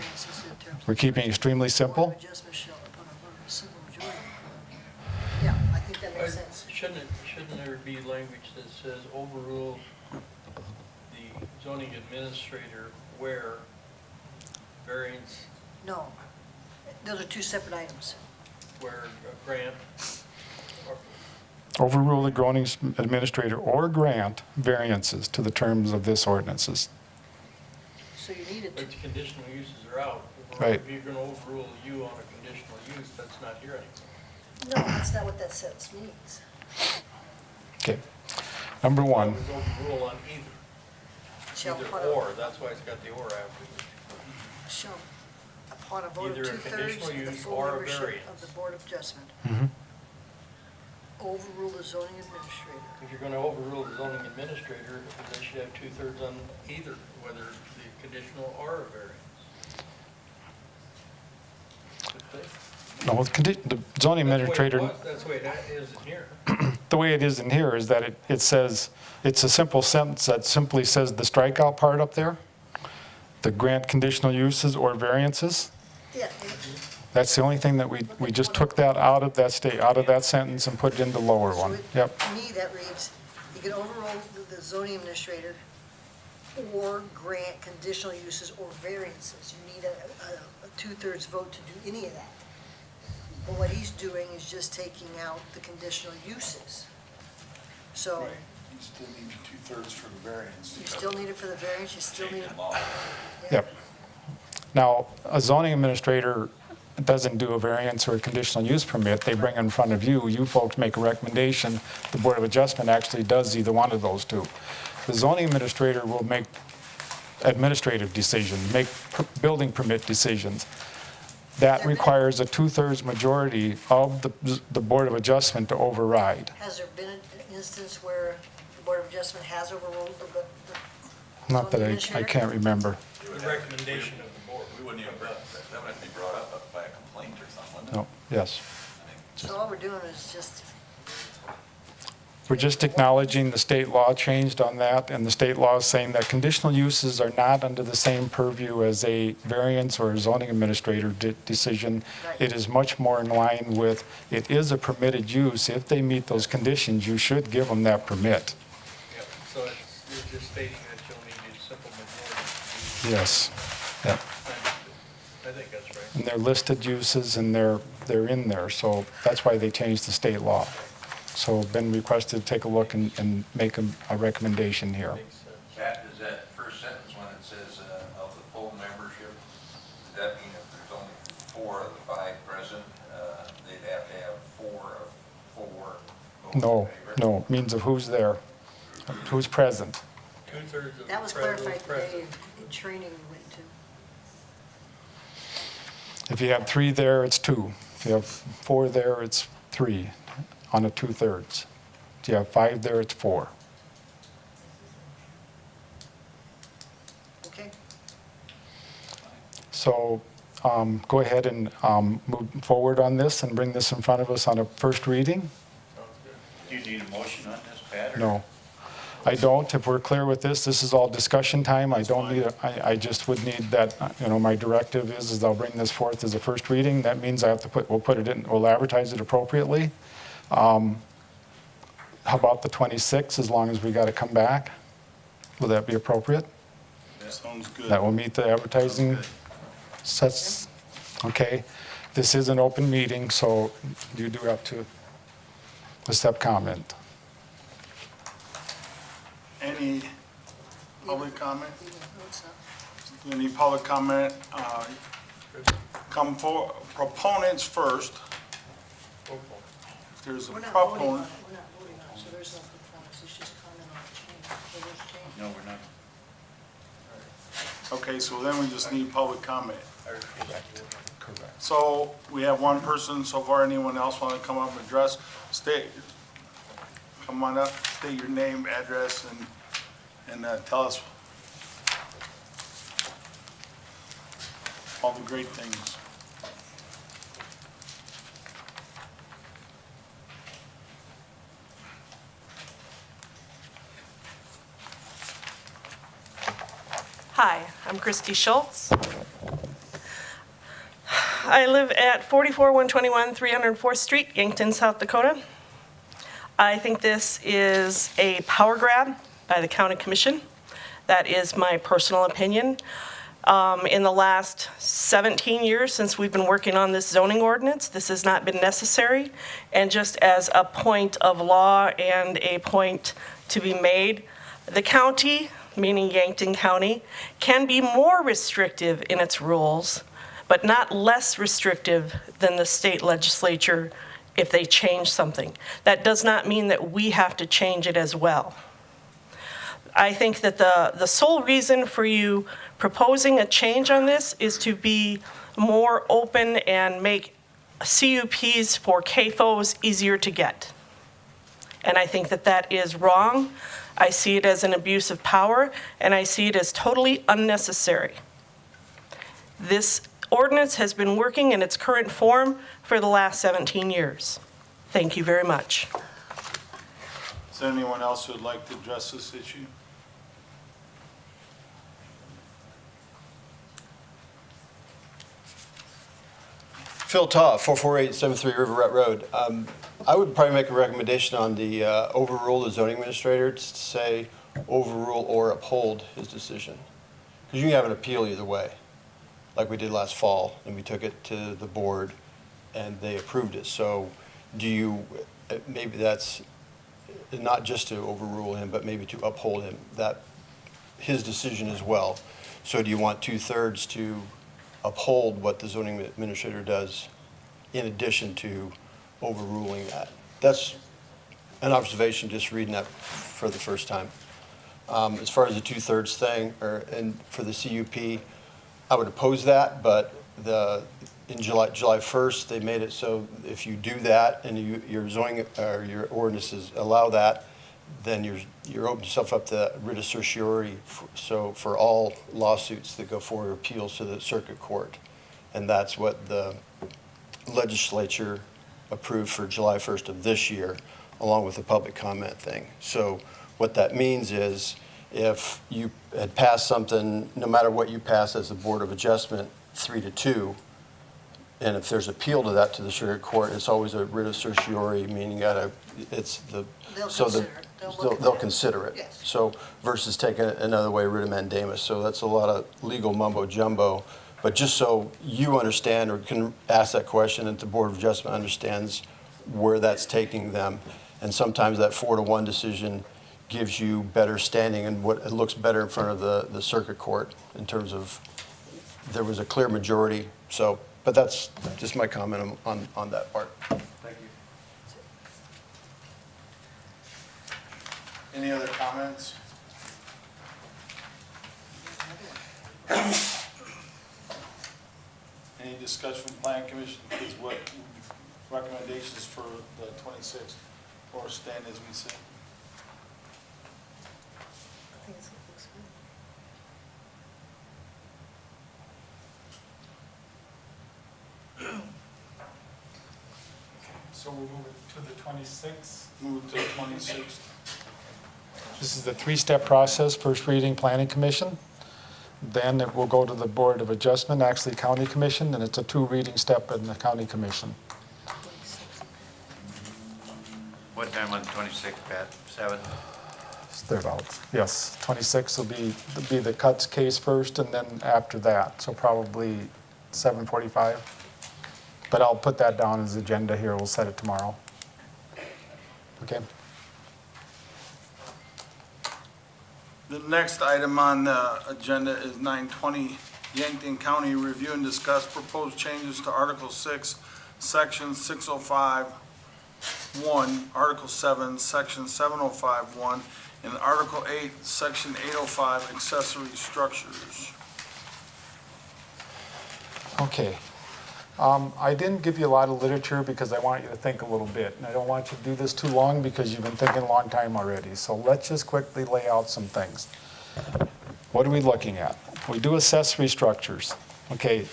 We're keeping it extremely simple. Adjustment shall upon a vote of simple majority. Yeah, I think that Shouldn't there be language that says overrule the zoning administrator where variance, No, those are two separate items. where a grant, Overrule the zoning administrator or grant variances to the terms of this ordinances. So you need it to, which conditional uses are out. Right. If you're gonna overrule you on a conditional use, that's not here anymore. no, that's not what that sentence means. Okay. Number one, It was overrule on either, Shall either upon or, that's why it's got the or after it. shall, upon a vote of Either a two-thirds conditional of the use full or a membership variance. of the Board of Adjustment, mhm. overrule the zoning administrator. If you're gonna overrule the zoning administrator, they should have 2/3 on either, whether the conditional or a variance. No, the zoning administrator, That's the way it is in here. the way it is in here is that it says, it's a simple sentence that simply says the strikeout part up there, the grant conditional uses or variances. Yeah, That's the only thing that we just took that out of that sentence and put it in the lower so one. it- Yep, to me, that reads, you can overrule the zoning administrator or grant conditional uses or variances. You need a two-thirds vote to do any of that. But what he's doing is just taking out the conditional uses. So Right, you still need your 2/3 for the variance. you still need it for the variance, you still need it. yep. Now, a zoning administrator doesn't do a variance or a conditional use permit. They bring it in front of you. You folks make a recommendation. The Board of Adjustment actually does either one of those two. The zoning administrator will make administrative decisions, make building permit decisions. That requires a 2/3 majority of the Board of Adjustment to override. Has there been an instance where the Board of Adjustment has overruled the Not that zoning I administrator? can't remember. The recommendation of the board. We wouldn't even, that would have to be brought up by a complaint or something, wouldn't it? No, yes. So all we're doing is just, We're just acknowledging the state law changed on that, and the state law is saying that conditional uses are not under the same purview as a variance or a zoning administrator decision. Right. It is much more in line with, it is a permitted use. If they meet those conditions, you should give them that permit. Yep, so it's just stating that you'll need a simple majority. Yes. Yep. I think that's right. And they're listed uses, and they're in there, so that's why they changed the state law. So been requested to take a look and make a recommendation here. Makes sense. Pat, does that first sentence when it says of the full membership, does that mean if there's only 4 of the 5 present, they'd have to have 4 of 4 votes in No, favor? no, it means of who's there, who's present. 2/3 of that was the present. clarified today in training we went to. If you have 3 there, it's 2. If you have 4 there, it's 3 on a 2/3. If you have 5 there, it's 4. Okay, So go ahead and move forward on this and bring this in front of us on a first reading? Sounds good. Do you need a motion on this, Pat? or- No. I don't. If we're clear with this is all discussion time. I don't need, I just would need that, my directive is I'll bring this forth as a first reading. That means I have to we'll put it in, we'll advertise it appropriately. How about the 26th, as long as we got to come back? Will that be appropriate? Sounds good. That will meet the advertising sets? Okay. This is an open meeting, so you do have to accept comment. Any public comment? no, it's not. Any public comment? Come for, proponents first. If there's a We're not voting on it, proponent, we're not voting on it, so there's no performance, it's just comment on the change. So there's change. No, we're not. okay, so then we just need public comment. Correct. So we have one person so far. Anyone else want to come up and address? Come on up, state your name, address, and tell us all the great things. Hi, I'm Christy Schultz. I live at 44121 304th Street, Yankton, South Dakota. I think this is a power grab by the county commission. That is my personal opinion. In the last 17 years since we've been working on this zoning ordinance, this has not been necessary. And just as a point of law and a point to be made, the county, meaning Yankton County, can be more restrictive in its rules, but not less restrictive than the state legislature if they change something. That does not mean that we have to change it as well. I think that the sole reason for you proposing a change on this is to be more open and make CUPs for CAFOs easier to get. And I think that that is wrong. I see it as an abuse of power, and I see it as totally unnecessary. This ordinance has been working in its current form for the last 17 years. Thank you very much. Is there anyone else who would like to address this issue? Phil Taw, 44873 Riverette Road. I would probably make a recommendation on the overrule the zoning administrator to say overrule or uphold his decision. Because you can have an appeal either way, like we did last fall, and we took it to the board and they approved it. So do you, maybe that's not just to overrule him, but maybe to uphold him, that his decision as well. So do you want 2/3 to uphold what the zoning administrator does in addition to overruling that? That's an observation, just reading that for the first time. As far as the 2/3 thing, and for the CUP, I would oppose that, but in July 1st, they made it so if you do that and your zoning or your ordinances allow that, then you're opening yourself up to writ of certiorari, so for all lawsuits that go forward, appeals to the circuit court. And that's what the legislature approved for July 1st of this year, along with the public comment thing. So what that means is if you had passed something, no matter what you pass as a Board of Adjustment, 3-2, and if there's appeal to that to the circuit court, it's always a writ of certiorari, meaning they'll consider it. Yes. So versus taking it another way, writ of mandamus. So that's a lot of legal mumbo jumbo. But just so you understand or can ask that question and the Board of Adjustment understands where that's taking them. And sometimes that 4-1 decision gives you better standing and what it looks better in front of the circuit court in terms of there was a clear majority. So, but that's just my comment on that part. Thank you. Any other comments? Any discussion from Plan Commission, is what recommendations for the 26th, or stand as we say? I think it looks good. So we'll move it to the 26th. Move to the 26th. This is the three-step process: first reading, Planning Commission. Then it will go to the Board of Adjustment, actually County Commission, and it's a 2-reading step in the County Commission. What time on the 26th, Pat? 7? Thereabouts, yes. 26 will be the cuts case first, and then after that, so probably 7:45. But I'll put that down as agenda here. We'll set it tomorrow. Okay. The next item on the agenda is 9:20, Yankton County Review and Discuss Proposed Changes to Article 6, Section 605-1, Article 7, Section 705-1, and Article 8, Section 805, Accessory Structures. Okay. I didn't give you a lot of literature because I want you to think a little bit. And I don't want you to do this too long because you've been thinking a long time already. So let's just quickly lay out some things. What are we looking at? We do accessory structures. Okay,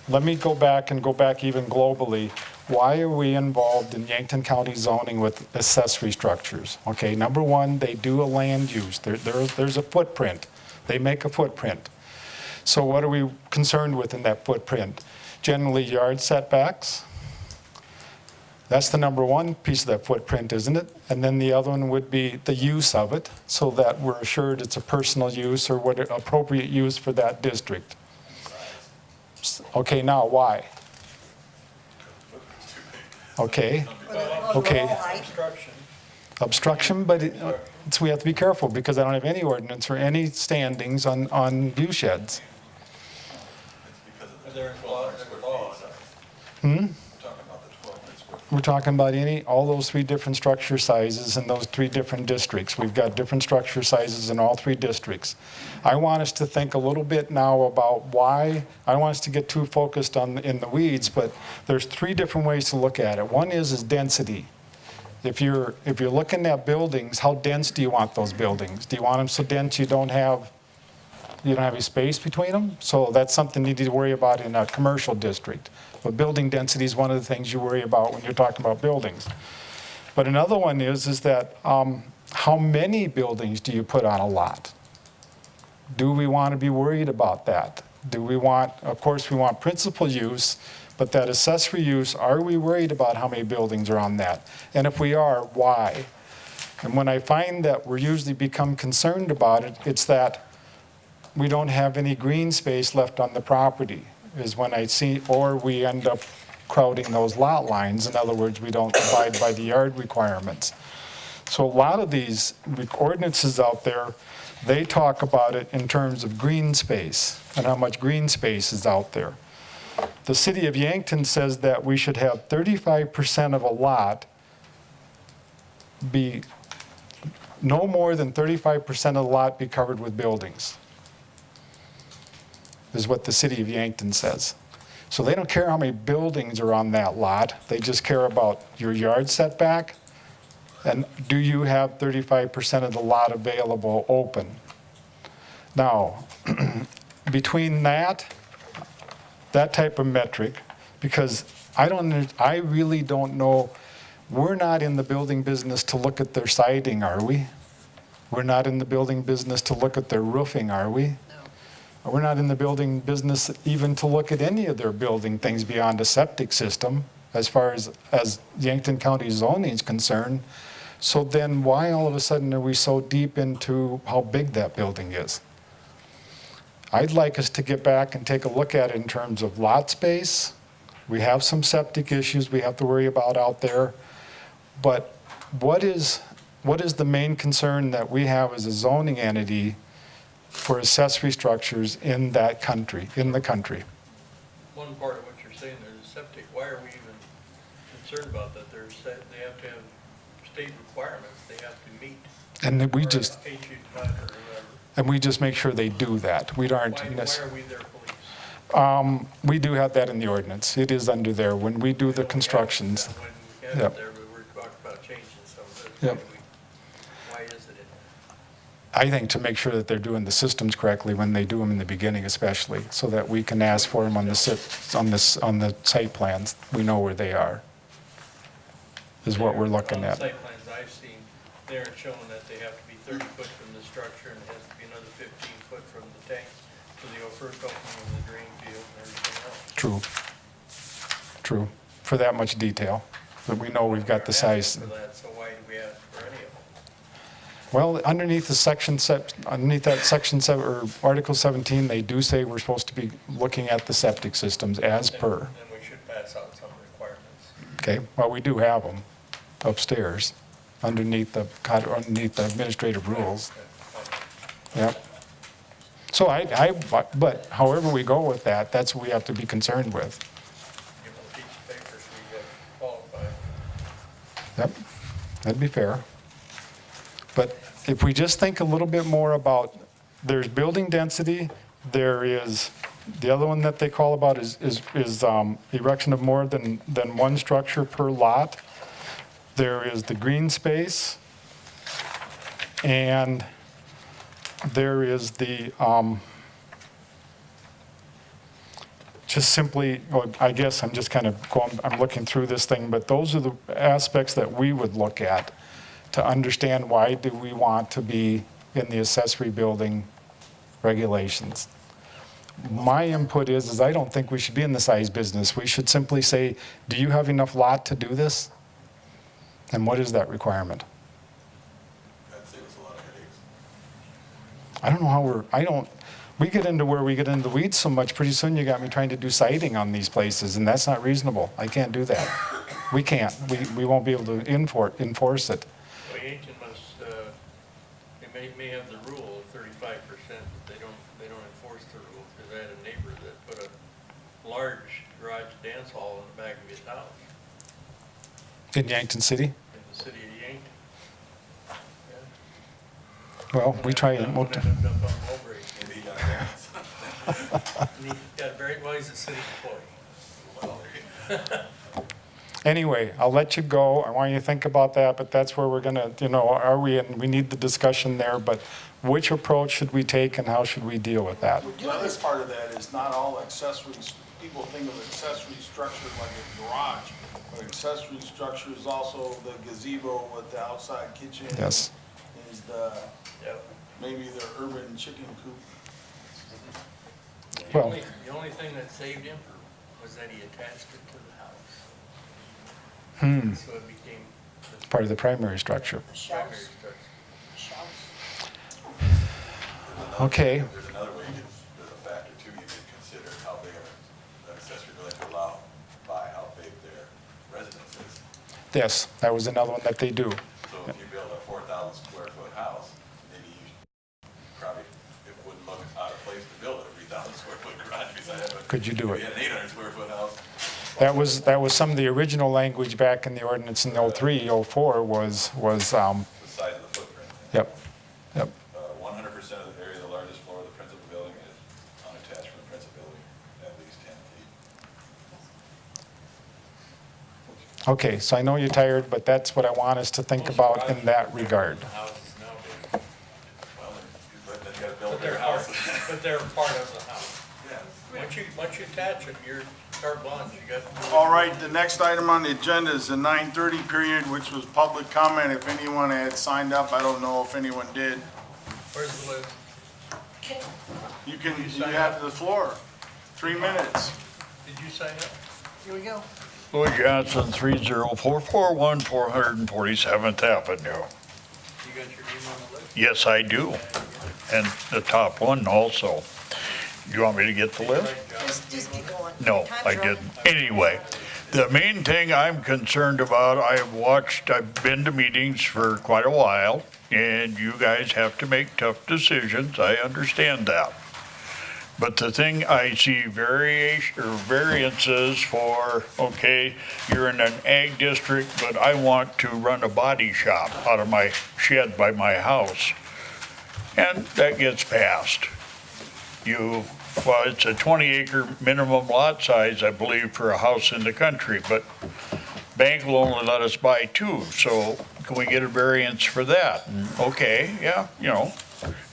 let me go back even globally. Why are we involved in Yankton County zoning with accessory structures? Okay, number one, they do a land use. There's a footprint. They make a footprint. So what are we concerned with in that footprint? Generally yard setbacks. That's the number one piece of that footprint, isn't it? And then the other one would be the use of it, so that we're assured it's a personal use or what appropriate use for that district. Okay, now why? Okay, okay. Obstruction, but we have to be careful because I don't have any ordinance or any standings on view sheds. There's law. We're talking about all those three different structure sizes in those three different districts. We've got different structure sizes in all three districts. I want us to think a little bit now about why. I don't want us to get too focused in the weeds, but there's three different ways to look at it. One is density. If you're looking at buildings, how dense do you want those buildings? Do you want them so dense you don't have any space between them? So that's something you need to worry about in a commercial district. But building density is one of the things you worry about when you're talking about buildings. But another one is that how many buildings do you put on a lot? Do we want to be worried about that? Of course we want principal use, but that accessory use, are we worried about how many buildings are on that? And if we are, why? And when I find that we're usually become concerned about it, it's that we don't have any green space left on the property, is when I see, or we end up crowding those lot lines. In other words, we don't abide by the yard requirements. So a lot of these ordinances out there, they talk about it in terms of green space and how much green space is out there. The city of Yankton says that we should have 35% of a lot be, no more than 35% of the lot be covered with buildings, is what the city of Yankton says. So they don't care how many buildings are on that lot. They just care about your yard setback and do you have 35% of the lot available open. Now, between that type of metric, because I really don't know, we're not in the building business to look at their siding, are we? We're not in the building business to look at their roofing, are we? We're not in the building business even to look at any of their building things beyond a septic system, as far as Yankton County zoning is concerned. So then why all of a sudden are we so deep into how big that building is? I'd like us to get back and take a look at it in terms of lot space. We have some septic issues we have to worry about out there. But what is the main concern that we have as a zoning entity for accessory structures in the country? One part of what you're saying there is septic. Why are we even concerned about that? They have to have state requirements they have to meet. And we just, HU5 or whatever. and we just make sure they do that. We aren't Why are we their police? we do have that in the ordinance. It is under there when we do the constructions. When we have Yep. it there, we're talking about changing some of it. Yep. Why is it in there? I think to make sure that they're doing the systems correctly when they do them in the beginning especially, so that we can ask for them on the site plans. We know where they are, is what we're looking On at. the site plans I've seen, they're showing that they have to be 30 foot from the structure and it has to be another 15 foot from the tank to the first opening of the drain field and everything else. True, for that much detail, that we know we've got the size. For that, so why do we ask for any of them? Well, underneath that section 7, or Article 17, they do say we're supposed to be looking at the septic systems as per. Then we should pass out some requirements. Okay, well, we do have them upstairs, underneath the administrative rules. Yep. So but however we go with that, that's what we have to be concerned with. Give them a piece of paper so you get qualified. Yep, that'd be fair. But if we just think a little bit more about, there's building density, there is, the other one that they call about is erection of more than one structure per lot. There is the green space, and there is the, just simply, I guess I'm just kind of I'm looking through this thing, but those are the aspects that we would look at to understand why do we want to be in the accessory building regulations. My input is I don't think we should be in the size business. We should simply say, do you have enough lot to do this? And what is that requirement? That saves a lot of headaches. I don't know how we get into where we get into the weeds so much, pretty soon you got me trying to do siding on these places, and that's not reasonable. I can't do that. We can't. We won't be able to enforce it. Well, Yankton must, they may have the rule of 35%, but they don't enforce the rule, because I had a neighbor that put a large garage dance hall in the back of his house In Yankton City? in the city of Yankton. Well, we try One and, ended up on Mulberry. Maybe he got that. And he got very, well, he's a city employee. Well, there you go. anyway, I'll let you go. I want you to think about that, but that's where we're gonna, we need the discussion there, but which approach should we take and how should we deal with that? The other part of that is not all accessories, people think of accessory structure like a garage, but accessory structure is also the gazebo with the outside kitchen. Yes. Is maybe the urban chicken coop. Well- The only thing that saved him was that he attached it to the house. So it became the Part of the primary structure. primary structure. Okay. There's another way, there's a factor too, you could consider how big an accessory building to allow by how big their residence is. Yes, that was another one that they do. So if you build a 4,000 square foot house, maybe it wouldn't look out of place to build a 3,000 square foot garage beside it. But Could you do if it? you had an 800 square foot house, That was some of the original language back in the ordinance in 03, 04 was, the size of the footprint. yep. 100% of the area, the largest floor of the principal building is unattached from the principal building, at least 10 feet. Okay, so I know you're tired, but that's what I want us to think about in that regard. Houses nowadays. Well, then you gotta build But their they're house. but they're part of the house. Yeah. Once you attach them, you're carte blanche, you got. All right, the next item on the agenda is the 9:30 period, which was public comment. If anyone had signed up, I don't know if anyone did. Where's the list? You have the floor, 3 minutes. Did you sign up? Here we go. Louis Johnson, 30441 447th Avenue. You got your name on the list? Yes, I do. And the top one also. You want me to get the list? Just keep going. No, Time's I running. didn't. Anyway, the main thing I'm concerned about, I've been to meetings for quite a while, and you guys have to make tough decisions. I understand that. But the thing I see variances for, okay, you're in an ag district, but I want to run a body shop out of my shed by my house. And that gets passed. It's a 20-acre minimum lot size, I believe, for a house in the country, but bank will only let us buy 2, so can we get a variance for that? And, okay, yeah,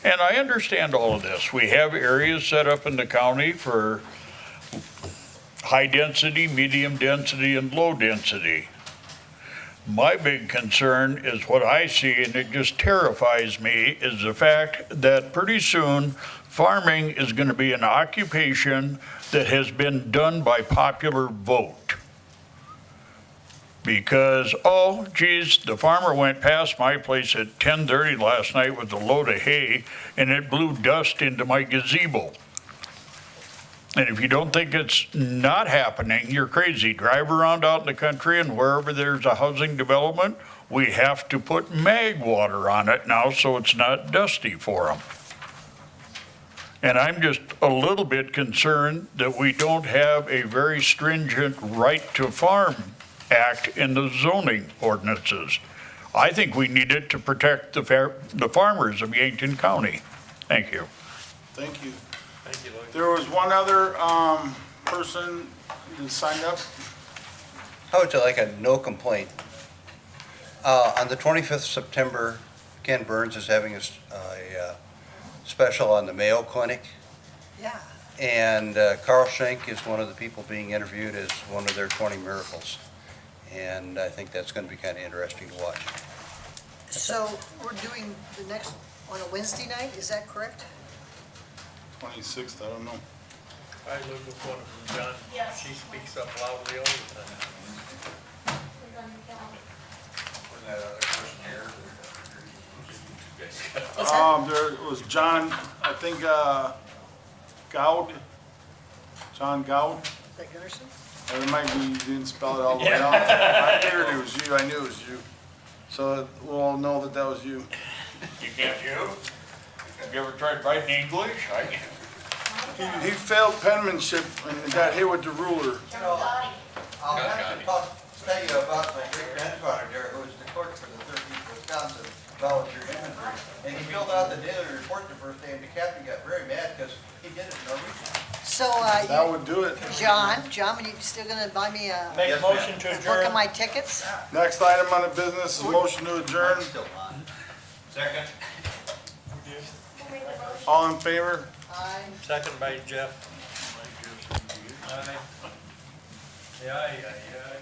and I understand all of this. We have areas set up in the county for high density, medium density, and low density. My big concern is what I see, and it just terrifies me, is the fact that pretty soon farming is going to be an occupation that has been done by popular vote. Because, oh, geez, the farmer went past my place at 10:30 last night with a load of hay, and it blew dust into my gazebo. And if you don't think it's not happening, you're crazy. Drive around out in the country, and wherever there's a housing development, we have to put mag water on it now so it's not dusty for them. And I'm just a little bit concerned that we don't have a very stringent right to farm act in the zoning ordinances. I think we need it to protect the farmers of Yankton County. Thank you. Thank you. Thank you, Lloyd. There was one other person that signed up. How would you like a no complaint? On the 25th of September, Ken Burns is having a special on the Mayo Clinic. Yeah. And Carl Schenk is one of the people being interviewed as one of their 20 miracles. And I think that's going to be kind of interesting to watch. So we're doing the next on a Wednesday night, is that correct? 26th, I don't know. I live with one of them, John. Yes. She speaks up loudly all the time. We're on the calendar. that other person here? There was John, I think, Gowd, John Gowd. Is that Gunnarsson? Or it might be, you didn't spell it all the way out. I figured it was you, I knew it was you. So we'll all know that that was you. You can't you? Have you ever tried writing English? He failed penmanship and got hit with the ruler. I'll have to tell you about my great-grandfather there, who was the clerk for the 13th Wisconsin Volunteer Infantry. And he filled out the daily report the first day, and the captain got very mad because he did it in Norwegian. So, That would do it. John, are you still gonna buy me a Make a motion to book adjourn. of my tickets? Next item on the business is motion to adjourn. Still on. Second. All in favor? Second by Jeff. Aye. Yeah, yeah, yeah.